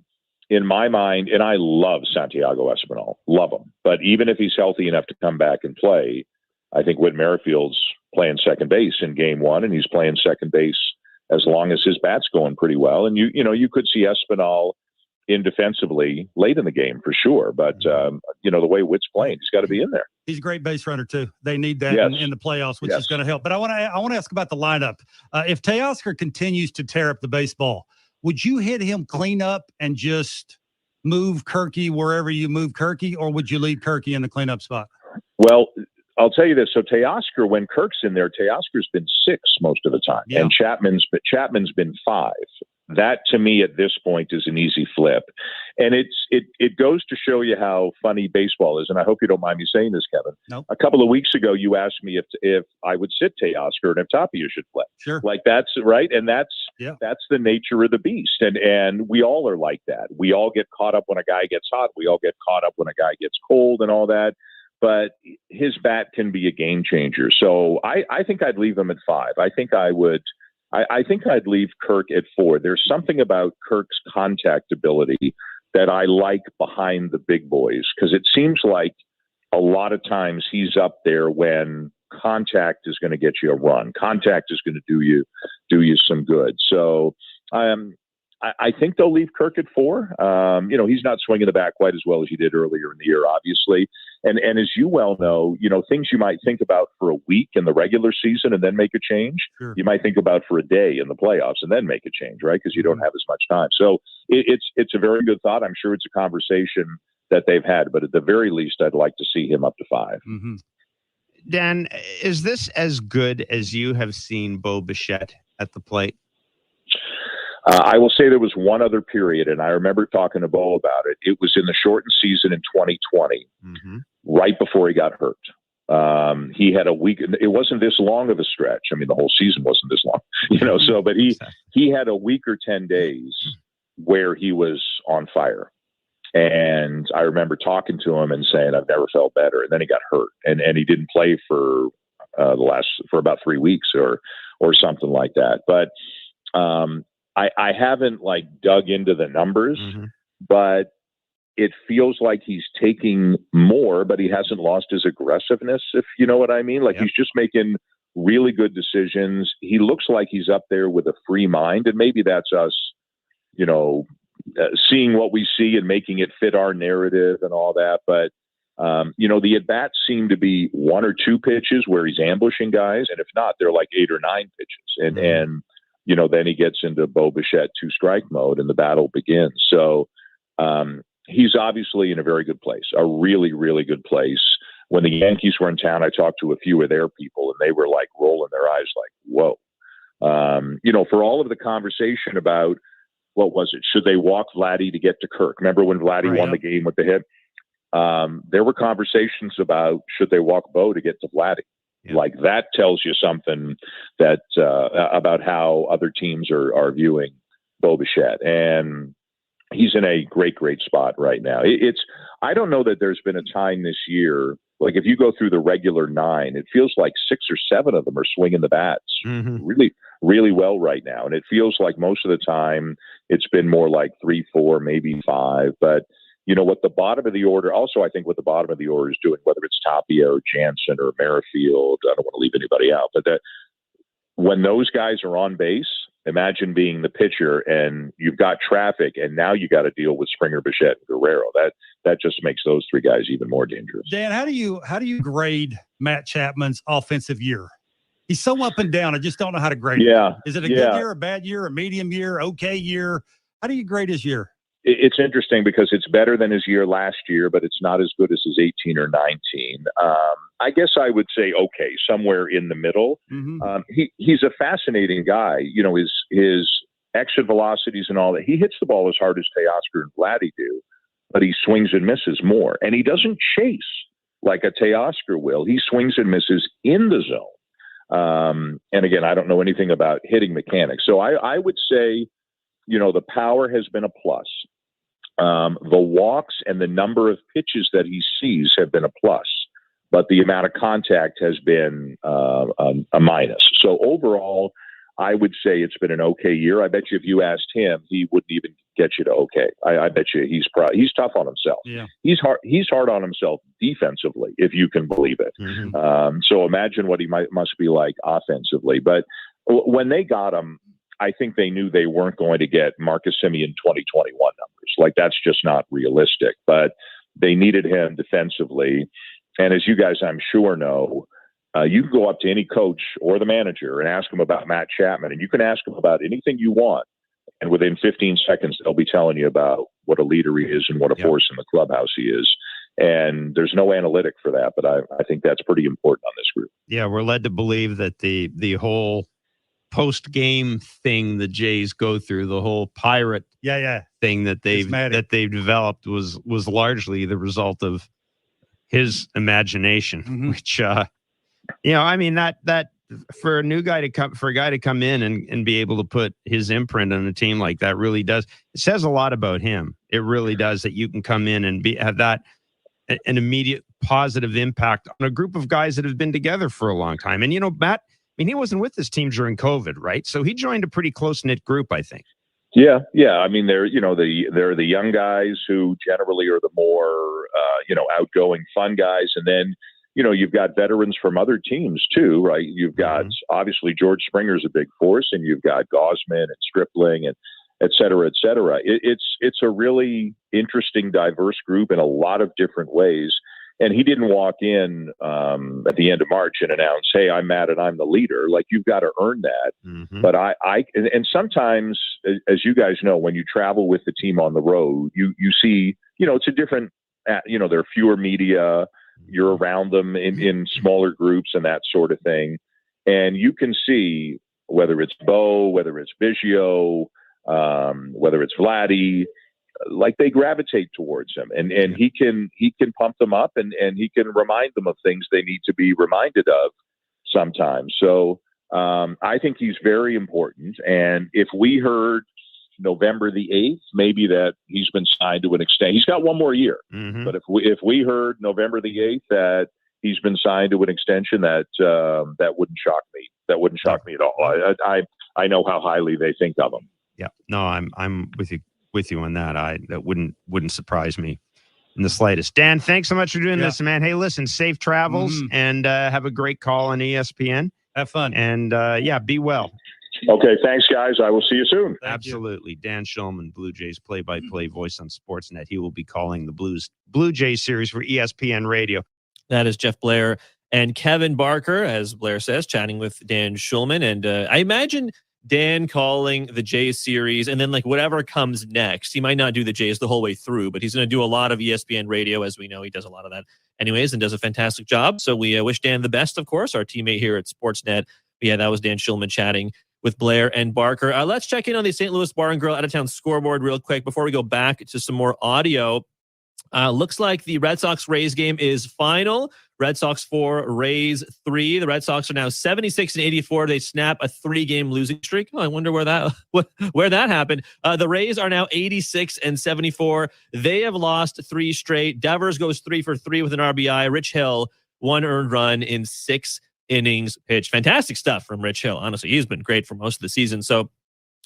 in my mind, and I love Santiago Espinal, love him. But even if he's healthy enough to come back and play, I think Whit Merrifield's playing second base in game one, and he's playing second base as long as his bat's going pretty well. And you could see Espinal in defensively late in the game for sure. But the way Whit's playing, he's got to be in there. He's a great base runner too. They need that in the playoffs, which is going to help. But I want to ask about the lineup. If Teoscar continues to tear up the baseball, would you hit him clean up and just move Kirky wherever you move Kirky, or would you leave Kirky in the cleanup spot? Well, I'll tell you this. So Teoscar, when Kirk's in there, Teoscar's been 6 most of the time, and Chapman's been 5. That, to me, at this point, is an easy flip. And it goes to show you how funny baseball is. And I hope you don't mind me saying this, Kevin. Nope. A couple of weeks ago, you asked me if I would sit Teoscar and if Tapia should play. Sure. Like, that's right. And that's the nature of the beast. And we all are like that. We all get caught up when a guy gets hot. We all get caught up when a guy gets cold and all that. But his bat can be a game changer. So I think I'd leave him at 5. I think I'd leave Kirk at 4. There's something about Kirk's contact ability that I like behind the big boys, because it seems like a lot of times he's up there when contact is going to get you a run. Contact is going to do you some good. So I think they'll leave Kirk at 4. He's not swinging the bat quite as well as he did earlier in the year, obviously. And as you well know, things you might think about for a week in the regular season and then make a change, you might think about for a day in the playoffs and then make a change, right? Because you don't have as much time. So it's a very good thought. I'm sure it's a conversation that they've had, but at the very least, I'd like to see him up to 5. Mm-hmm. Dan, is this as good as you have seen Bo Bichette at the plate? I will say there was one other period, and I remember talking to Bo about it. It was in the shortened season in 2020, right before he got hurt. He had a week. It wasn't this long of a stretch. I mean, the whole season wasn't this long, but he had a week or 10 days where he was on fire. And I remember talking to him and saying, I've never felt better. And then he got hurt, and he didn't play for about 3 weeks or something like that. But I haven't like dug into the numbers, but it feels like he's taking more, but he hasn't lost his aggressiveness, if you know what I mean. Like, he's just making really good decisions. He looks like he's up there with a free mind, and maybe that's us, seeing what we see and making it fit our narrative and all that. But, the at-bats seem to be 1 or 2 pitches where he's ambushing guys. And if not, they're like 8 or 9 pitches. And then he gets into Bo Bichette 2-strike mode and the battle begins. So he's obviously in a very good place, a really, really good place. When the Yankees were in town, I talked to a few of their people, and they were like rolling their eyes like, whoa. For all of the conversation about, what was it? Should they walk Vladdy to get to Kirk? Remember when Vladdy won the game with the hit? There were conversations about, should they walk Bo to get to Vladdy? Yeah. Like, that tells you something that about how other teams are viewing Bo Bichette. And he's in a great, great spot right now. I don't know that there's been a time this year, like if you go through the regular 9, it feels like 6 or 7 of them are swinging the bats really, really well right now. And it feels like most of the time it's been more like 3, 4, maybe 5. But what the bottom of the order, also I think what the bottom of the order is doing, whether it's Tapia or Jansen or Merrifield, I don't want to leave anybody out, but that when those guys are on base, imagine being the pitcher and you've got traffic, and now you got to deal with Springer, Bichette, and Guerrero. That just makes those 3 guys even more dangerous. Dan, how do you grade Matt Chapman's offensive year? He's so up and down. I just don't know how to grade it. Is it a good year, a bad year, a medium year, okay year? How do you grade his year? It's interesting because it's better than his year last year, but it's not as good as his 18 or 19. I guess I would say, okay, somewhere in the middle. He's a fascinating guy. His exit velocities and all that. He hits the ball as hard as Teoscar and Vladdy do, but he swings and misses more. And he doesn't chase like a Teoscar will. He swings and misses in the zone. And again, I don't know anything about hitting mechanics. So I would say, the power has been a plus. The walks and the number of pitches that he sees have been a plus, but the amount of contact has been a minus. So overall, I would say it's been an okay year. I bet you if you asked him, he wouldn't even get you to okay. I bet you he's tough on himself. Yeah. He's hard on himself defensively, if you can believe it. So imagine what he must be like offensively. But when they got him, I think they knew they weren't going to get Marcus Semien 2021 numbers. Like, that's just not realistic. But they needed him defensively. And as you guys, I'm sure, know, you can go up to any coach or the manager and ask them about Matt Chapman, and you can ask them about anything you want. And within 15 seconds, they'll be telling you about what a leader he is and what a force in the clubhouse he is. And there's no analytic for that, but I think that's pretty important on this group. Yeah, we're led to believe that the whole post-game thing the Jays go through, the whole pirate thing that they've developed was largely the result of his imagination, which I mean that for a guy to come in and be able to put his imprint on a team like that really does. It says a lot about him. It really does, that you can come in and have that an immediate positive impact on a group of guys that have been together for a long time. And Matt, he wasn't with this team during COVID, right? So he joined a pretty close-knit group, I think. Yeah. I mean, they're the young guys who generally are the more outgoing, fun guys, and then you've got veterans from other teams too, right? You've got obviously George Springer's a big force, and you've got Gosman and Stripling and et cetera, et cetera. It's a really interesting, diverse group in a lot of different ways. And he didn't walk in at the end of March and announce, "Hey, I'm Matt and I'm the leader." Like, you've got to earn that. But and sometimes, as you guys know, when you travel with the team on the road, you see, it's a different, there are fewer media. You're around them in smaller groups and that sort of thing, and you can see whether it's Bo, whether it's Biggio, whether it's Vladdy. Like, they gravitate towards him, and he can pump them up and he can remind them of things they need to be reminded of sometimes. So I think he's very important. And if we heard November the 8th, maybe that he's been signed to an extension. He's got one more year. Mm-hmm. But if we heard November the 8th that he's been signed to an extension, that wouldn't shock me. That wouldn't shock me at all. I know how highly they think of him. Yeah. No, I'm with you on that. That wouldn't surprise me in the slightest. Dan, thanks so much for doing this, man. Hey, listen, safe travels and have a great call on ESPN. Have fun. And be well. Okay, thanks, guys. I will see you soon. Absolutely. Dan Shulman, Blue Jays play-by-play voice on Sportsnet. He will be calling the Blue Jays series for ESPN Radio. That is Jeff Blair and Kevin Barker, as Blair says, chatting with Dan Shulman. And I imagine Dan calling the Jays series, and then like whatever comes next. He might not do the Jays the whole way through, but he's going to do a lot of ESPN Radio. As we know, he does a lot of that anyways and does a fantastic job. So we wish Dan the best, of course, our teammate here at Sportsnet. But yeah, that was Dan Shulman chatting with Blair and Barker. Let's check in on the St. Louis Bar and Grill out-of-town scoreboard real quick before we go back to some more audio. Looks like the Red Sox-Rays game is final. Red Sox 4, Rays 3. The Red Sox are now 76-84. They snap a 3-game losing streak. Oh, I wonder where that happened. The Rays are now 86-74. They have lost 3 straight. Devers goes 3 for 3 with an RBI. Rich Hill, 1 earned run in 6 innings pitched. Fantastic stuff from Rich Hill. Honestly, he's been great for most of the season. So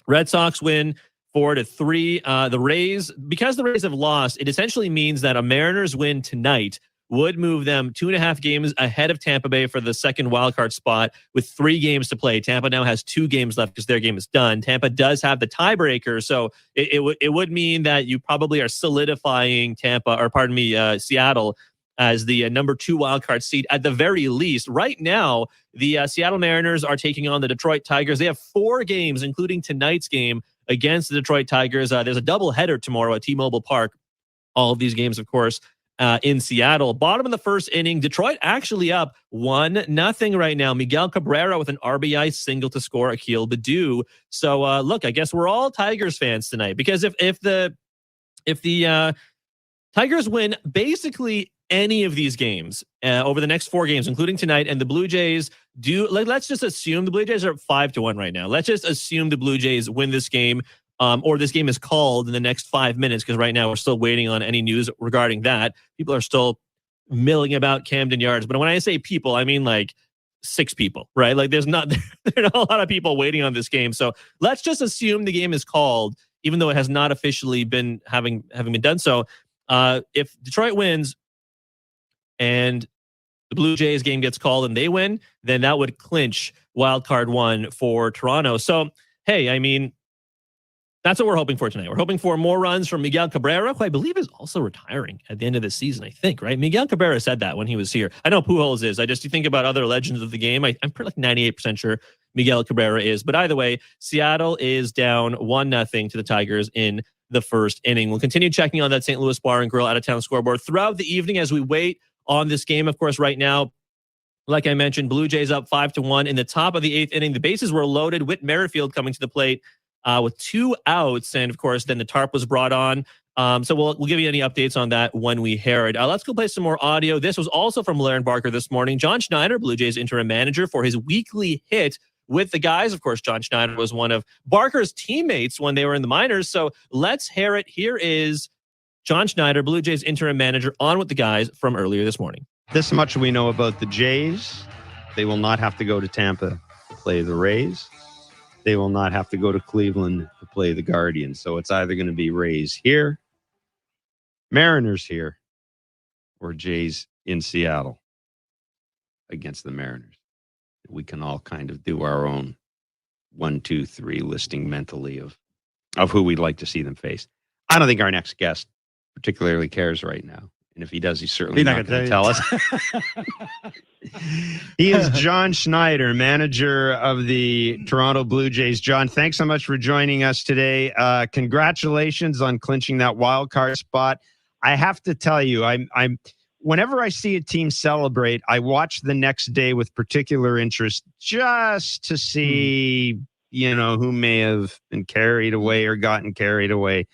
Red Sox win 4-3. The Rays, because the Rays have lost, it essentially means that a Mariners win tonight would move them 2.5 games ahead of Tampa Bay for the second wildcard spot with 3 games to play. Tampa now has 2 games left because their game is done. Tampa does have the tiebreaker, so it would mean that you probably are solidifying Seattle as the number 2 wildcard seed at the very least. Right now, the Seattle Mariners are taking on the Detroit Tigers. They have 4 games, including tonight's game against the Detroit Tigers. There's a doubleheader tomorrow at T-Mobile Park. All of these games, of course, in Seattle. Bottom of the first inning, Detroit actually up 1-0 right now. Miguel Cabrera with an RBI single to score Akil Baddoo. So look, I guess we're all Tigers fans tonight, because if the Tigers win basically any of these games over the next 4 games, including tonight, and the Blue Jays let's just assume the Blue Jays are 5-1 right now. Let's just assume the Blue Jays win this game, or this game is called in the next 5 minutes, because right now we're still waiting on any news regarding that. People are still milling about Camden Yards. But when I say people, I mean like 6 people, right? Like there are not a lot of people waiting on this game. So let's just assume the game is called, even though it has not officially been having been done so. If Detroit wins and the Blue Jays game gets called and they win, then that would clinch wildcard 1 for Toronto. So, hey, I mean, that's what we're hoping for tonight. We're hoping for more runs from Miguel Cabrera, who I believe is also retiring at the end of the season, I think, right? Miguel Cabrera said that when he was here. I know Pujols is. You think about other legends of the game, I'm pretty like 98% sure Miguel Cabrera is. But either way, Seattle is down 1-0 to the Tigers in the first inning. We'll continue checking on that St. Louis Bar and Grill out-of-town scoreboard throughout the evening as we wait on this game. Of course, right now, like I mentioned, Blue Jays up 5-1 in the top of the 8th inning. The bases were loaded. Whit Merrifield coming to the plate with 2 outs. And of course, then the tarp was brought on. So we'll give you any updates on that when we hear it. Let's go play some more audio. This was also from Blair and Barker this morning. John Schneider, Blue Jays interim manager, for his weekly hit with the guys. Of course, John Schneider was one of Barker's teammates when they were in the minors. So let's hear it. Here is John Schneider, Blue Jays interim manager, on with the guys from earlier this morning. This much we know about the Jays. They will not have to go to Tampa to play the Rays. They will not have to go to Cleveland to play the Guardians. So it's either going to be Rays here, Mariners here, or Jays in Seattle against the Mariners. We can all kind of do our own 1, 2, 3 listing mentally of who we'd like to see them face. I don't think our next guest particularly cares right now. And if he does, he's certainly not going to tell us. He is John Schneider, manager of the Toronto Blue Jays. John, thanks so much for joining us today. Congratulations on clinching that wild card spot. I have to tell you, I'm whenever I see a team celebrate, I watch the next day with particular interest, just to see, who may have been carried away or gotten carried away.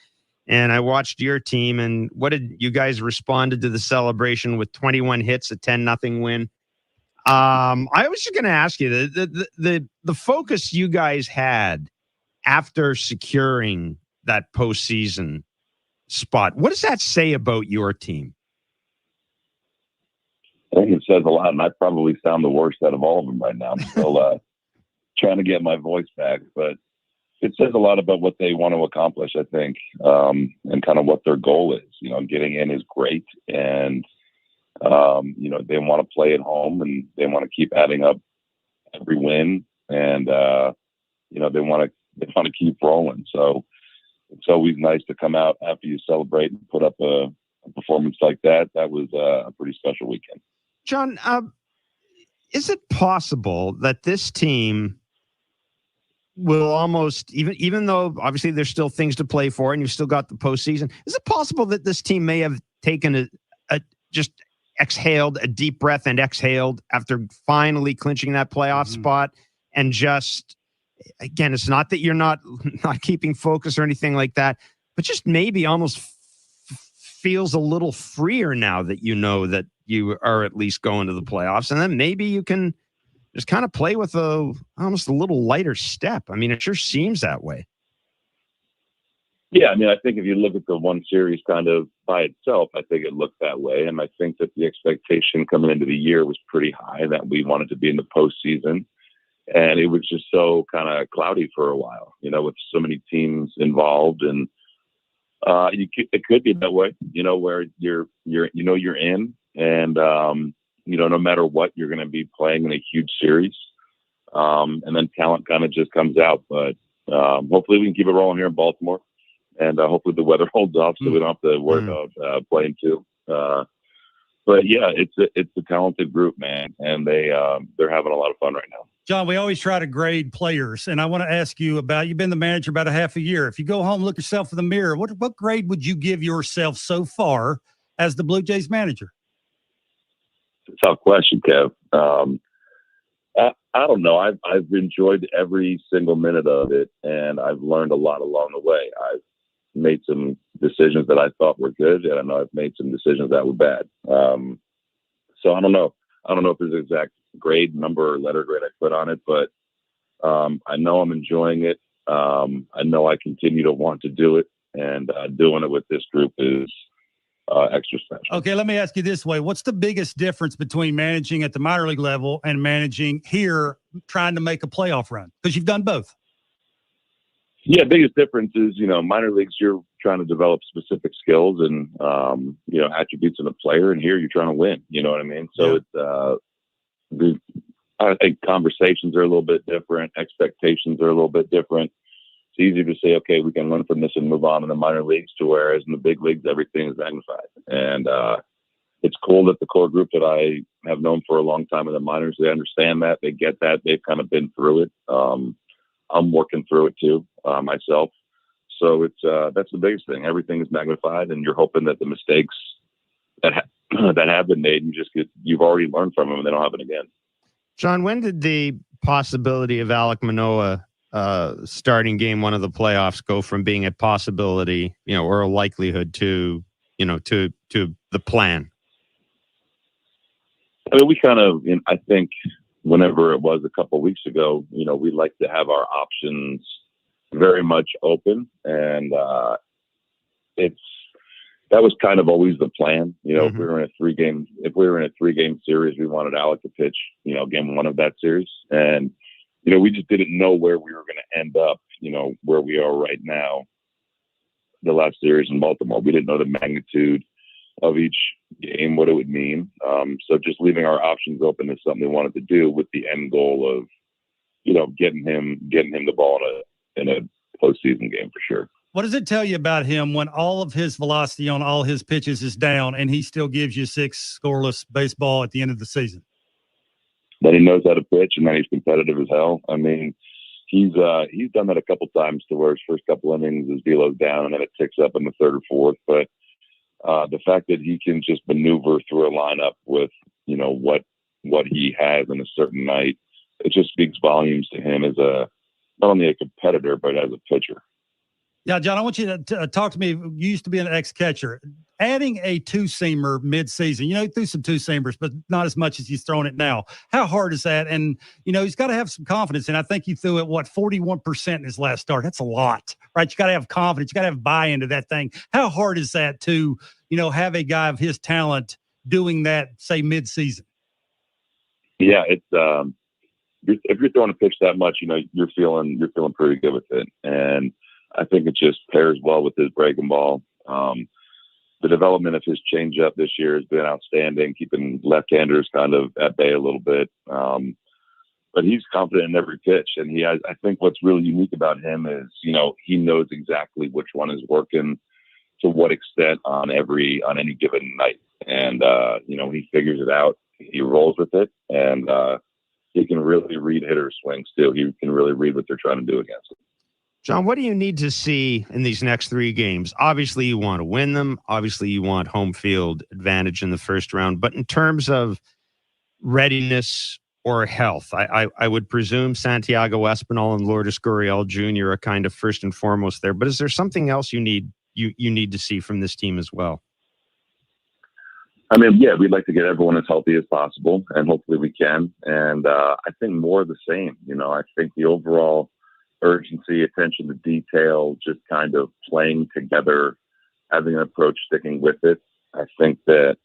And I watched your team, and what did you guys responded to the celebration with 21 hits, a 10-0 win? I was just going to ask you the focus you guys had after securing that postseason spot. What does that say about your team? I think it says a lot, and I probably sound the worst out of all of them right now. I'm still trying to get my voice back, but it says a lot about what they want to accomplish, I think, and kind of what their goal is. Getting in is great, and they want to play at home, and they want to keep adding up every win, and they want to keep rolling. So it's always nice to come out after you celebrate and put up a performance like that. That was a pretty special weekend. John, is it possible that this team will almost, even though obviously there's still things to play for and you've still got the postseason, is it possible that this team may have taken just exhaled a deep breath and exhaled after finally clinching that playoff spot, and just, again, it's not that you're not keeping focus or anything like that, but just maybe almost feels a little freer now that that you are at least going to the playoffs, and then maybe you can just kind of play with almost a little lighter step. I mean, it sure seems that way. Yeah, I mean, I think if you look at the one series kind of by itself, I think it looked that way. And I think that the expectation coming into the year was pretty high that we wanted to be in the postseason. And it was just so kind of cloudy for a while, with so many teams involved. And it could be that way, where you're in, and, no matter what, you're going to be playing in a huge series. And then talent kind of just comes out. But hopefully we can keep it rolling here in Baltimore. And hopefully the weather holds off so we don't have to worry about playing too. But yeah, it's a talented group, man, and they're having a lot of fun right now. John, we always try to grade players, and I want to ask you about, you've been the manager about a half a year. If you go home, look yourself in the mirror, what grade would you give yourself so far as the Blue Jays manager? It's a tough question, Kev. I don't know. I've enjoyed every single minute of it, and I've learned a lot along the way. I've made some decisions that I thought were good, and I know I've made some decisions that were bad. So I don't know. I don't know if there's an exact grade, number, or letter grade I put on it, but I know I'm enjoying it. I know I continue to want to do it, and doing it with this group is extra special. Okay, let me ask you this way. What's the biggest difference between managing at the minor league level and managing here, trying to make a playoff run? Because you've done both. Yeah, biggest difference is, minor leagues, you're trying to develop specific skills and, attributes in a player. And here you're trying to win, you know what I mean? So I think conversations are a little bit different. Expectations are a little bit different. It's easier to say, okay, we can learn from this and move on in the minor leagues, to whereas in the big leagues, everything is magnified. And it's cool that the core group that I have known for a long time in the minors, they understand that, they get that, they've kind of been through it. I'm working through it too, myself. So that's the biggest thing. Everything is magnified, and you're hoping that the mistakes that have been made, you've already learned from them, and they don't happen again. John, when did the possibility of Alek Manoah starting game one of the playoffs go from being a possibility, or a likelihood to the plan? I mean, we kind of, I think whenever it was a couple of weeks ago, we like to have our options very much open. And that was kind of always the plan. If we were in a 3-game series, we wanted Alek to pitch, game one of that series. And, we just didn't know where we were going to end up, where we are right now, the last series in Baltimore. We didn't know the magnitude of each game, what it would mean. So just leaving our options open is something we wanted to do, with the end goal of, getting him the ball in a postseason game for sure. What does it tell you about him when all of his velocity on all his pitches is down and he still gives you 6 scoreless baseball at the end of the season? That he knows how to pitch, and that he's competitive as hell. I mean, he's done that a couple times, to where his first couple innings his velo's down and then it ticks up in the third or fourth. But the fact that he can just maneuver through a lineup with, what he has in a certain night, it just speaks volumes to him as not only a competitor, but as a pitcher. Yeah, John, I want you to talk to me. You used to be an ex-catcher. Adding a two-seamer mid-season, he threw some two-seamers, but not as much as he's throwing it now. How hard is that? And, he's got to have some confidence. And I think he threw it, 41% in his last start. That's a lot, right? You got to have confidence. You got to have buy-in to that thing. How hard is that to, have a guy of his talent doing that, say, mid-season? Yeah, it's if you're throwing a pitch that much, you're feeling pretty good with it. And I think it just pairs well with his breaking ball. The development of his changeup this year has been outstanding, keeping left-handers kind of at bay a little bit. But he's confident in every pitch, and I think what's really unique about him is, he knows exactly which one is working to what extent on any given night. And, he figures it out. He rolls with it, and he can really read hitters' swings too. He can really read what they're trying to do against him. John, what do you need to see in these next 3 games? Obviously, you want to win them. Obviously, you want home field advantage in the first round. But in terms of readiness or health, I would presume Santiago Espinal and Lourdes Gurriel Jr. are kind of first and foremost there. But is there something else you need to see from this team as well? I mean, yeah, we'd like to get everyone as healthy as possible, and hopefully we can. And I think more of the same. I think the overall urgency, attention to detail, just kind of playing together, having an approach, sticking with it. I think that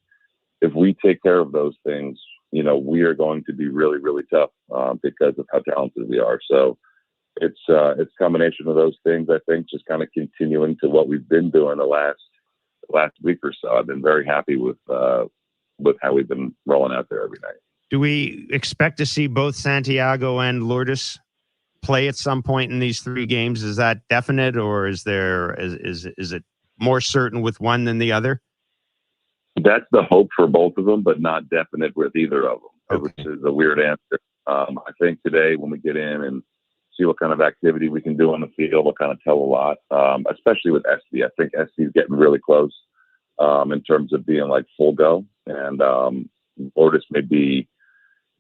if we take care of those things, we are going to be really, really tough because of how talented we are. So it's a combination of those things. I think just kind of continuing to what we've been doing the last week or so. I've been very happy with how we've been rolling out there every night. Do we expect to see both Santiago and Lourdes play at some point in these 3 games? Is that definite, or is it more certain with one than the other? That's the hope for both of them, but not definite with either of them, Okay. which is a weird answer. I think today when we get in and see what kind of activity we can do on the field, will kind of tell a lot, especially with SC. I think SC is getting really close in terms of being like full go, and Lourdes may be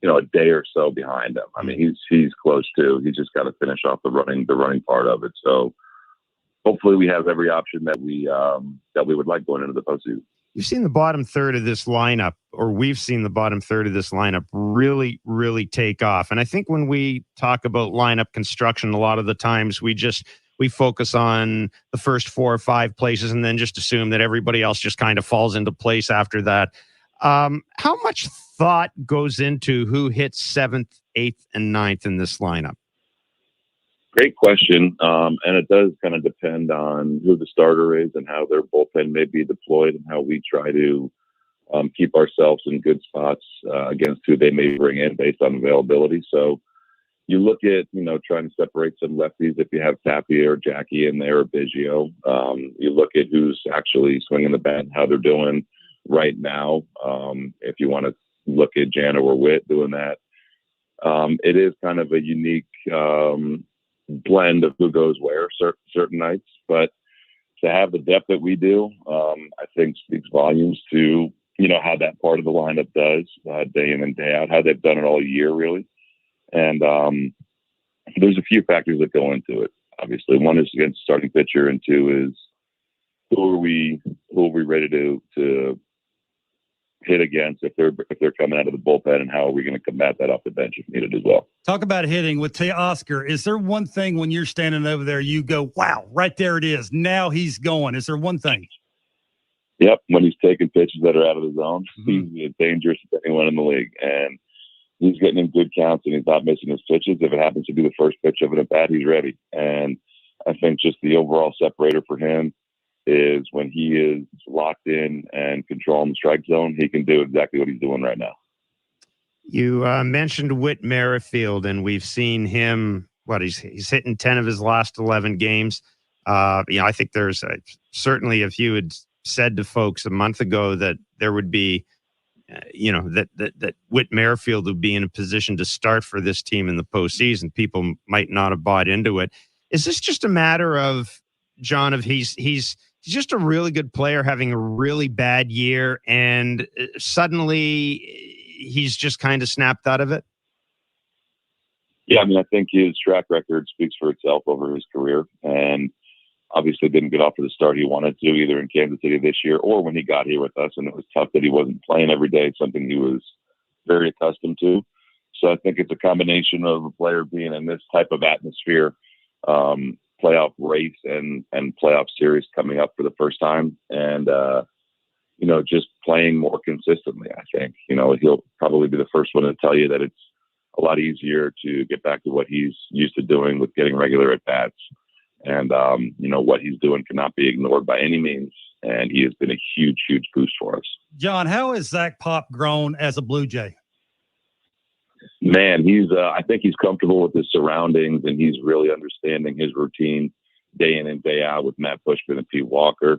a day or so behind him. I mean, he's close too. He's just got to finish off the running part of it. So hopefully we have every option that we would like going into the postseason. You've seen the bottom third of this lineup, or we've seen the bottom third of this lineup really, really take off. And I think when we talk about lineup construction, a lot of the times we focus on the first 4 or 5 places and then just assume that everybody else just kind of falls into place after that. How much thought goes into who hits 7th, 8th, and 9th in this lineup? Great question. And it does kind of depend on who the starter is and how their bullpen may be deployed and how we try to keep ourselves in good spots against who they may bring in based on availability. So you look at, trying to separate some lefties if you have Tapia or Jackie in there or Biggio. You look at who's actually swinging the bat, how they're doing right now. If you want to look at Jano or Witt doing that. It is kind of a unique blend of who goes where certain nights, but to have the depth that we do, I think speaks volumes to, how that part of the lineup does day in and day out, how they've done it all year really. And there's a few factors that go into it. Obviously, one is against the starting pitcher, and 2 is who are we ready to hit against if they're coming out of the bullpen, and how are we going to combat that off the bench if needed as well. Talk about hitting with Teoscar. Is there one thing when you're standing over there you go, wow, right there it is. Now he's going. Is there one thing? Yep. When he's taking pitches that are out of the zone, he's dangerous to anyone in the league. And he's getting in good counts and he's not missing his pitches. If it happens to be the first pitch of an at bat, he's ready. And I think just the overall separator for him is when he is locked in and controlling the strike zone, he can do exactly what he's doing right now. You mentioned Whit Merrifield, and we've seen him. He's hitting 10 of his last 11 games. I think there's certainly, if you had said to folks a month ago that there would be, that Whit Merrifield would be in a position to start for this team in the postseason, people might not have bought into it. Is this just a matter of, John, of he's just a really good player having a really bad year, and suddenly he's just kind of snapped out of it? Yeah, I mean, I think his track record speaks for itself over his career. And, obviously didn't get off to the start he wanted to, either in Kansas City this year or when he got here with us. And it was tough that he wasn't playing every day, something he was very accustomed to. So I think it's a combination of a player being in this type of atmosphere, playoff race and playoff series coming up for the first time. And, just playing more consistently, I think. He'll probably be the first one to tell you that it's a lot easier to get back to what he's used to doing with getting regular at-bats. And, what he's doing cannot be ignored by any means. And he has been a huge, huge boost for us. John, how has Zach Pop grown as a Blue Jay? Man, I think he's comfortable with his surroundings, and he's really understanding his routine day in and day out with Matt Bushman and Pete Walker.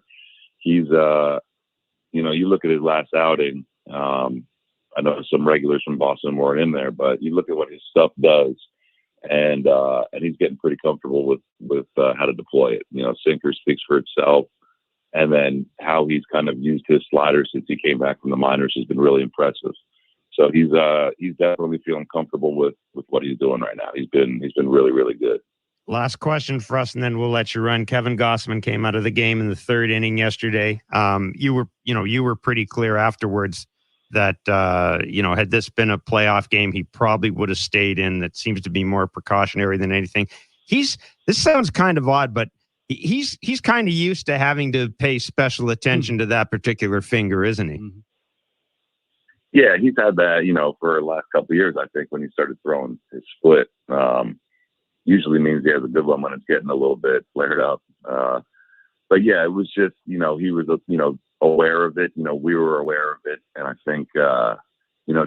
He's, you look at his last outing. I know some regulars from Boston weren't in there, but you look at what his stuff does, and he's getting pretty comfortable with how to deploy it. Sinker speaks for itself, and then how he's kind of used his slider since he came back from the minors has been really impressive. So he's definitely feeling comfortable with what he's doing right now. He's been really, really good. Last question for us, and then we'll let you run. Kevin Gossman came out of the game in the third inning yesterday. You were pretty clear afterwards that had this been a playoff game, he probably would have stayed in. That seems to be more precautionary than anything. This sounds kind of odd, but he's kind of used to having to pay special attention to that particular finger, isn't he? Mm-hmm. Yeah, he's had that, for the last couple of years. I think when he started throwing his split, usually means he has a good one when it's getting a little bit flared up. But yeah, it was just, he was, aware of it. We were aware of it. And I think,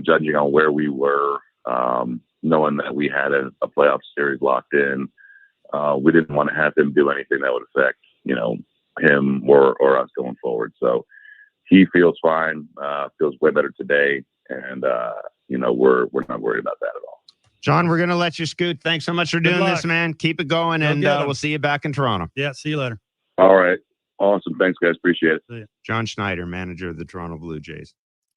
judging on where we were, knowing that we had a playoff series locked in, we didn't want to have him do anything that would affect, him or us going forward. So he feels fine, feels way better today. And, we're not worried about that at all. John, we're going to let you scoot. Thanks so much for doing this, man. Keep it going, and we'll see you back in Toronto. Yeah, see you later. All right. Awesome. Thanks, guys. Appreciate it. John Schneider, manager of the Toronto Blue Jays.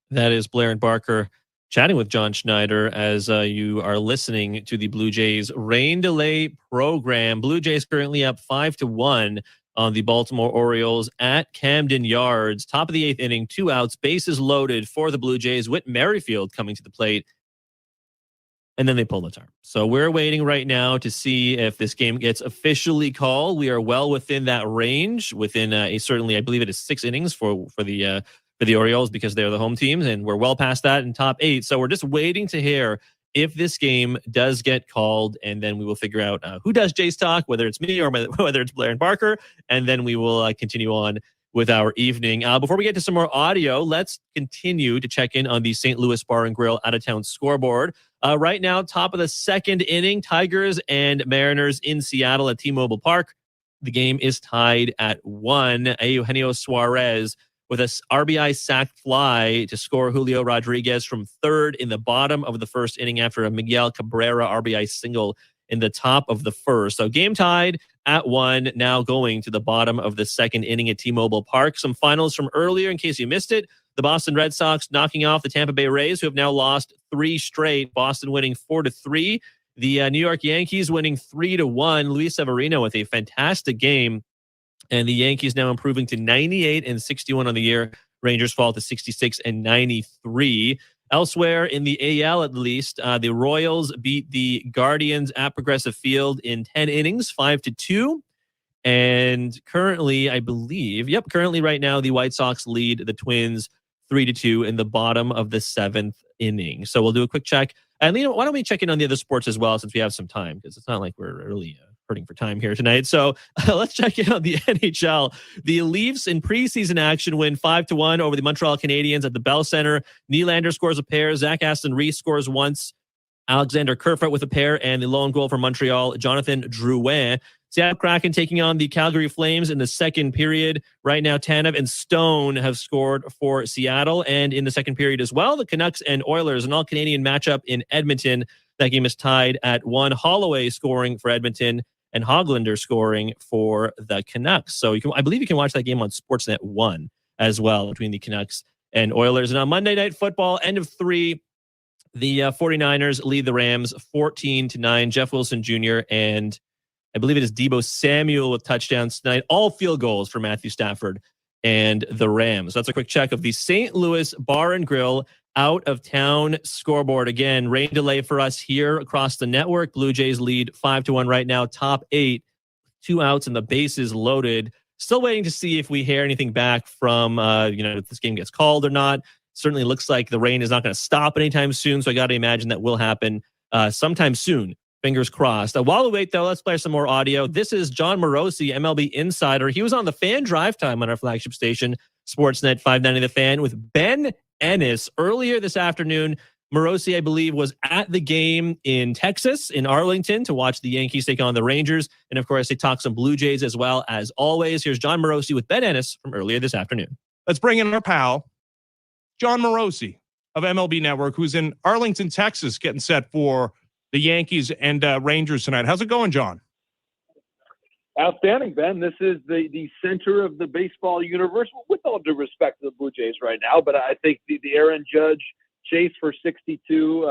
That is Blair and Barker chatting with John Schneider as you are listening to the Blue Jays rain delay program. Blue Jays currently up 5-1 on the Baltimore Orioles at Camden Yards. Top of the eighth inning, 2 outs, bases loaded for the Blue Jays. Whit Merrifield coming to the plate. And then they pull the tarp. So we're waiting right now to see if this game gets officially called. We are well within that range, within certainly, I believe it is 6 innings for the Orioles because they're the home teams, and we're well past that in top 8. So we're just waiting to hear if this game does get called, and then we will figure out who does Jays talk, whether it's me or whether it's Blair and Barker, and then we will continue on with our evening. Before we get to some more audio, let's continue to check in on the St. Louis Bar and Grill out-of-town scoreboard. Right now, top of the second inning, Tigers and Mariners in Seattle at T-Mobile Park. The game is tied at 1. Eugenio Suarez with a RBI sac fly to score Julio Rodriguez from third in the bottom of the first inning after a Miguel Cabrera RBI single in the top of the first. So game tied at 1, now going to the bottom of the second inning at T-Mobile Park. Some finals from earlier in case you missed it. The Boston Red Sox knocking off the Tampa Bay Rays, who have now lost 3 straight. Boston winning 4-3. The New York Yankees winning 3-1. Luis Severino with a fantastic game. And the Yankees now improving to 98-61 on the year. Rangers fall to 66-93. Elsewhere in the AL, at least, the Royals beat the Guardians at Progressive Field in 10 innings, 5-2. And currently, I believe, currently right now, the White Sox lead the Twins 3-2 in the bottom of the 7th inning. So we'll do a quick check. And why don't we check in on the other sports as well, since we have some time, because it's not like we're really hurting for time here tonight. So let's check in on the NHL. The Leafs in preseason action win 5-1 over the Montreal Canadiens at the Bell Center. Nylander scores a pair. Zach Aston-Reese scores once. Alexander Kerfoot with a pair, and the lone goal for Montreal, Jonathan Drouin. Seattle Kraken taking on the Calgary Flames in the second period. Right now, Tanev and Stone have scored for Seattle. And in the second period as well, the Canucks and Oilers, an all-Canadian matchup in Edmonton. That game is tied at 1. Holloway scoring for Edmonton and Hoglander scoring for the Canucks. So I believe you can watch that game on Sportsnet 1 as well between the Canucks and Oilers. And on Monday Night Football, end of 3, the 49ers lead the Rams 14-9. Jeff Wilson Jr. and I believe it is Deebo Samuel with touchdowns tonight. All field goals for Matthew Stafford and the Rams. That's a quick check of the St. Louis Bar and Grill out of town scoreboard. Again, rain delay for us here across the network. Blue Jays lead 5-1 right now. Top 8, 2 outs and the bases loaded. Still waiting to see if we hear anything back from, if this game gets called or not. Certainly looks like the rain is not going to stop anytime soon. So I got to imagine that will happen sometime soon. Fingers crossed. While we wait, though, let's play some more audio. This is John Morosi, MLB insider. He was on the Fan Drive Time on our flagship station, Sportsnet 590 The Fan, with Ben Ennis earlier this afternoon. Morosi, I believe, was at the game in Texas, in Arlington, to watch the Yankees take on the Rangers. And, of course, they talk some Blue Jays as well, as always. Here's John Morosi with Ben Ennis from earlier this afternoon. Let's bring in our pal, John Morosi of MLB Network, who's in Arlington, Texas, getting set for the Yankees and Rangers tonight. How's it going, John? Outstanding, Ben. This is the center of the baseball universe, with all due respect to the Blue Jays right now. But I think the Aaron Judge chase for 62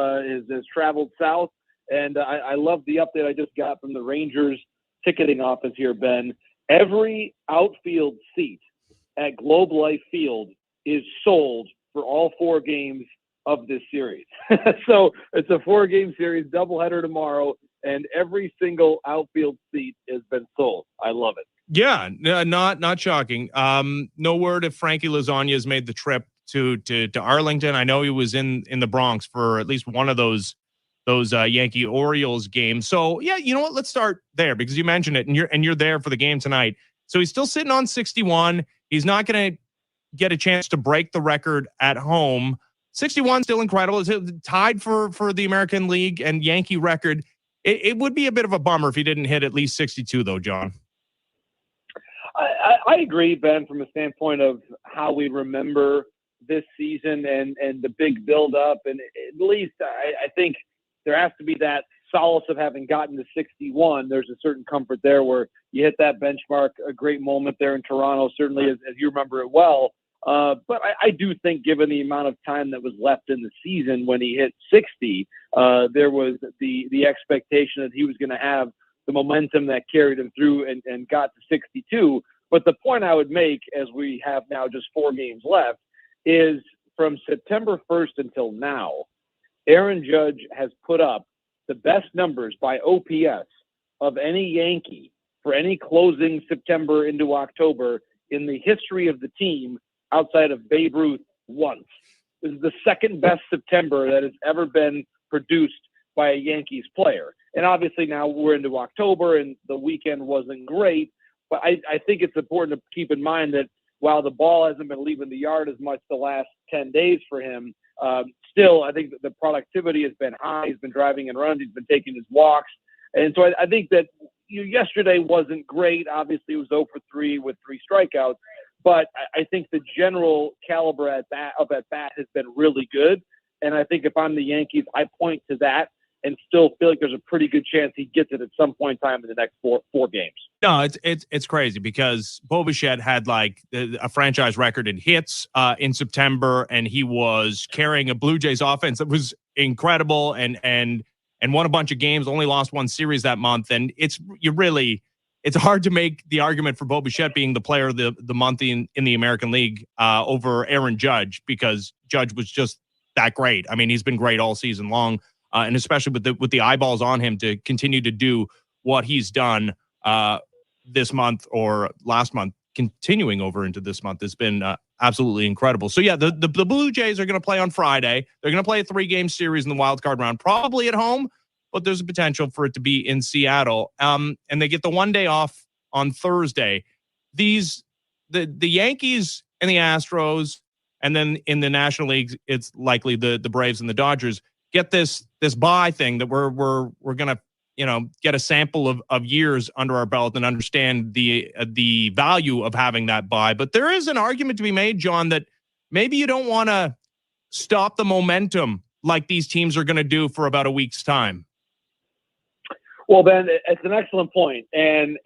has traveled south. And I love the update I just got from the Rangers ticketing office here, Ben. Every outfield seat at Globe Life Field is sold for all 4 games of this series. So it's a 4-game series, doubleheader tomorrow, and every single outfield seat has been sold. I love it. Yeah, not shocking. No word if Frankie Lasagna has made the trip to Arlington. I know he was in the Bronx for at least one of those Yankee Orioles games. So yeah, you know what? Let's start there because you mentioned it, and you're there for the game tonight. So he's still sitting on 61. He's not going to get a chance to break the record at home. 61 still incredible. It's tied for the American League and Yankee record. It would be a bit of a bummer if he didn't hit at least 62, though, John. I agree, Ben, from a standpoint of how we remember this season and the big build-up. And at least I think there has to be that solace of having gotten to 61. There's a certain comfort there where you hit that benchmark, a great moment there in Toronto, certainly as you remember it well. But I do think given the amount of time that was left in the season when he hit 60, there was the expectation that he was going to have the momentum that carried him through and got to 62. But the point I would make, as we have now just 4 games left, is from September 1st until now, Aaron Judge has put up the best numbers by OPS of any Yankee for any closing September into October in the history of the team, outside of Babe Ruth once. This is the second best September that has ever been produced by a Yankees player. And obviously now we're into October and the weekend wasn't great, but I think it's important to keep in mind that while the ball hasn't been leaving the yard as much the last 10 days for him, still I think that the productivity has been high. He's been driving and runs. He's been taking his walks. And so I think that yesterday wasn't great. Obviously, it was 0 for 3 with 3 strikeouts. But I think the general caliber at bat has been really good. And I think if I'm the Yankees, I point to that and still feel like there's a pretty good chance he gets it at some point in time in the next four games. No, it's crazy because Bo Bichette had like a franchise record in hits in September, and he was carrying a Blue Jays offense that was incredible and won a bunch of games, only lost 1 series that month. And it's hard to make the argument for Bo Bichette being the player of the month in the American League over Aaron Judge, because Judge was just that great. I mean, he's been great all season long, and especially with the eyeballs on him to continue to do what he's done this month or last month, continuing over into this month, has been absolutely incredible. So yeah, the Blue Jays are going to play on Friday. They're going to play a 3-game series in the wild card round, probably at home, but there's a potential for it to be in Seattle. And they get the 1 day off on Thursday. The Yankees and the Astros, and then in the National League, it's likely the Braves and the Dodgers get this bye thing that we're gonna get a sample of years under our belt and understand the value of having that bye. But there is an argument to be made, John, that maybe you don't want to stop the momentum like these teams are going to do for about a week's time. Well, Ben, it's an excellent point. And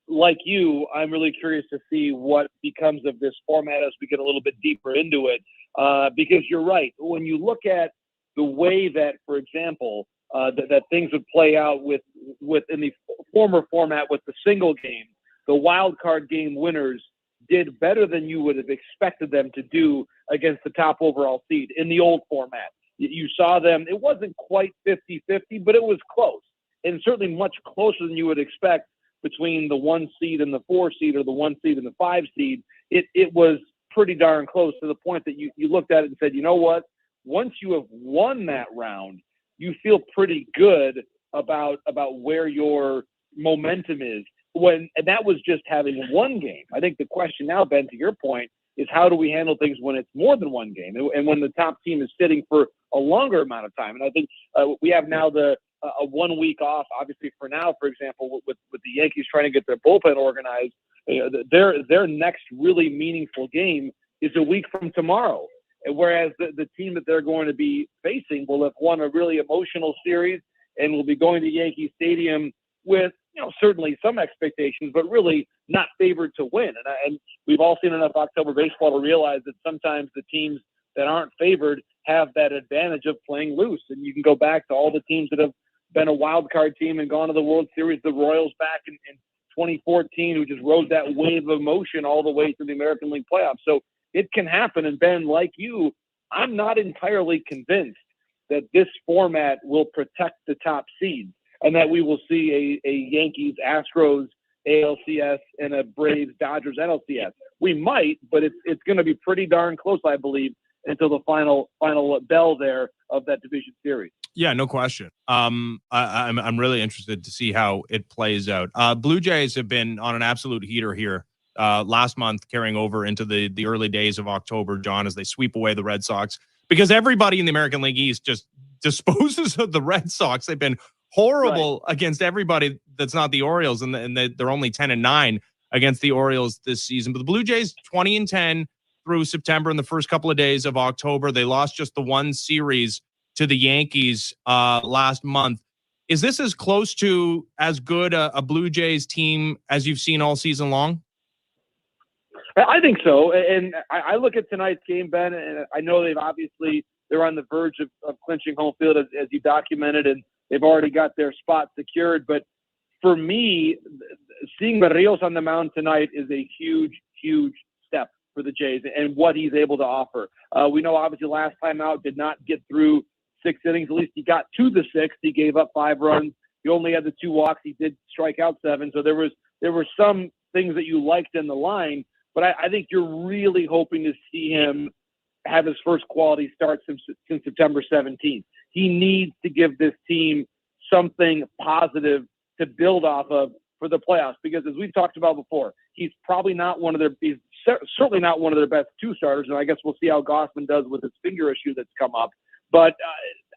like you, I'm really curious to see what becomes of this format as we get a little bit deeper into it. Because you're right. When you look at the way that, for example, that things would play out with in the former format with the single game, the wild card game winners did better than you would have expected them to do against the top overall seed in the old format. You saw them, it wasn't quite 50-50, but it was close, and certainly much closer than you would expect between the 1 seed and the 4 seed, or the 1 seed and the 5 seed. It was pretty darn close, to the point that you looked at it and said, you know what, once you have won that round, you feel pretty good about where your momentum is. And that was just having one game. I think the question now, Ben, to your point, is how do we handle things when it's more than one game, and when the top team is sitting for a longer amount of time. And I think we have now a 1 week off, obviously, for now, for example, with the Yankees trying to get their bullpen organized. Their next really meaningful game is a week from tomorrow. And whereas the team that they're going to be facing will have won a really emotional series and will be going to Yankee Stadium with, certainly some expectations, but really not favored to win. And we've all seen enough October baseball to realize that sometimes the teams that aren't favored have that advantage of playing loose. And you can go back to all the teams that have been a wild card team and gone to the World Series, the Royals back in 2014, who just rode that wave of emotion all the way through the American League playoffs. So it can happen. And Ben, like you, I'm not entirely convinced that this format will protect the top seeds, and that we will see a Yankees Astros ALCS and a Braves Dodgers NLCS. We might, but it's going to be pretty darn close, I believe, until the final bell there of that division series. Yeah, no question. I'm really interested to see how it plays out. Blue Jays have been on an absolute heater here last month, carrying over into the early days of October, John, as they sweep away the Red Sox, because everybody in the American League East just disposes of the Red Sox. They've been horrible against everybody that's not the Orioles, and they're only 10-9 against the Orioles this season. But the Blue Jays 20-10 through September and the first couple of days of October. They lost just the one series to the Yankees last month. Is this as close to as good a Blue Jays team as you've seen all season long? I think so. And I look at tonight's game, Ben, and I know they're on the verge of clinching home field, as you documented, and they've already got their spot secured. But for me, seeing Berrios on the mound tonight is a huge, huge step for the Jays and what he's able to offer. We know, obviously, last time out did not get through 6 innings. At least he got to the 6th. He gave up 5 runs. He only had the 2 walks. He did strike out 7. So there were some things that you liked in the line. But I think you're really hoping to see him have his first quality start since September 17th. He needs to give this team something positive to build off of for the playoffs, because as we've talked about before, he's certainly not one of their best 2 starters. And I guess we'll see how Gossman does with his finger issue that's come up. But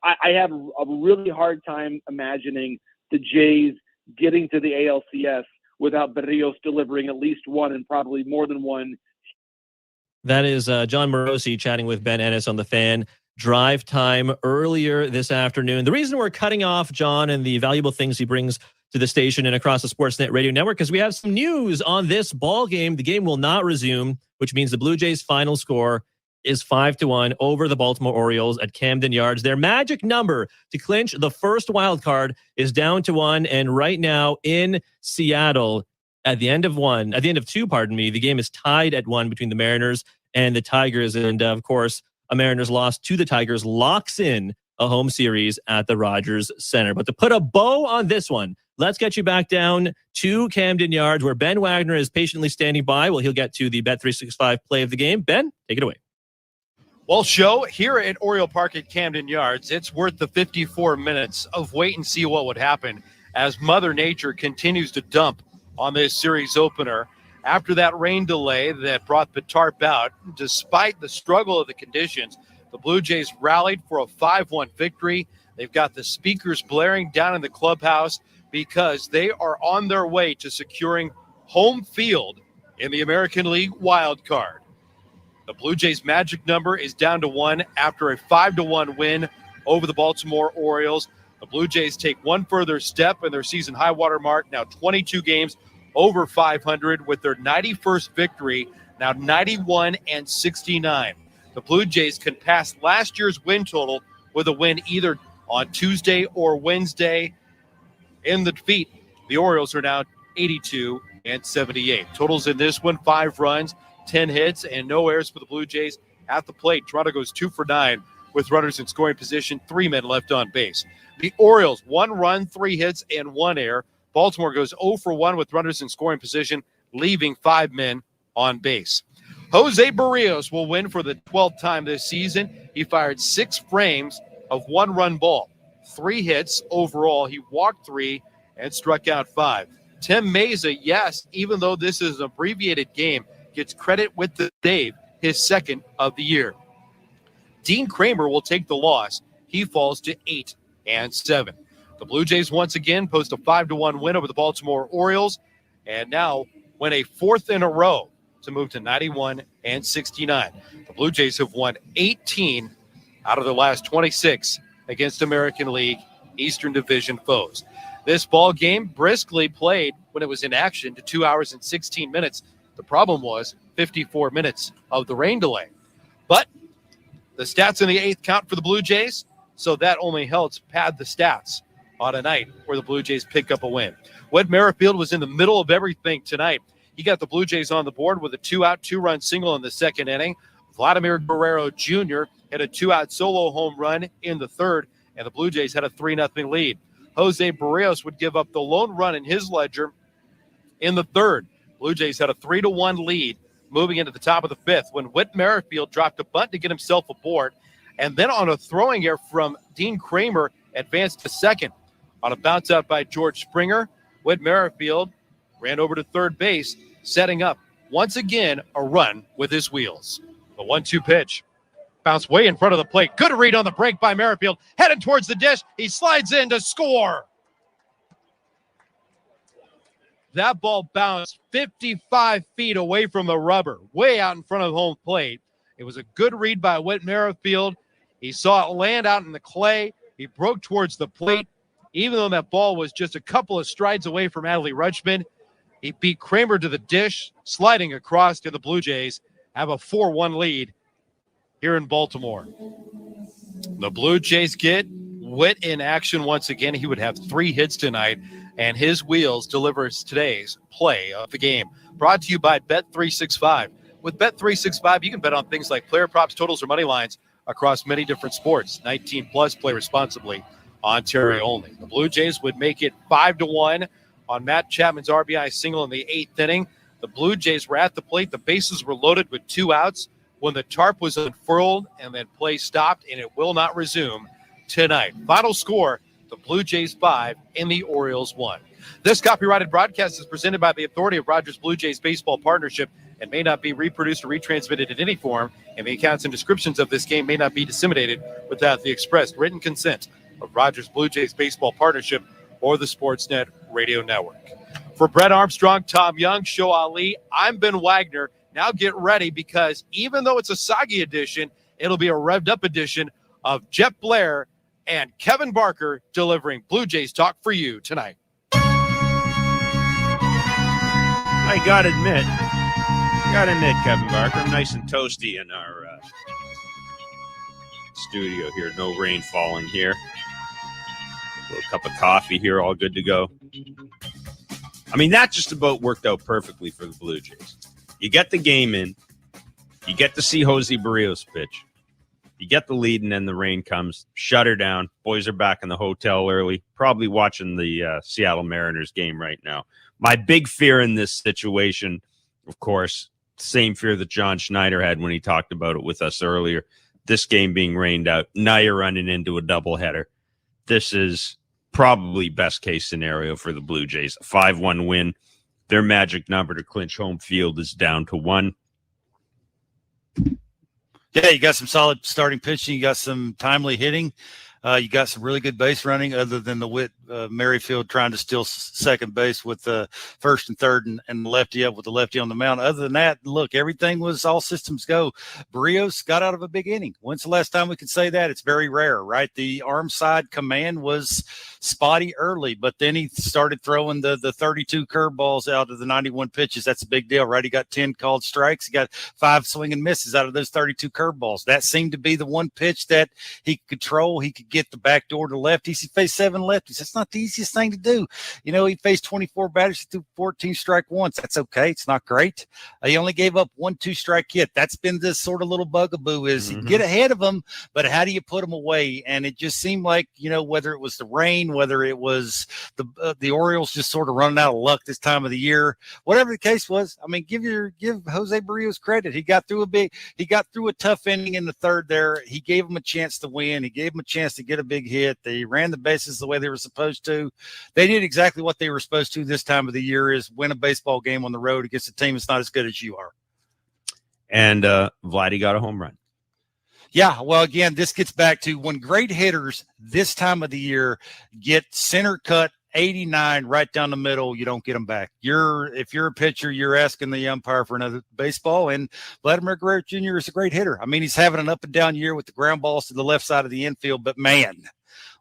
I have a really hard time imagining the Jays getting to the ALCS without Berrios delivering at least one, and probably more than one. That is John Morosi chatting with Ben Ennis on the Fan. Drive time earlier this afternoon. The reason we're cutting off John and the valuable things he brings to the station and across the Sportsnet radio network, because we have some news on this ball game. The game will not resume, which means the Blue Jays' final score is 5-1 over the Baltimore Orioles at Camden Yards. Their magic number to clinch the first wild card is down to 1, and right now in Seattle, at the end of 2, the game is tied at 1 between the Mariners and the Tigers, and of course, a Mariners loss to the Tigers locks in a home series at the Rogers Center. But to put a bow on this one, let's get you back down to Camden Yards, where Ben Wagner is patiently standing by. Well, he'll get to the Bet365 play of the game. Ben, take it away. Well, show here at Oriole Park at Camden Yards, it's worth the 54 minutes of wait and see what would happen as Mother Nature continues to dump on this series opener. After that rain delay that brought the tarp out, despite the struggle of the conditions, the Blue Jays rallied for a 5-1 victory. They've got the speakers blaring down in the clubhouse because they are on their way to securing home field in the American League wild card. The Blue Jays' magic number is down to 1 after a 5-1 win over the Baltimore Orioles. The Blue Jays take one further step in their season high water mark, now 22 games over 500 with their 91st victory, now 91-69. The Blue Jays can pass last year's win total with a win either on Tuesday or Wednesday. In the defeat The Orioles are now 82 and 78. Totals in this one, 5 runs, 10 hits, and no errors for the Blue Jays at the plate. Toronto goes 2 for 9 with runners in scoring position, 3 men left on base. The Orioles, 1 run, 3 hits, and 1 error. Baltimore goes 0 for 1 with runners in scoring position, leaving 5 men on base. Jose Barrios will win for the 12th time this season. He fired 6 frames of 1-run ball, 3 hits overall. He walked 3 and struck out 5. Tim Meza, yes, even though this is an abbreviated game, gets credit with the save, his 2nd of the year. Dean Kramer will take the loss. He falls to 8 and 7. The Blue Jays once again post a 5-1 win over the Baltimore Orioles and now win a 4th in a row to move to 91 and 69. The Blue Jays have won 18 out of their last 26 against American League Eastern Division foes. This ball game briskly played when it was in action to 2 hours and 16 minutes. The problem was 54 minutes of the rain delay. But the stats in the 8th count for the Blue Jays, so that only helps pad the stats on a night where the Blue Jays pick up a win. Whit Merrifield was in the middle of everything tonight. He got the Blue Jays on the board with a 2-out, 2-run single in the 2nd inning. Vladimir Guerrero Jr. had a 2-out solo home run in the 3rd, and the Blue Jays had a 3-0 lead. Jose Barrios would give up the lone run in his ledger in the 3rd. Blue Jays had a 3-1 lead moving into the top of the 5th when Whit Merrifield dropped a bunt to get himself aboard, and then on a throwing error from Dean Kramer, advanced to 2nd. On a bounce out by George Springer, Whit Merrifield ran over to 3rd base, setting up, once again, a run with his wheels. The 1-2 pitch. Bounced way in front of the plate. Good read on the break by Merrifield. Headed towards the dish. He slides in to score. That ball bounced 55 feet away from the rubber, way out in front of home plate. It was a good read by Whit Merrifield. He saw it land out in the clay. He broke towards the plate. Even though that ball was just a couple of strides away from Adley Rutschman, he beat Kramer to the dish, sliding across to the Blue Jays, have a 4-1 lead here in Baltimore. The Blue Jays get Whit in action once again. He would have 3 hits tonight, and his wheels delivers today's play of the game. Brought to you by Bet365. With Bet365, you can bet on things like player props, totals, or money lines across many different sports. 19 plus, play responsibly. Ontario only. The Blue Jays would make it 5-1 on Matt Chapman's RBI single in the 8th inning. The Blue Jays were at the plate. The bases were loaded with 2 outs when the tarp was unfurled and then play stopped, and it will not resume tonight. Final score, the Blue Jays 5 and the Orioles 1. This copyrighted broadcast is presented by the authority of Rogers Blue Jays Baseball Partnership and may not be reproduced or retransmitted in any form, and the accounts and descriptions of this game may not be disseminated without the expressed written consent of Rogers Blue Jays Baseball Partnership or the Sportsnet Radio Network. For Brett Armstrong, Tom Young, Show Ali, I'm Ben Wagner. Now get ready, because even though it's a soggy edition, it'll be a revved up edition of Jeff Blair and Kevin Barker delivering Blue Jays talk for you tonight. I gotta admit, Kevin Barker, I'm nice and toasty in our studio here. No rain falling here. A little cup of coffee here, all good to go. I mean, that just about worked out perfectly for the Blue Jays. You get the game in, you get to see Jose Barrios pitch, you get the lead, and then the rain comes, shut her down. Boys are back in the hotel early, probably watching the Seattle Mariners game right now. My big fear in this situation, of course, same fear that John Schneider had when he talked about it with us earlier, this game being rained out. Now you're running into a doubleheader. This is probably best case scenario for the Blue Jays. A 5-1 win. Their magic number to clinch home field is down to 1. Yeah, you got some solid starting pitching. You got some timely hitting. You got some really good base running, other than the Whit Merrifield trying to steal second base with the first and third and lefty up with the lefty on the mound. Other than that, look, everything was all systems go. Barrios got out of a big inning. When's the last time we could say that? It's very rare, right? The arm side command was spotty early, but then he started throwing the 32 curveballs out of the 91 pitches. That's a big deal, right? He got 10 called strikes. He got 5 swing and misses out of those 32 curveballs. That seemed to be the one pitch that he could control. He could get the back door to lefties. He faced 7 lefties. That's not the easiest thing to do. He faced 24 batters. He threw 14 strike once. That's okay. It's not great. He only gave up 1 2-strike hit. That's been this sort of little bugaboo is you get ahead of them, but how do you put them away? And it just seemed like, whether it was the rain, whether it was the Orioles just sort of running out of luck this time of the year, whatever the case was, give Jose Barrios credit. He got through a tough inning in the third there. He gave him a chance to win. He gave him a chance to get a big hit. They ran the bases the way they were supposed to. They did exactly what they were supposed to this time of the year, is win a baseball game on the road against a team that's not as good as you are. And Vladdy got a home run. Yeah, well, again, this gets back to when great hitters this time of the year get center cut 89 right down the middle, you don't get them back. If you're a pitcher, you're asking the umpire for another baseball. And Vladimir Guerrero Jr. is a great hitter. He's having an up and down year with the ground balls to the left side of the infield, but man,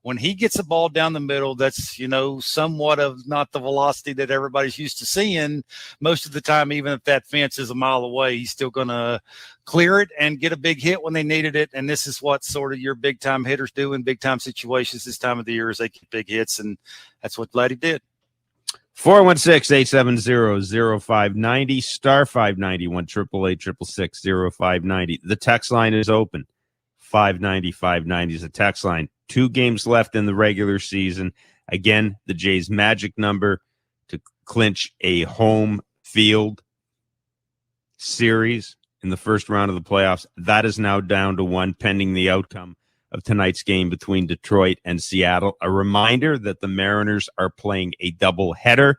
when he gets the ball down the middle, that's, somewhat of not the velocity that everybody's used to seeing most of the time. Even if that fence is a mile away, he's still going to clear it and get a big hit when they needed it. And this is what sort of your big time hitters do in big time situations this time of the year, is they get big hits. And that's what Vladdy did. 416-870-0590, star 591, 888-666-0590. The text line is open. 590 is the text line. 2 games left in the regular season. Again, the Jays' magic number to clinch a home field series in the first round of the playoffs. That is now down to 1 pending the outcome of tonight's game between Detroit and Seattle. A reminder that the Mariners are playing a doubleheader